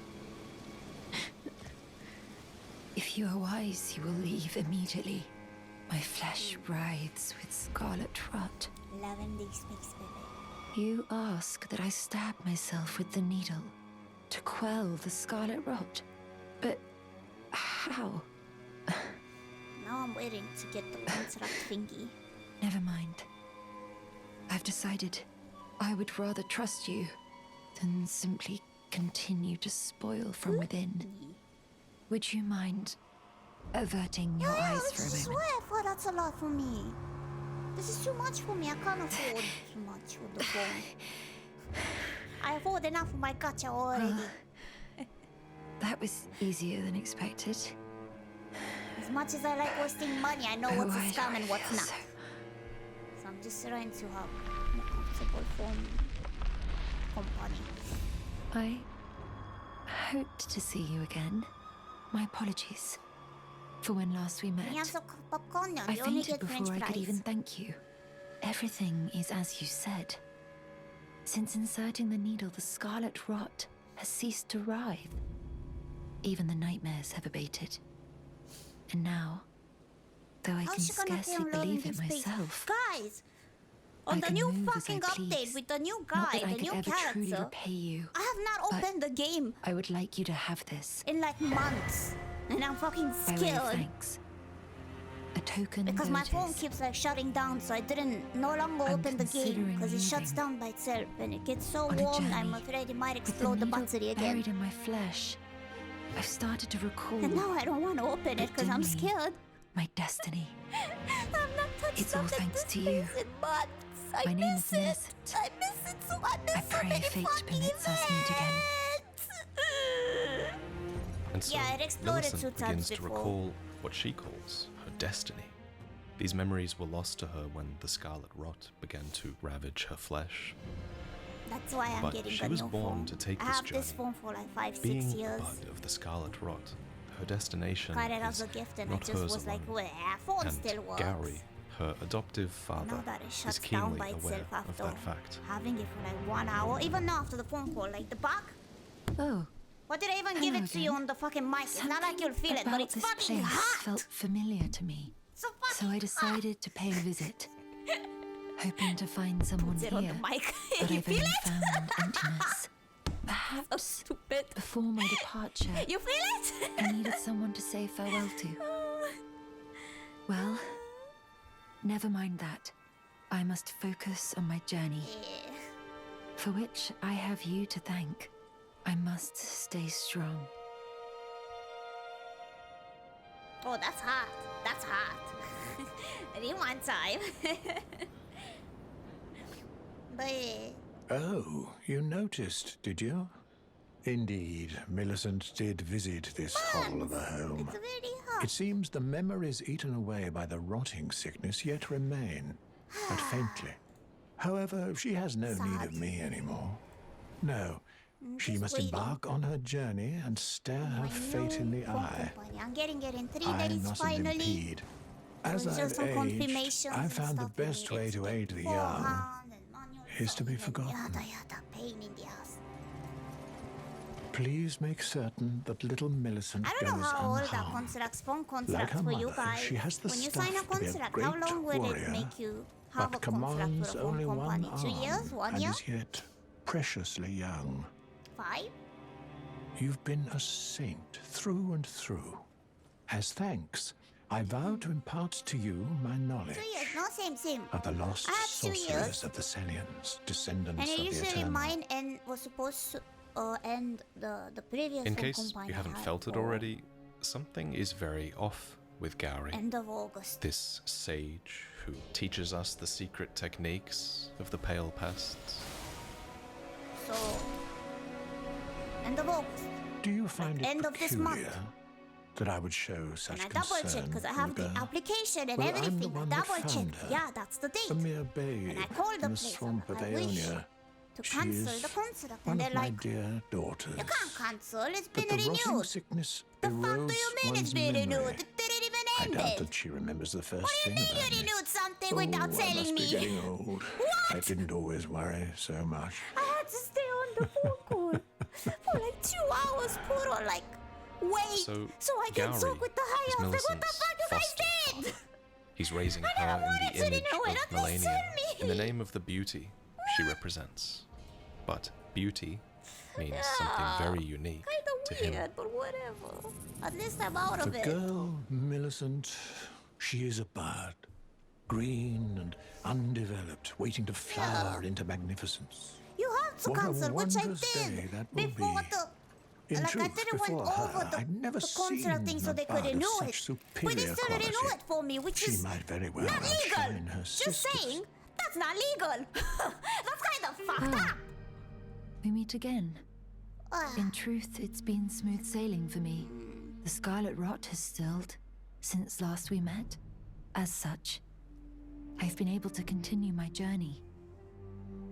If you are wise, you will leave immediately. My flesh writhes with scarlet rot. 11 days makes baby. You ask that I stab myself with the needle to quell the scarlet rot. But how? Now I'm waiting to get the contract thingy. Never mind. I've decided I would rather trust you than simply continue to spoil from within. Would you mind averting your eyes for a I moment? swear, that's a lot for me. This is too much for me. I can't afford too much with the phone. I afford enough for my gacha already. That was easier than expected. As much as I like wasting money, I know Oh, what's a why do scam I and what's feel not. so- So I'm just trying to have more comfortable phone company. I hoped to see you again. My apologies for when last we met. Can you have some popcorn? No, I you only fainted get French before I could fries. even thank you. Everything is as you said. Since inserting the needle, the scarlet rot has ceased to writhe. Even the nightmares have abated. And now, though I can How's she gonna scarcely pay believe it loading space? myself, Guys, on I the can new move as I fucking update please. with the new Not guy, that I the could new ever truly character, repay you. I have not but opened the game I would like you to have this. in like months, and I'm fucking By way of scared thanks. A token because though my it phone is. keeps like shutting down, so I didn't no longer I'm open the game considering because it shuts leaving down by itself, and it gets so on a warm. I'm journey afraid it might with the explode the needle battery again. buried in my flesh. I've started to recall And now I don't want to open it but because I'm dimly, scared. my destiny. I've not touched It's all something thanks this to you. place in months. I My name miss is it. Millicent. I miss it so much. I pray fate permits us meet again. And so Yeah, it exploded Millicent 2 times begins to before. recall what she calls her destiny. These memories were lost to her when the scarlet rot began to ravage her flesh. That's why I'm But getting she a was new born phone. to take I this have this journey. phone for like 5, 6 Being years. a bud of the scarlet rot, her destination Got it as is a gift, and I not just hers was like, alone. well, phone And still works. Gary, her adoptive father, Now that it is shuts down keenly by aware itself of after that fact. having it for like 1 hour, even now after the phone call, like the back. Oh, What did I even give Hello it to you again. on the fucking mic? It's not like you'll feel it, but about it's this fucking place hot. felt familiar to me. So So I decided to pay a visit, hoping to find someone Puts it here. on the mic. But You I've feel only it? found emptiness. So Perhaps stupid. before my departure, You feel it? I needed someone to say farewell to. Well, never mind that. I must focus on my journey, Yeah. for which I have you to thank. I must stay strong. Oh, that's hot. That's hot. I need one time. But Oh, you noticed, did you? Indeed, Millicent did visit this hole of a home. it's very hot. It seems the memories eaten away by the rotting sickness yet remain, but faintly. However, she has no need of me anymore. No, she just must waiting. embark on her journey and stare her fate in the Phone eye. company. I'm getting it in 3 I days mustn't finally. impede. As It was just I've some aged, confirmations I and found the stuff we best needed way to aid the young beforehand and manual is to be sign and forgotten. Yada, pain in the ass. Please make certain that little Millicent I don't know goes how old that unharmed. contract's phone Like contract her for you mother, guys. she has the When you sign a stuff to be a contract, how great long will it warrior make you have a but contract commands with a phone only one company. 2 years? arm 1 and year? is yet preciously young. 5? You've been a saint through and through. As thanks, I vow to impart to you my 2 knowledge years, no, same. of the lost I have 2 years. sorcerers of the Salians, descendants And of the usually Eternal. mine was supposed to end the previous In phone case company you haven't had felt it for already, something is very off with Gowry. End of August. This sage who teaches us the secret techniques of the Pale Pests. So, end of August. Do you find it end of this month. peculiar that I would show such And I double check because I concern have for the girl? application and Well, I'm the everything. I one that double found checked. her. Yeah, that's the A date. mere babe And I called the in the place. swamp of I wish Aeonia. to She cancel is the contract. one And they're of my like, dear daughters. you can't cancel. It's But been the rotting renewed. sickness The fuck do erodes you mean it's one's been memory. renewed? It didn't even I end doubt it. that she remembers the first What do thing you mean about you me. renewed something without I must telling be me? getting old. What? I didn't always worry so much. I had to stay on the phone call for like 2 hours, put on like, wait, So, I can Gowry talk with the is high ups. Like, what the Millicent's fuck you guys foster did? He's raising I her never wanted in to the image know it. of At least Melania, tell me. in the name of the beauty she represents. But beauty means something very unique to Kinda him. weird, but whatever. At least I'm out of The it. girl, Millicent, she is a bud. Green and undeveloped, waiting to flower into magnificence. You have to What a cancel, which I wondrous day did that will before be. the. In Like, I truth, didn't went before over her, I'd never the contract seen thing so a they bud could of renew such it. superior But they still quality. didn't renew it for me, which She is might very well not outshine legal. her Just sisters. saying, that's not legal. That's kind of fucked up. We meet again. Ah. In truth, it's been smooth sailing for me. The scarlet rot has stilled since last we met. As such, I've been able to continue my journey.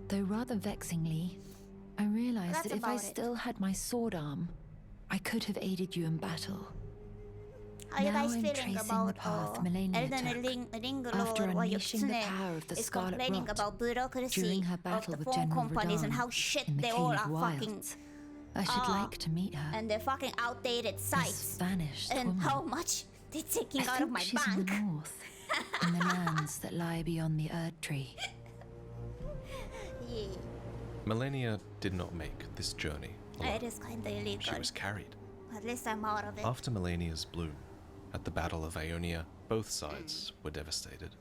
Though rather vexingly, I realized That's that if I about it. still had my sword arm, I could have aided you in battle. How you Now guys I'm feeling tracing about the path Melania Elden took. Ring After Lord, while unleashing the Yotsune power of the is Scarlet complaining Rot about bureaucracy during her of battle the with phone General companies and Radahn how shit in the they all Caelid are fucking Wilds. I should like to meet her. and they're fucking outdated This sites vanished and woman. how much they're taking I out think of my she's in the bank. north, in the lands that lie beyond the Erd Tree. Yeah, Melania did not make this journey alone. it is kind of illegal. She was carried. At least I'm out of it. After Melania's bloom, at the Battle of Aeonia, both sides were devastated.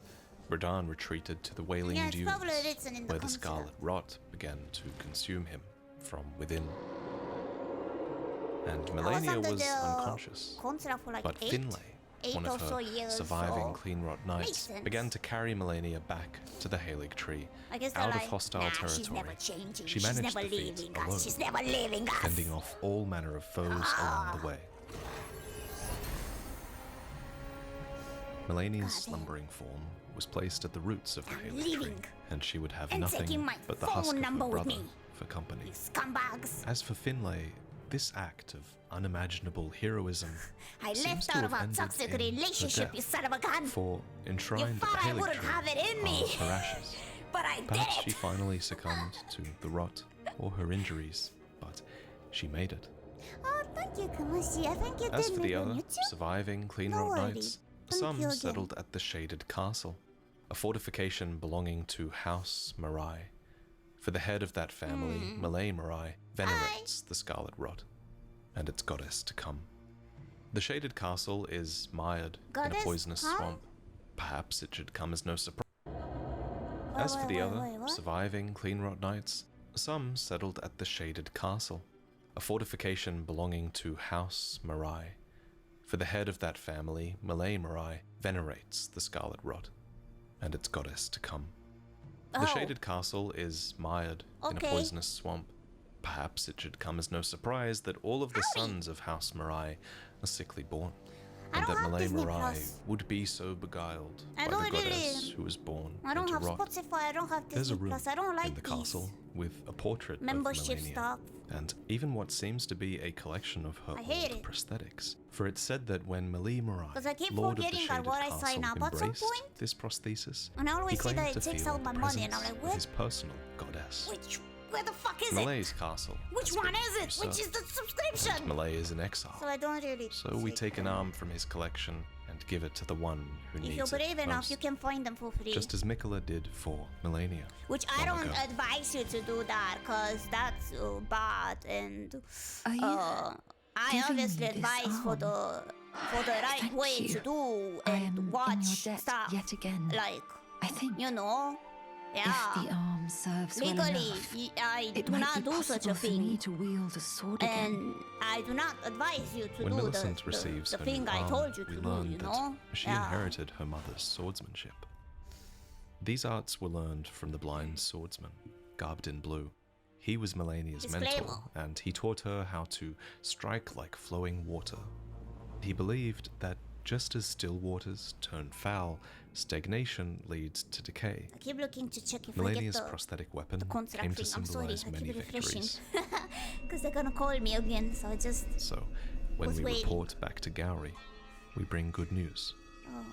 Radahn retreated to the Wailing Yeah, it's Dunes, probably written in the where the contract. Scarlet Rot began to consume him from within. And I Melania under was the unconscious. contract for like But eight Finlay, one or of so her years, surviving so Clean Rot makes knights, sense. began to carry Melania back to the Halig Tree, I guess they're out of like, hostile nah, territory. she's never changing. She She's managed never the feat leaving alone, us. She's never leaving us. fending off all manner of foes along the way. Melania's slumbering form was placed at the roots of the I'm Halig Tree, leaving. and she would have And nothing taking my but the phone husk of her number with brother me. for company. Scumbags. As for Finlay, this act of unimaginable heroism I seems left to out have of our ended toxic in her relationship, death, you son of a gun. for enshrined at the thought I Halig wouldn't Tree have it in me. are her ashes. But I did Perhaps it. she finally succumbed to the rot or her injuries, but she made it. Oh, thank you, Kamashi. I think you As did for me the good. other You too? surviving Clean No Rot worry. knights, Thank some you again. settled at the Shaded Castle, a fortification belonging to House Marai. For the head of that family, Malay Marai, venerates the Scarlet Rot and its goddess to come. The Shaded Castle is mired in Goddess? a poisonous Huh? swamp. Perhaps it should come as no surprise. As for the other what? surviving Clean Rot knights, some settled at the Shaded Castle, a fortification belonging to House Marai. For the head of that family, Malay Marai, venerates the Scarlet Rot and its goddess to come. The Shaded Castle is mired in a Okay. poisonous swamp. Perhaps it should come as no surprise that all of the sons of House Marai are sickly born, I and don't that have Malay Disney Marai Plus. would be so beguiled I by don't the goddess really- who was born I don't into have rot. Spotify. I don't have There's a Disney room Plus. I don't like in the these castle with a portrait membership of Melania, stuff. and even what seems to be a collection of her I hate old it. prosthetics. For it's said that when Malay Marai, 'Cause I keep Lord of the forgetting that Shaded what I Castle, sign up at some embraced point. this prosthesis, And I always he see claimed that to it takes feel out my the money, and I'm presence like, of what? his personal goddess. Where the fuck is it? Malay's castle. Which has one been is it? Which usurped, is the subscription? and Malay is in exile. So I don't really. So we take an arm from his collection and and give it to the one who If needs you're brave it enough, most. you can find them for free. Just as Mikola did for Millennia. Which I long don't ago. advise you to do that, cause that's bad, and Are you I giving obviously me this advise for the right Thank way you. to do I and am in watch your debt stuff. yet again. Like, I think you know, if yeah. the arm serves well Legally, enough, I it do might not be do such a possible for me thing, to wield a sword again. and I do not advise you to When do Millicent receives the her thing new I arm, told you we to do. learn You that know, she yeah. inherited her mother's swordsmanship. These arts were learned from the blind swordsman, garbed in blue. He was Millennia's mentor, Disclaimer. and he taught her how to strike like flowing water. He believed that just as still waters turn foul, stagnation leads to decay. I keep looking to check if I Millennia's get the prosthetic weapon contract came to thing. I'm sorry, symbolize I many keep refreshing. victories. Because they're gonna call me again, so I just... So, when Was we waiting. report back to Gowrie, we bring good news. Oh.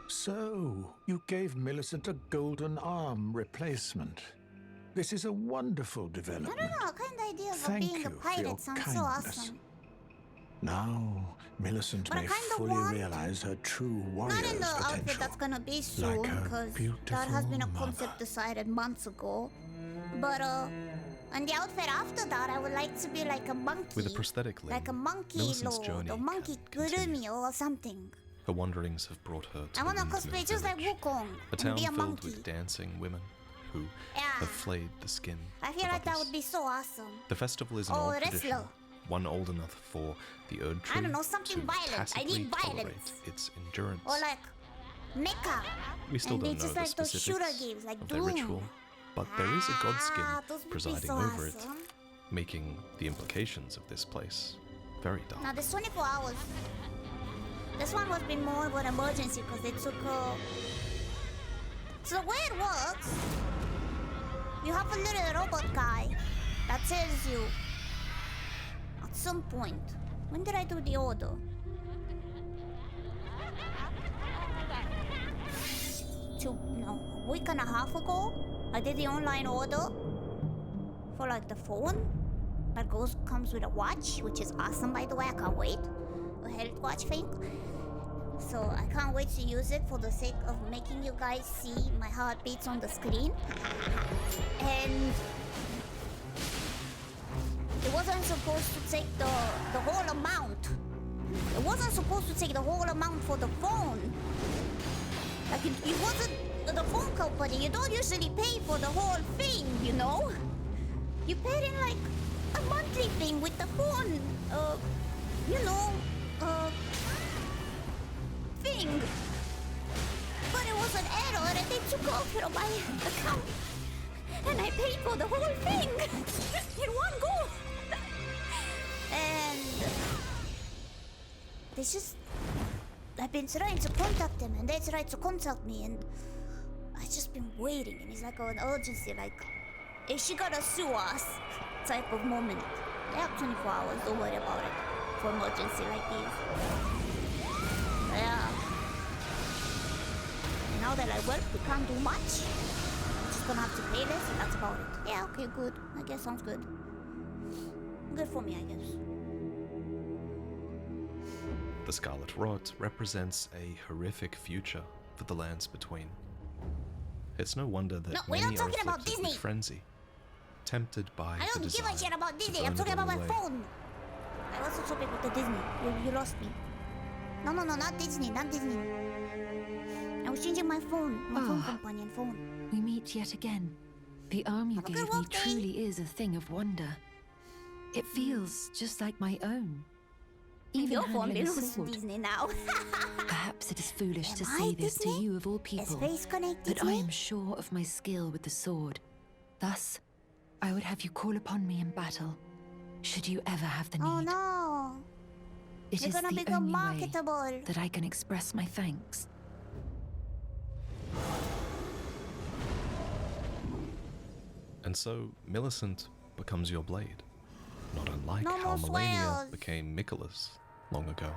So, you gave Millicent a golden arm replacement. This is a wonderful I development. don't know, kind of idea of Thank being a you for your pirate sounds so kindness. awesome. Now, Millicent But I may kinda fully want- realize her true warrior's Not in the outfit potential. that's gonna be soon, Like her because that beautiful has been a mother. concept decided months ago. But and the outfit after that, I would like to be like a monkey. With a prosthetic limb, like a monkey Millicent's lord, journey or monkey can continue. gurumi or something. Her wanderings have brought her to I wanna the cosplay Windmill just like Village, Wukong a and town be a filled monkey. with dancing women who Yeah. have flayed the skin I feel of like that others. would be so awesome. The festival is an Or old a tradition, wrestler. one old enough for the Erd Tree I don't know, something to violent. I tacitly need tolerate violence. its endurance. Or like mecha. We still and don't it's know just the like those shooter specifics games, like of Doom. their ritual, but there is a god skin those would be presiding so over it, awesome. making the implications of this place very dark. Now, this 24 hours. This one was been more of an emergency because they took So the way it works, you have a little robot guy that tells you at some point. When did I do the order? A week and a half ago, I did the online order for like the phone that comes with a watch, which is awesome, by the way. I can't wait. A health watch thing. So I can't wait to use it for the sake of making you guys see my heartbeats on the screen. And it wasn't supposed to take the whole amount. It wasn't supposed to take the whole amount for the phone. Like it wasn't the phone company. You don't usually pay for the whole thing, you know? You paid in like a monthly thing with the phone, thing. But it was an error and they took off from my account. And I paid for the whole thing in one go. And they just... I've been trying to contact them and they tried to contact me and I've just been waiting and it's like an urgency, like if she gonna sue us type of moment. They have 24 hours, don't worry about it for emergency like these. Yeah. And now that I work, we can't do much. I'm just gonna have to pay this and that's about it. Yeah, okay, good. I guess sounds good. Good for me, I guess. The Scarlet Rot represents a horrific future for the lands between. It's no wonder that No, we're many not are talking about afflicted with Disney. frenzy, tempted by I the don't give desire a shit about to Disney. burn I'm it talking all about my away. phone. I was so big with the Disney. You lost me. No, not Disney, not Disney. I was changing my phone Ah. companion phone. We meet yet again. The arm you Have a good gave me work day. truly is a thing of wonder. It feels just like my own. Even Your phone handling a belongs to sword. Disney now. Perhaps it is foolish to Am say I this to Disney? you of all Is people, face connected but I am sure of my skill with the sword. Thus, I would have you call upon me in battle, should you ever have the need. Oh no. It You're is gonna the become only way marketable. that I can express my thanks. And so, Millicent becomes your blade, not unlike No how more Millennia swells. became Mikola's long ago.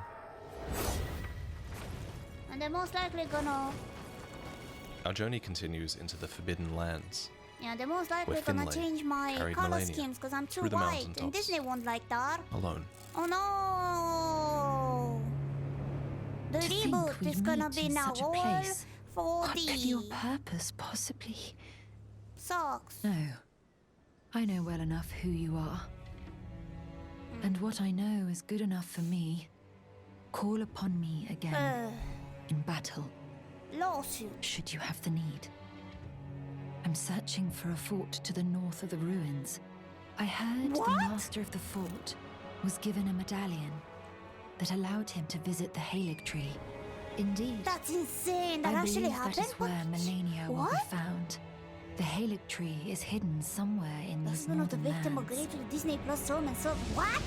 And they're most likely gonna... Our journey continues into the Forbidden Lands. Yeah, they're most likely Where gonna Finlay change my carried color Millennia schemes because I'm too through the white. And mountaintops. Disney won't like that. Alone. Oh no! The To think reboot we'd is gonna meet be in now such a all place. for What could your the purpose possibly? socks. No. I know well enough who you are. And what I know is good enough for me. Call upon me again in battle, Lordship. should you have the need. I'm searching for a fort to the north of the ruins. I heard What? the master of the fort was given a medallion that allowed him to visit the Halig tree. Indeed. That's insane. That I actually believe happened. that is where But Millennia will be what? found. The Halig tree is hidden somewhere in That's these one of the northern victim lands. agreed to the Disney Plus film and so what?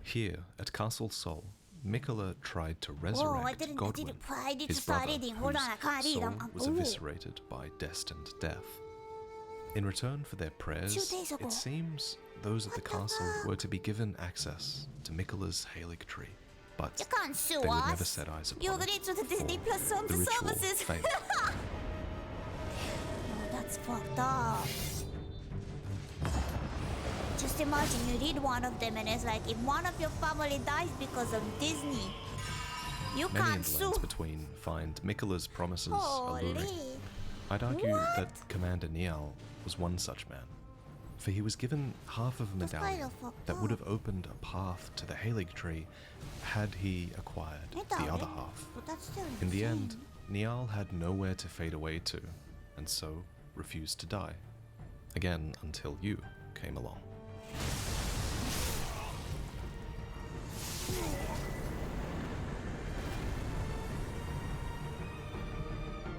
Here, at Castle Sol, Mikola tried to Whoa, resurrect Godwin, I need his to start brother, reading. Hold whose on, I can't read. soul was ooh. eviscerated by destined death. In return for their prayers, 2 days ago. it seems those at the What the castle fuck? were to be given access to Mikola's Halig tree, but You can't sue they would us. never set eyes upon You it, agreed to the Disney for Plus films the and ritual services. failed. Oh, that's fucked up. Just imagine you read one of them and it's like if one of your family dies because of Disney, you Many in can't the sue. lands between find Mikola's promises Holy. alluring. I'd argue What? that Commander Niall was one such man, for he was given half of a That's kinda medallion fucked that would up. have opened a path to the Halig tree had he acquired the Medallion? other half. But that's still In the insane. end, Niall had nowhere to fade away to, and so refused to die. Again, until you came along.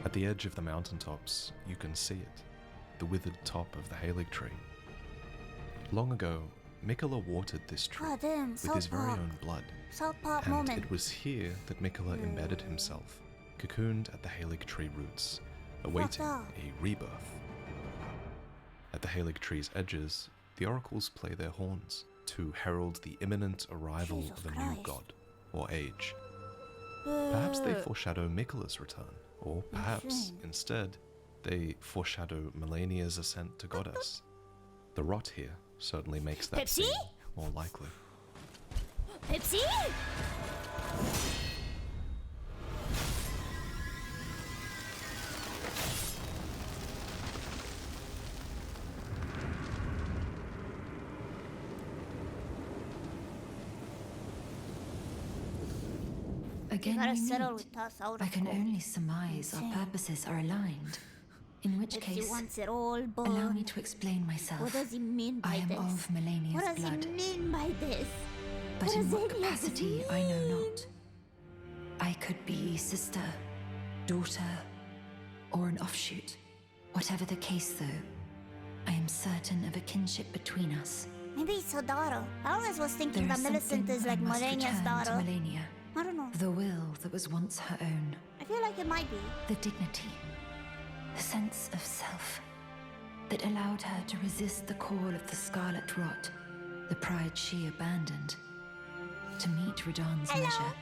At the edge of the mountaintops, you can see it, the withered top of the Halig tree. Long ago, Mikola watered this tree God damn, with South his very Park. own blood, South Park and moment. it was here that Mikola embedded himself, cocooned at the Halig tree roots, awaiting up. a rebirth. At the Halig tree's edges, the oracles play their horns to herald the imminent arrival Jesus of a new Christ. god, or age. Perhaps they Uh, foreshadow Mikola's return, or perhaps, Insane. instead, they foreshadow Millennia's ascent to goddess. The rot here certainly makes that Pepsi? seem more likely. Pepsi? You Again, gotta we settle meet. with us out I of can court. only surmise our Insane. purposes are aligned. In which Pepsi case, wants it all, but allow me to explain myself. what does he mean by I am this? of Millennia's What does blood, he mean by this? but what in does what any of this capacity I know mean? not. I could be sister, daughter, or an offshoot. Whatever the case, though, I am certain of a kinship between us. Maybe it's her daughter. I always was thinking There that is Millicent something is I like must Millennia's return daughter. to Millennia. I don't know. The will that was once her own. I feel like it might be. The dignity, the sense of self that allowed her to resist the call of the Scarlet Rot, the pride she abandoned, to meet Radan's Hello? measure.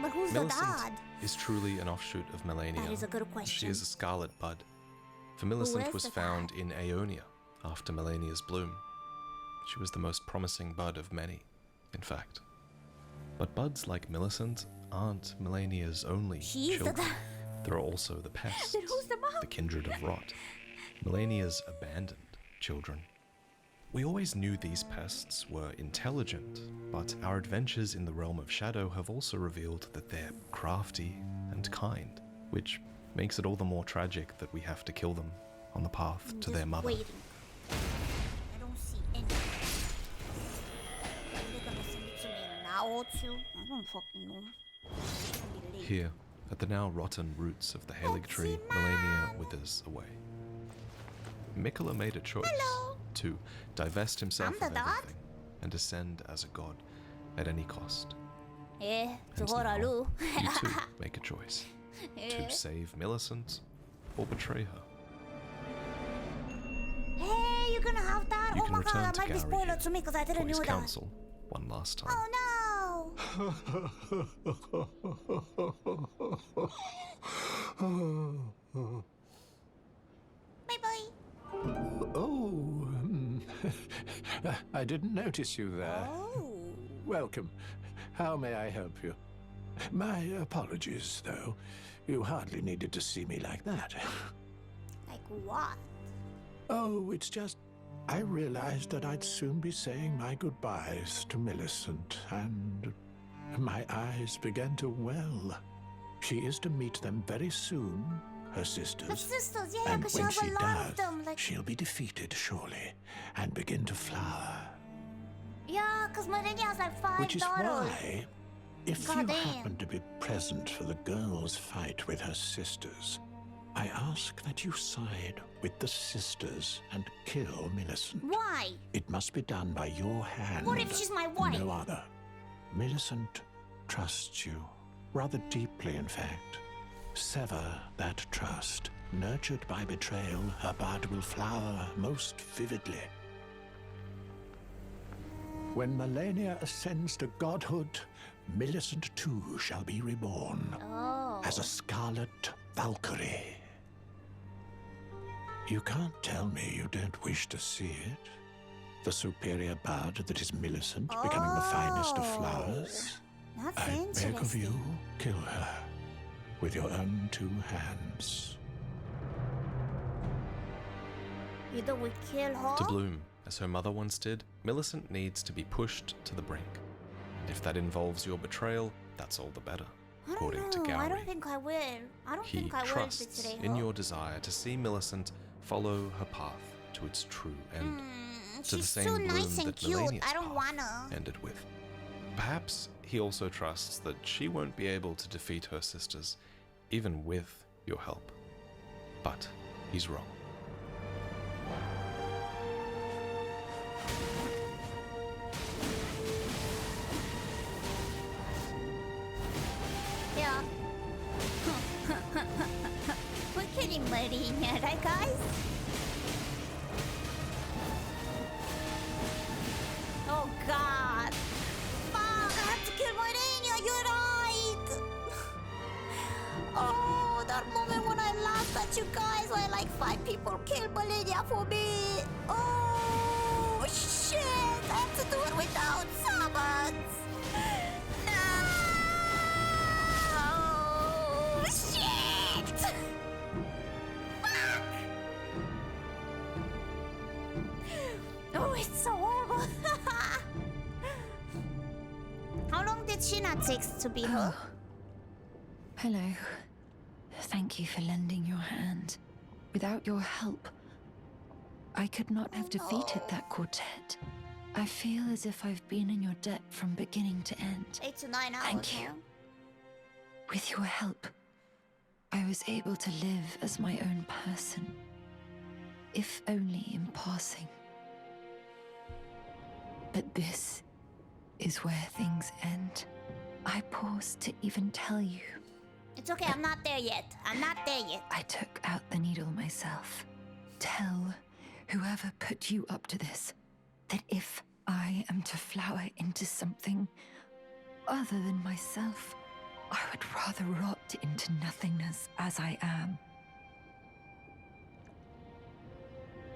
But who's Millicent the dad? is truly an offshoot of Millennia. That is a good She question. is a scarlet bud. For Millicent is was the found in Aeonia after Millennia's bloom. She was the most promising bud of many, in fact. But buds like Millicent aren't Millennia's only She is the children. dad. There are also the pests, Then who's the mom? the kindred of rot, Millennia's abandoned children. We always knew these pests were intelligent, but our adventures in the realm of shadow have also revealed that they're crafty and kind, which makes it all the more tragic that we have to kill them on the path I'm to their just mother. waiting. I don't see anything. Are they gonna send it to me now or two? I don't fucking know. It's gonna be late. Here, at the now rotten roots of the Halig tree, Millennia withers away. Mikola made a choice to divest himself I'm the of dad? everything and ascend as a god at any cost. Eh, And Zohora now, Lu. you too make a choice to save Millicent or betray her. Hey, you're gonna have that? You Oh can my return god, that to might be Gary spoiler here to me because I for didn't his know that. counsel one last time. Oh no! Bye bye. Oh, I didn't notice you there. Oh. welcome. How may I help you? My apologies, though. You hardly needed to see me like that. Like what? Oh, it's just... I realized that I'd soon be saying my goodbyes to Millicent, and my eyes began to well. She is to meet them very soon, her sisters. The sisters, yeah, And because she when has a she lot does, of them. Like, she'll be defeated, surely, and begin to flower. yeah, because Millennia has like 5 Which is daughters. why, if you Goddamn. happen to be present for the girl's fight with her sisters, I ask that you side with the sisters and kill Millicent. Why? It must be done by your hand. What if she's my wife? No other. Millicent trusts you, rather deeply, in fact. Sever that trust. Nurtured by betrayal, her bud will flower most vividly. When Melania ascends to godhood, Millicent too shall be reborn Oh. as a scarlet Valkyrie. You can't tell me you don't wish to see it. The superior bud that is Millicent becoming the finest of flowers. That's I interesting. beg of you, kill her with your own 2 hands. Either we kill her. To bloom, as her mother once did, Millicent needs to be pushed to the brink. If that involves your betrayal, that's all the better, according to I Gowrie. don't think I will. I don't He think I will trusts betray her. in your desire to see Millicent follow her path to its true end, to the She's same so bloom nice and that cute. Melania's I don't path wanna. ended with. Perhaps he also trusts that she won't be able to defeat her sisters, even with your help. But he's wrong. Yeah. We're killing Marina, right, guys? Oh, God. Fuck, I have to kill Marina. You're right. Oh, that moment when I laughed at you guys, where like 5 people killed Marina for me. Oh, shit. I have to do it without summons. Oh, shit! Fuck! Oh, it's so horrible. How long did Shina take to be her? Oh. Hello. Thank you for lending your hand. Without your help, I could not have defeated that quartet. I feel as if I've been in your debt from beginning to end. 8 to 9 hours. Thank you. huh? With your help, I was able to live as my own person, if only in passing. But this is where things end. I pause to even tell you. It's okay, I'm not there yet. I'm not there yet. I took out the needle myself. Tell whoever put you up to this that if I am to flower into something other than myself, I would rather rot into nothingness as I am.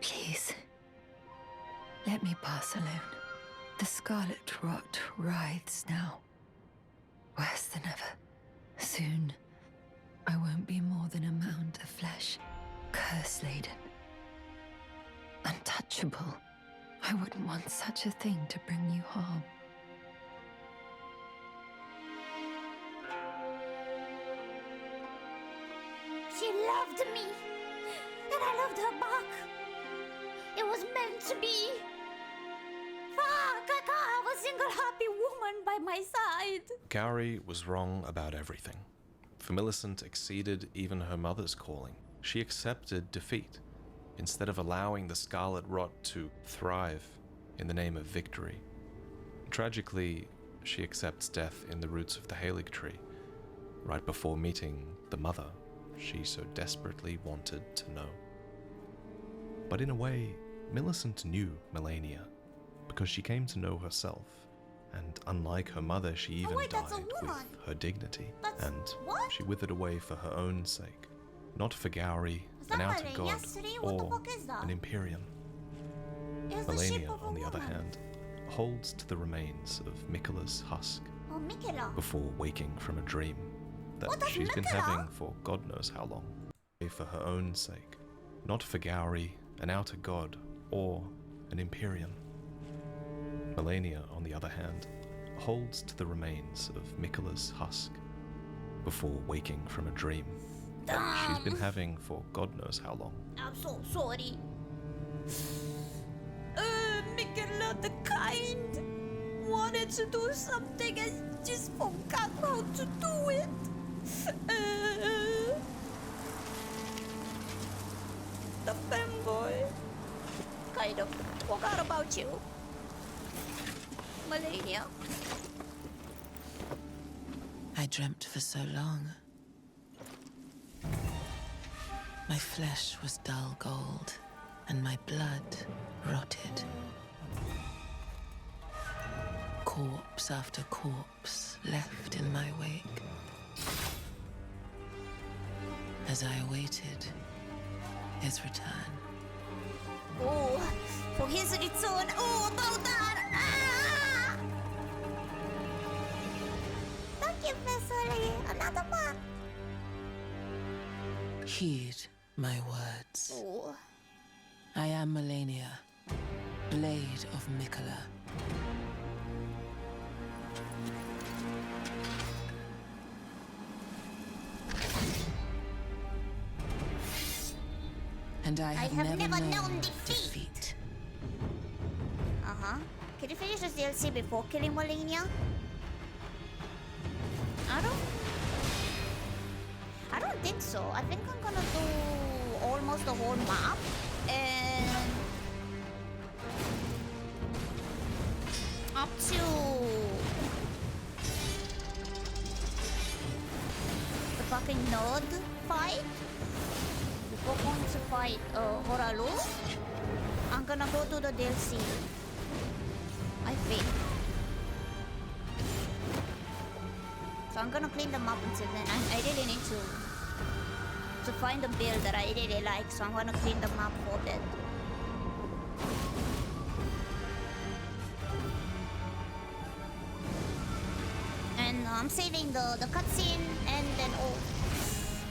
Please, let me pass alone. The scarlet rot writhes now, worse than ever. Soon, I won't be more than a mound of flesh, curse-laden. Untouchable. I wouldn't want such a thing to bring you harm. She loved me, and I loved her back. It was meant to be. Fuck, I can't have a single happy woman by my side. Gowrie was wrong about everything. For Millicent exceeded even her mother's calling. She accepted defeat, instead of allowing the Scarlet Rot to thrive in the name of victory. Tragically, she accepts death in the roots of the Halig tree, right before meeting the mother she so desperately wanted to know. But in a way, Millicent knew Melania, because she came to know herself, and unlike her mother, she even that's a died with woman. her dignity, That's- and what? she withered away for her own sake, not for Gowrie, Is an that outer Melania god, yesterday? What the or fuck is that? an Imperium. It's the shape Melania, of a on the other woman. hand, holds to the remains of Miquela's husk Oh, Miquela. before waking from a dream that What the she's been Miquela? having for God knows how long. For her own sake, not for Gowry, an outer god, or an Imperium. Melania, on the other hand, holds to the remains of Miquela's husk before waking from a dream that she's been having for God knows how long. I'm so sorry. Miquela the kind wanted to do something and just forgot how to do it. The fanboy kind of forgot about you. Melania. I dreamt for so long. My flesh was dull gold, and my blood rotted. Corpse after corpse left in my wake. As I awaited his return. Oh, for his return. Oh, about that. Ah! Thank you, Vesely. Another one. Heed my words. Oh. I am Melania, Blade of Miquela. And I have never known defeat. Uh-huh. Can you finish this DLC before killing Melania? I don't think so. I think I'm gonna do almost the whole map and up to the fucking node fight. Before going to fight Horalu, I'm gonna go to the DLC. I think. So I'm gonna clean the map until then. I really need to find a build that I really like, so I'm gonna clean the map for that. And I'm saving the cutscene and then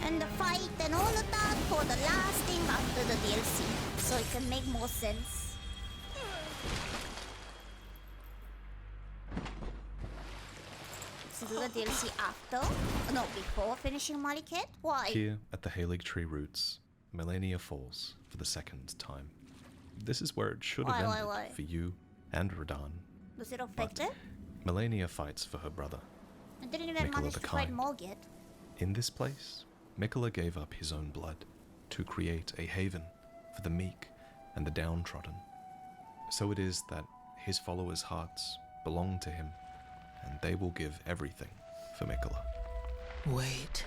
and the fight and all of that for the last thing after the DLC, so it can make more sense. To do the DLC after? No, before finishing Millicent? Why? Here, at the Halig Tree roots, Melania falls for the second time. This is where it should have ended Why? for you and Radahn. Was it affected? Melania fights for her brother. I didn't even Miquela manage the to fight Kind. Morgit. In this place, Miquela gave up his own blood to create a haven for the meek and the downtrodden. So it is that his followers' hearts belong to him, and they will give everything for Miquela. Wait.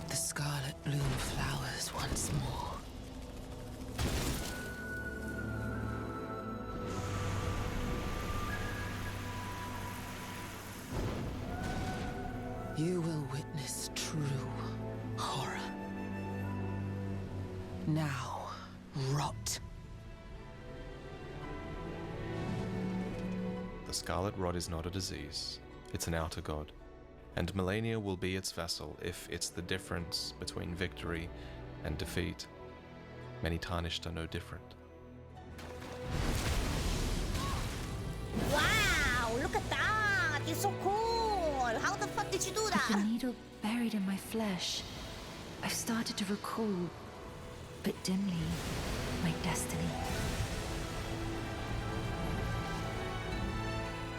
The scarlet bloom flowers once more. You will witness true horror. Now, rot. The Scarlet Rot is not a disease, it's an outer god, and Melania will be its vessel if it's the difference between victory and defeat. Many tarnished are no different. Wow, look at that! You're so cool! How the fuck did you do With that? the needle buried in my flesh, I've started to recall, but dimly, my destiny.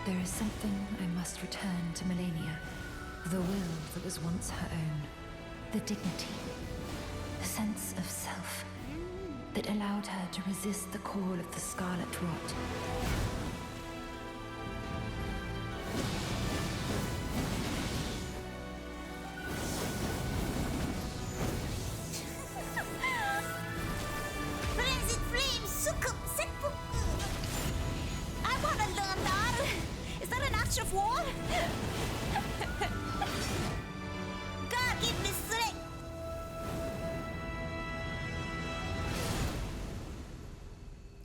There is something I must return to Melania. The will that was once her own. The dignity. The sense of self that allowed her to resist the call of the Scarlet Rot.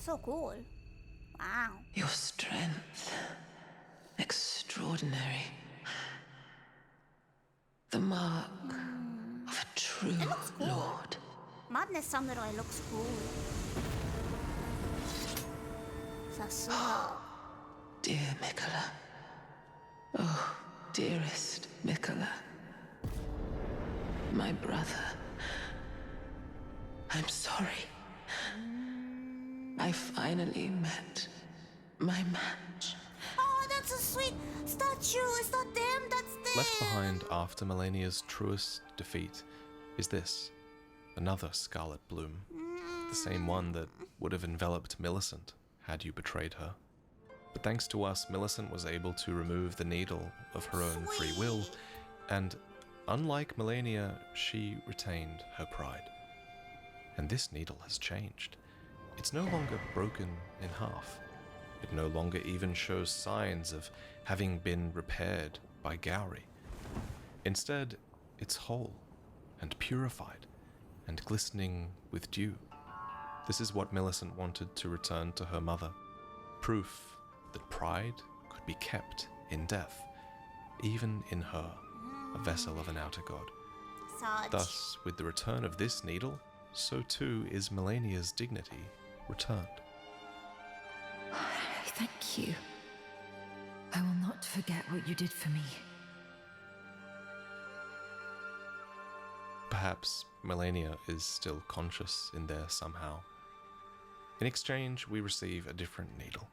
So cool. Wow. Your strength, extraordinary. The mark of a true It looks cool. lord. Madness Samurai looks cool. Sasuga. Dear Mikola. Oh, dearest Mikola. My brother. I'm sorry. I finally met my match. Oh, that's a sweet statue. Is that them? That's them. Left behind after Millennia's truest defeat is this, another scarlet bloom. The same one that would have enveloped Millicent had you betrayed her. But thanks to us, Millicent was able to remove the needle of her own free will, and unlike Millennia, she retained her pride. And this needle has changed. It's no longer broken in half. It no longer even shows signs of having been repaired by Gowry. Instead, it's whole and purified and glistening with dew. This is what Millicent wanted to return to her mother. Proof that pride could be kept in death, even in her, a vessel of an outer god. Thus, with the return of this needle, so too is Millennia's dignity returned. Thank you. I will not forget what you did for me. Perhaps Millennia is still conscious in there somehow. In exchange, we receive a different needle.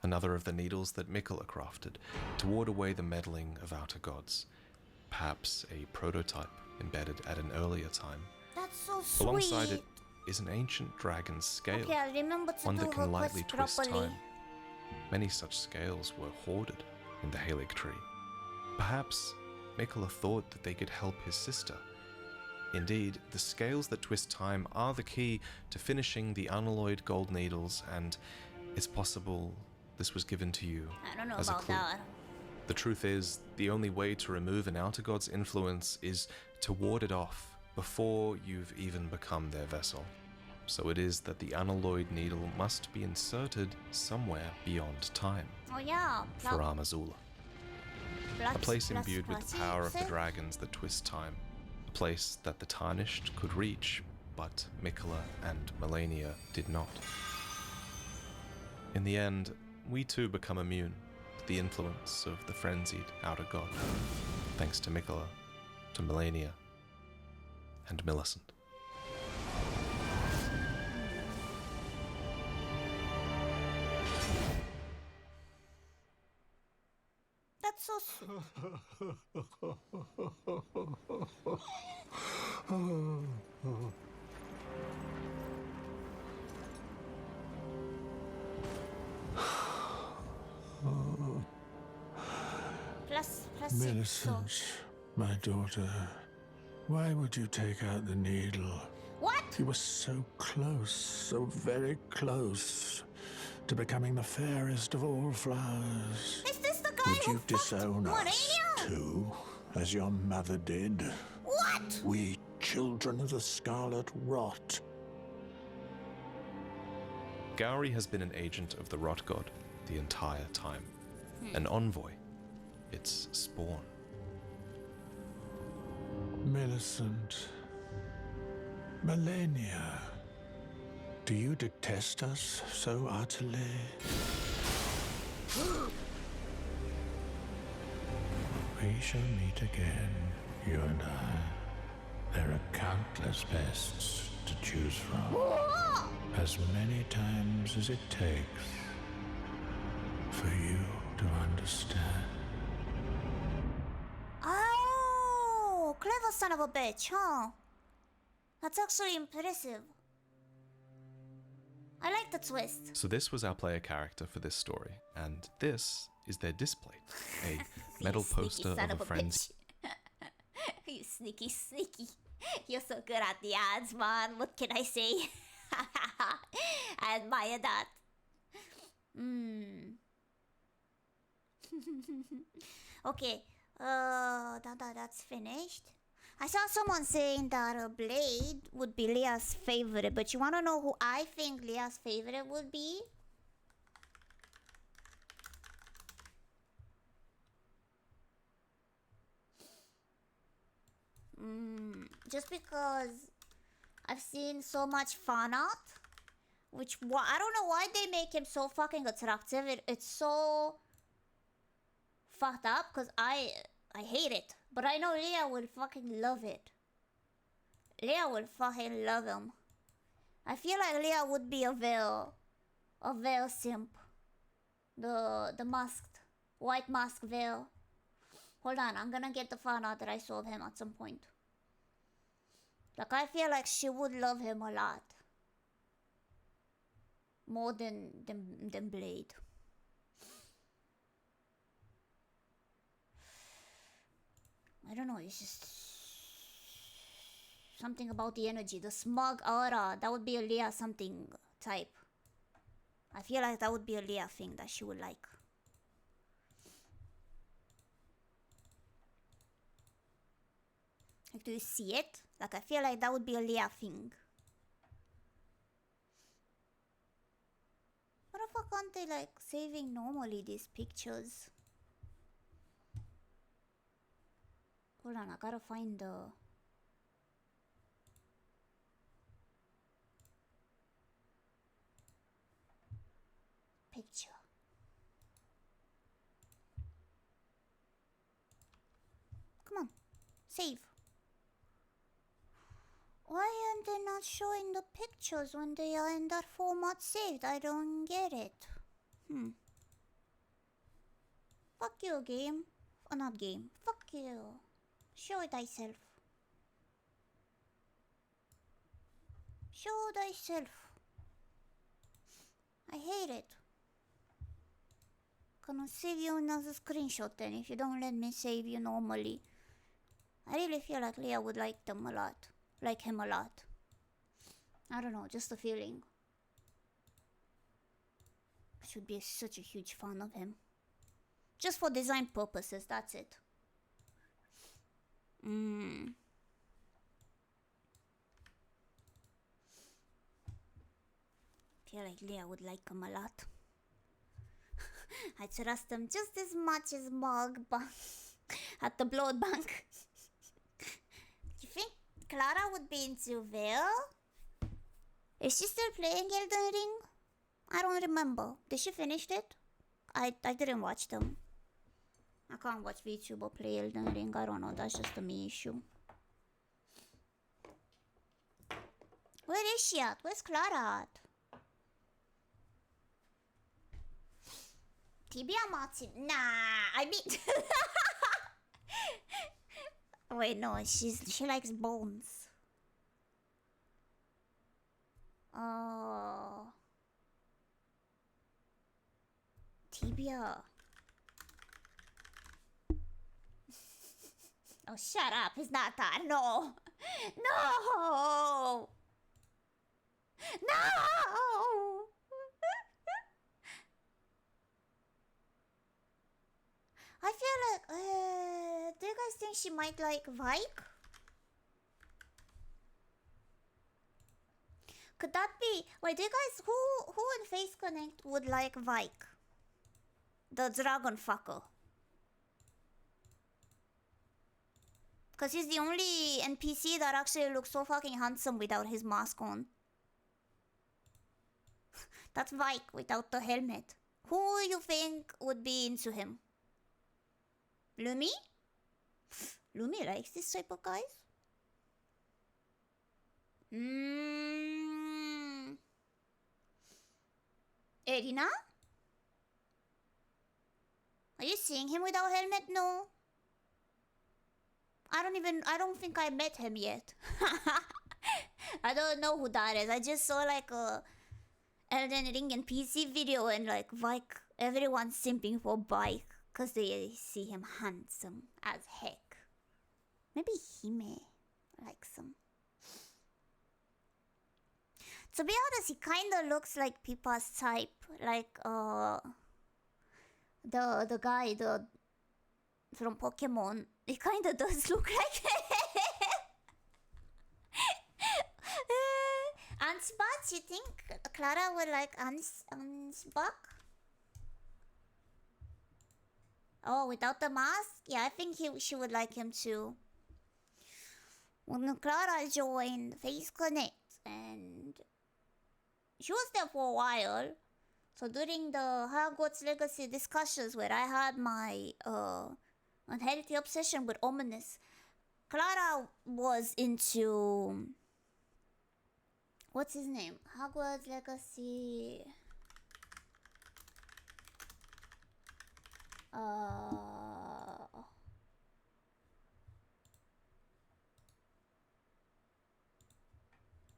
Another of the needles that Mikola crafted to ward away the meddling of outer gods. Perhaps a prototype embedded at an earlier time. That's so sweet. Alongside it is an ancient dragon's scale, Okay, I'll remember to one do that can her lightly quest twist properly. time. Many such scales were hoarded in the Halig tree. Perhaps Mikola thought that they could help his sister. Indeed, the scales that twist time are the key to finishing the unalloyed gold needles, and it's possible this was given to you I don't know as a about clue. that. The truth is, the only way to remove an outer god's influence is to ward it off before you've even become their vessel. So it is that the unalloyed needle must be inserted somewhere beyond time, Oh yeah. for Amazula. A place imbued with the power of the see? dragons that twist time. A place that the Tarnished could reach, but Mikola and Millennia did not. In the end, we too become immune to the influence of the frenzied outer god, thanks to Mikola, to Millennia, and Millicent. That's so sweet. Plus six. Millicent, my daughter, why would you take out the needle? What? You were so close, so very close to becoming the fairest of all flowers. Is this the guy Would who you fucked disown us Millennia? too, as your mother did? What? We, children of the Scarlet Rot. Gowry has been an agent of the Rot God the entire time. An envoy. Its spawn. Millicent. Millennia. Do you detest us so utterly? We shall meet again, you and I. There are countless bests to choose from. As many times as it takes for you to understand. Oh, clever son of a bitch, huh? That's actually impressive. I like the twist. So this was our player character for this story, and this is their display. A metal poster of a frenzy. You sneaky, sneaky. You're so good at the ads, man. What can I say? I admire that. Okay. That's finished. I saw someone saying that Blade would be Leah's favorite, but you wanna know who I think Leah's favorite would be? Just because I've seen so much fan art, which I don't know why they make him so fucking attractive. It's so fucked up because I hate it, but I know Leah will fucking love it. Leah will fucking love him. I feel like Leah would be a veil simp. The masked, white mask veil. Hold on, I'm gonna get the fan art that I saw of him at some point. Like, I feel like she would love him a lot. More than Blade. I don't know, it's just something about the energy, the smug aura. That would be a Leah something type. I feel like that would be a Leah thing that she would like. Like, do you see it? Like, I feel like that would be a Leah thing. What the fuck aren't they, like, saving normally, these pictures? Hold on, I gotta find the... picture. Come on, save. Why aren't they not showing the pictures when they are in that format saved? I don't get it. Fuck you, game. Or not game. Fuck you. Show thyself. Show thyself. I hate it. Gonna save you another screenshot then if you don't let me save you normally. I really feel like Leah would like them a lot. Like him a lot. I don't know, just a feeling. Should be such a huge fan of him. Just for design purposes, that's it. Feel like Leah would like him a lot. I trust him just as much as Mog at the blood bank. You think Clara would be into Veil? Is she still playing Elden Ring? I don't remember. Did she finish it? I didn't watch them. I can't watch VTuber play Elden Ring. I don't know. That's just a me issue. Where is she at? Where's Clara at? Tibia Martin. Nah, I mean... Wait, no, she likes bones. Oh. Tibia. Oh, shut up. It's not that. No. No. No. I feel like, do you guys think she might like Vike? Could that be? Wait, do you guys, who in Face Connect would like Vike? The dragon fucker. Because he's the only NPC that actually looks so fucking handsome without his mask on. That's Vike without the helmet. Who you think would be into him? Lumi? Lumi likes this type of guys? Erina? Are you seeing him without helmet? No. I don't think I met him yet. I don't know who that is. I just saw like a Elden Ring and PC video and like Vike, everyone's simping for Vike because they see him handsome as heck. Maybe Hime likes him. To be honest, he kinda looks like Pippa's type. Like the guy from Pokemon. He kinda does look like him. spots, you think Clara would like unspock? Oh, without the mask? Yeah, I think she would like him too. When Clara joined Face Connect, and she was there for a while. So during the Hogwarts Legacy discussions where I had my unhealthy obsession with ominous, Clara was into... What's his name? Hogwarts Legacy...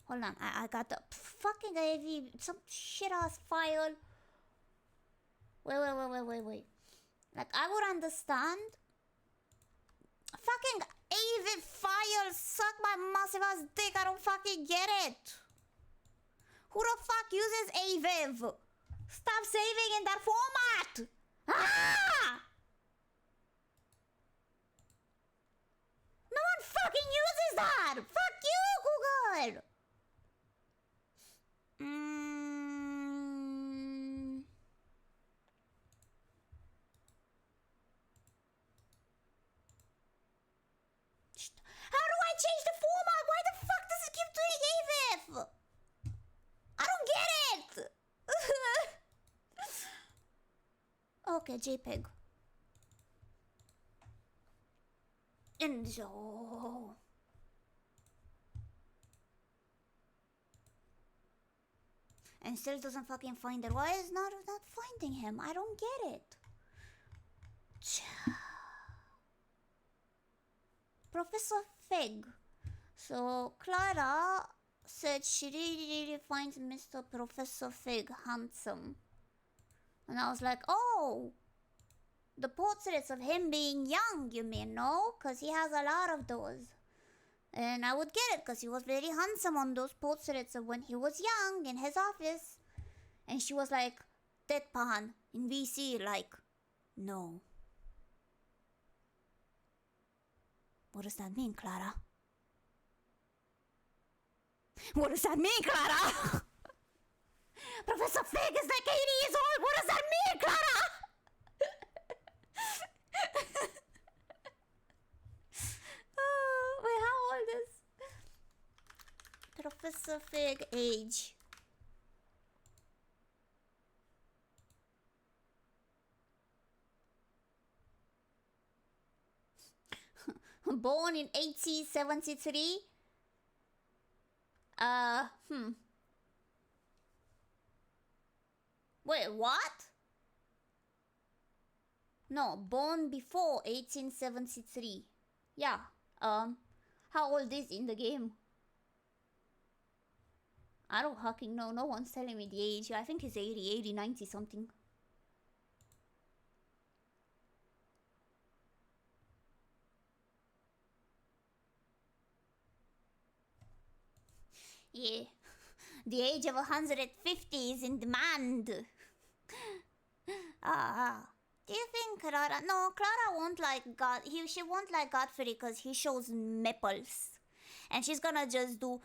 Hold on, I got the fucking AV, some shit ass file. Wait. Like, I would understand. Fucking AV file, suck my massive ass dick, I don't fucking get it. Who the fuck uses AVIV? Stop saving in that format! Ah! No one fucking uses that! Fuck you, Google! How do I change the format? Why the fuck does it keep doing AVIF? I don't get it! Okay, JPEG. And so... And still doesn't fucking find it. Why is not finding him? I don't get it. Professor Fig. So Clara said she really finds Mr. Professor Fig handsome. And I was like, oh, the portraits of him being young, you mean, no? Because he has a lot of those. And I would get it, because he was very handsome on those portraits of when he was young in his office. And she was like, deadpan, in VC, like, no. What does that mean, Clara? What does that mean, Clara? Professor Fig is like 80 years old. What does that mean, Clara? Wait, how old is Professor Fig age? Born in 1873. Wait, what? No, born before 1873. Yeah. How old is in the game? I don't fucking know. No one's telling me the age. I think it's 80, 90 something. Yeah. The age of 150 is in demand. Do you think Clara... No, Clara won't like God... She won't like Godfrey because he shows nipples. And she's gonna just do...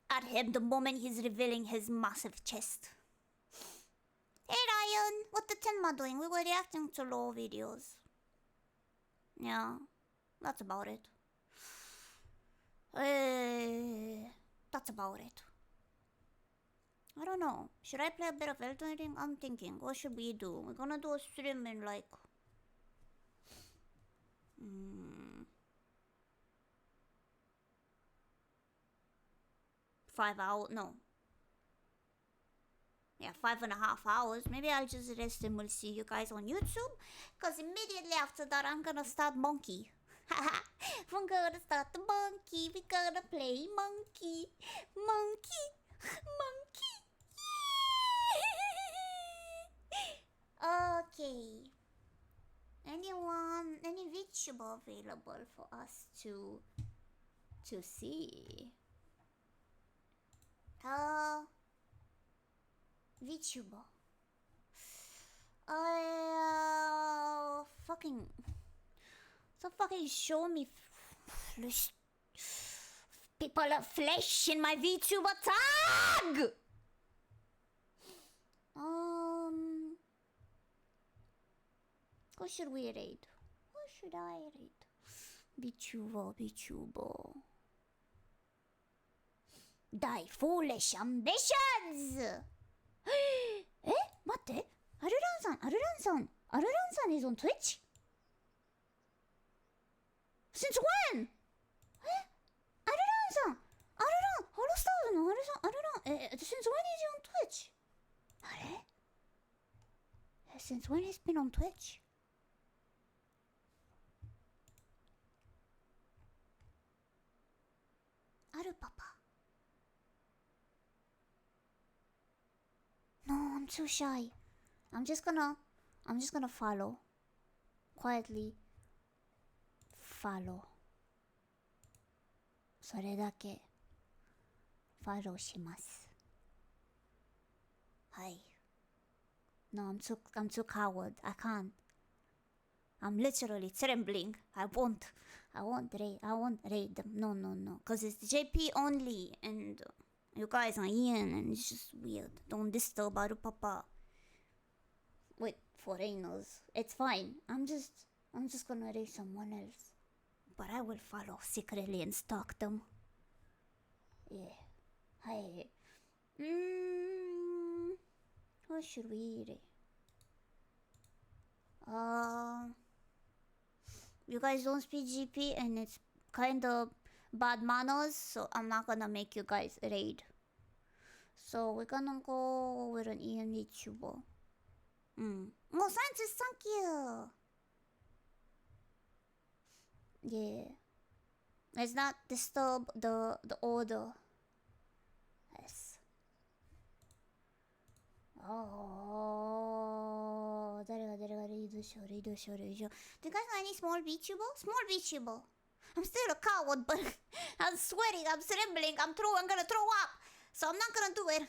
at him the moment he's revealing his massive chest. Hey Ryan, what the Tenma doing? We were reacting to lore videos. Yeah, that's about it. That's about it. I don't know. Should I play a bit of Elden Ring? I'm thinking. What should we do? We're gonna do a stream in like... 5 hours? No. Yeah, 5.5 hours. Maybe I'll just rest and we'll see you guys on YouTube. Because immediately after that, I'm gonna start Monkey. We're gonna start the Monkey. We're gonna play Monkey. Monkey. Monkey. Yeah. Okay. Anyone, any VTuber available for us to see? VTuber. Fucking... So fucking show me People of flesh in my VTuber tag! Who should we raid? Who should I raid? VTuber. Die foolish ambitions! え待って、アルランさん is on Twitch? Since when? アルランさん、ホロスターズのアルラン、since when is he on Twitch? あれ Since when he's been on Twitch? Aru Papa. No, I'm too shy. I'm just gonna follow. Quietly follow. それだけフォローします。はい。No, I'm too coward. I can't. I'm literally trembling. I won't raid them. No. Cause it's JP only and you guys are Ian and it's just weird. Don't disturb Aru Papa with foreigners. It's fine. I'm just gonna raid someone else. But I will follow secretly and stalk them. Yeah. Hi. Who should we raid? You guys don't speak GP and it's kind of bad manners, so I'm not gonna make you guys raid. So we're gonna go with an Ian VTuber. Oh, scientist, thank you. Yeah. Let's not disturb the order. Yes. Oh, do you guys know any small VTuber? Small VTuber. I'm still a coward, but I'm sweating, I'm trembling, I'm gonna throw up. So I'm not gonna do it.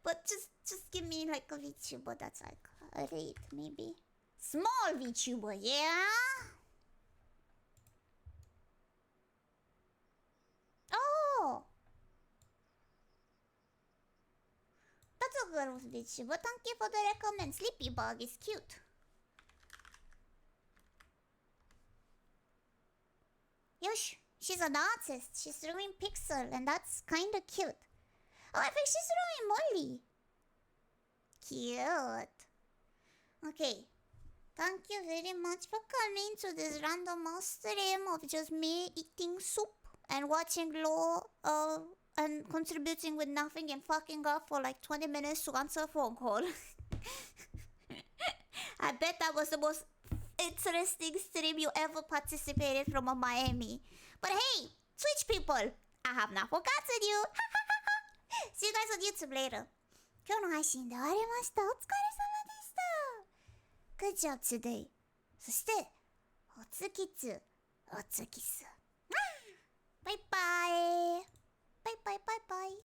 But just give me like a VTuber that's like a raid, maybe. Small VTuber, yeah? Oh! That's a good VTuber. Thank you for the recommend. Sleepy Bug is cute. Yosh, she's an artist. She's drawing pixel and that's kinda cute. Oh, I think she's drawing Molly. Cute. Okay. Thank you very much for coming to this random stream of just me eating soup and watching lore and contributing with nothing and fucking up for like 20 minutes to answer a phone call. I bet that was the most interesting stream you ever participated from a Miami. But hey, Twitch people, I have not forgotten you. See you guys on YouTube later. 今日の配信で終わりました。お疲れ様でした。Good job today. そして、おつきつ、おつきす。バイバイ。バイバイバイバイ。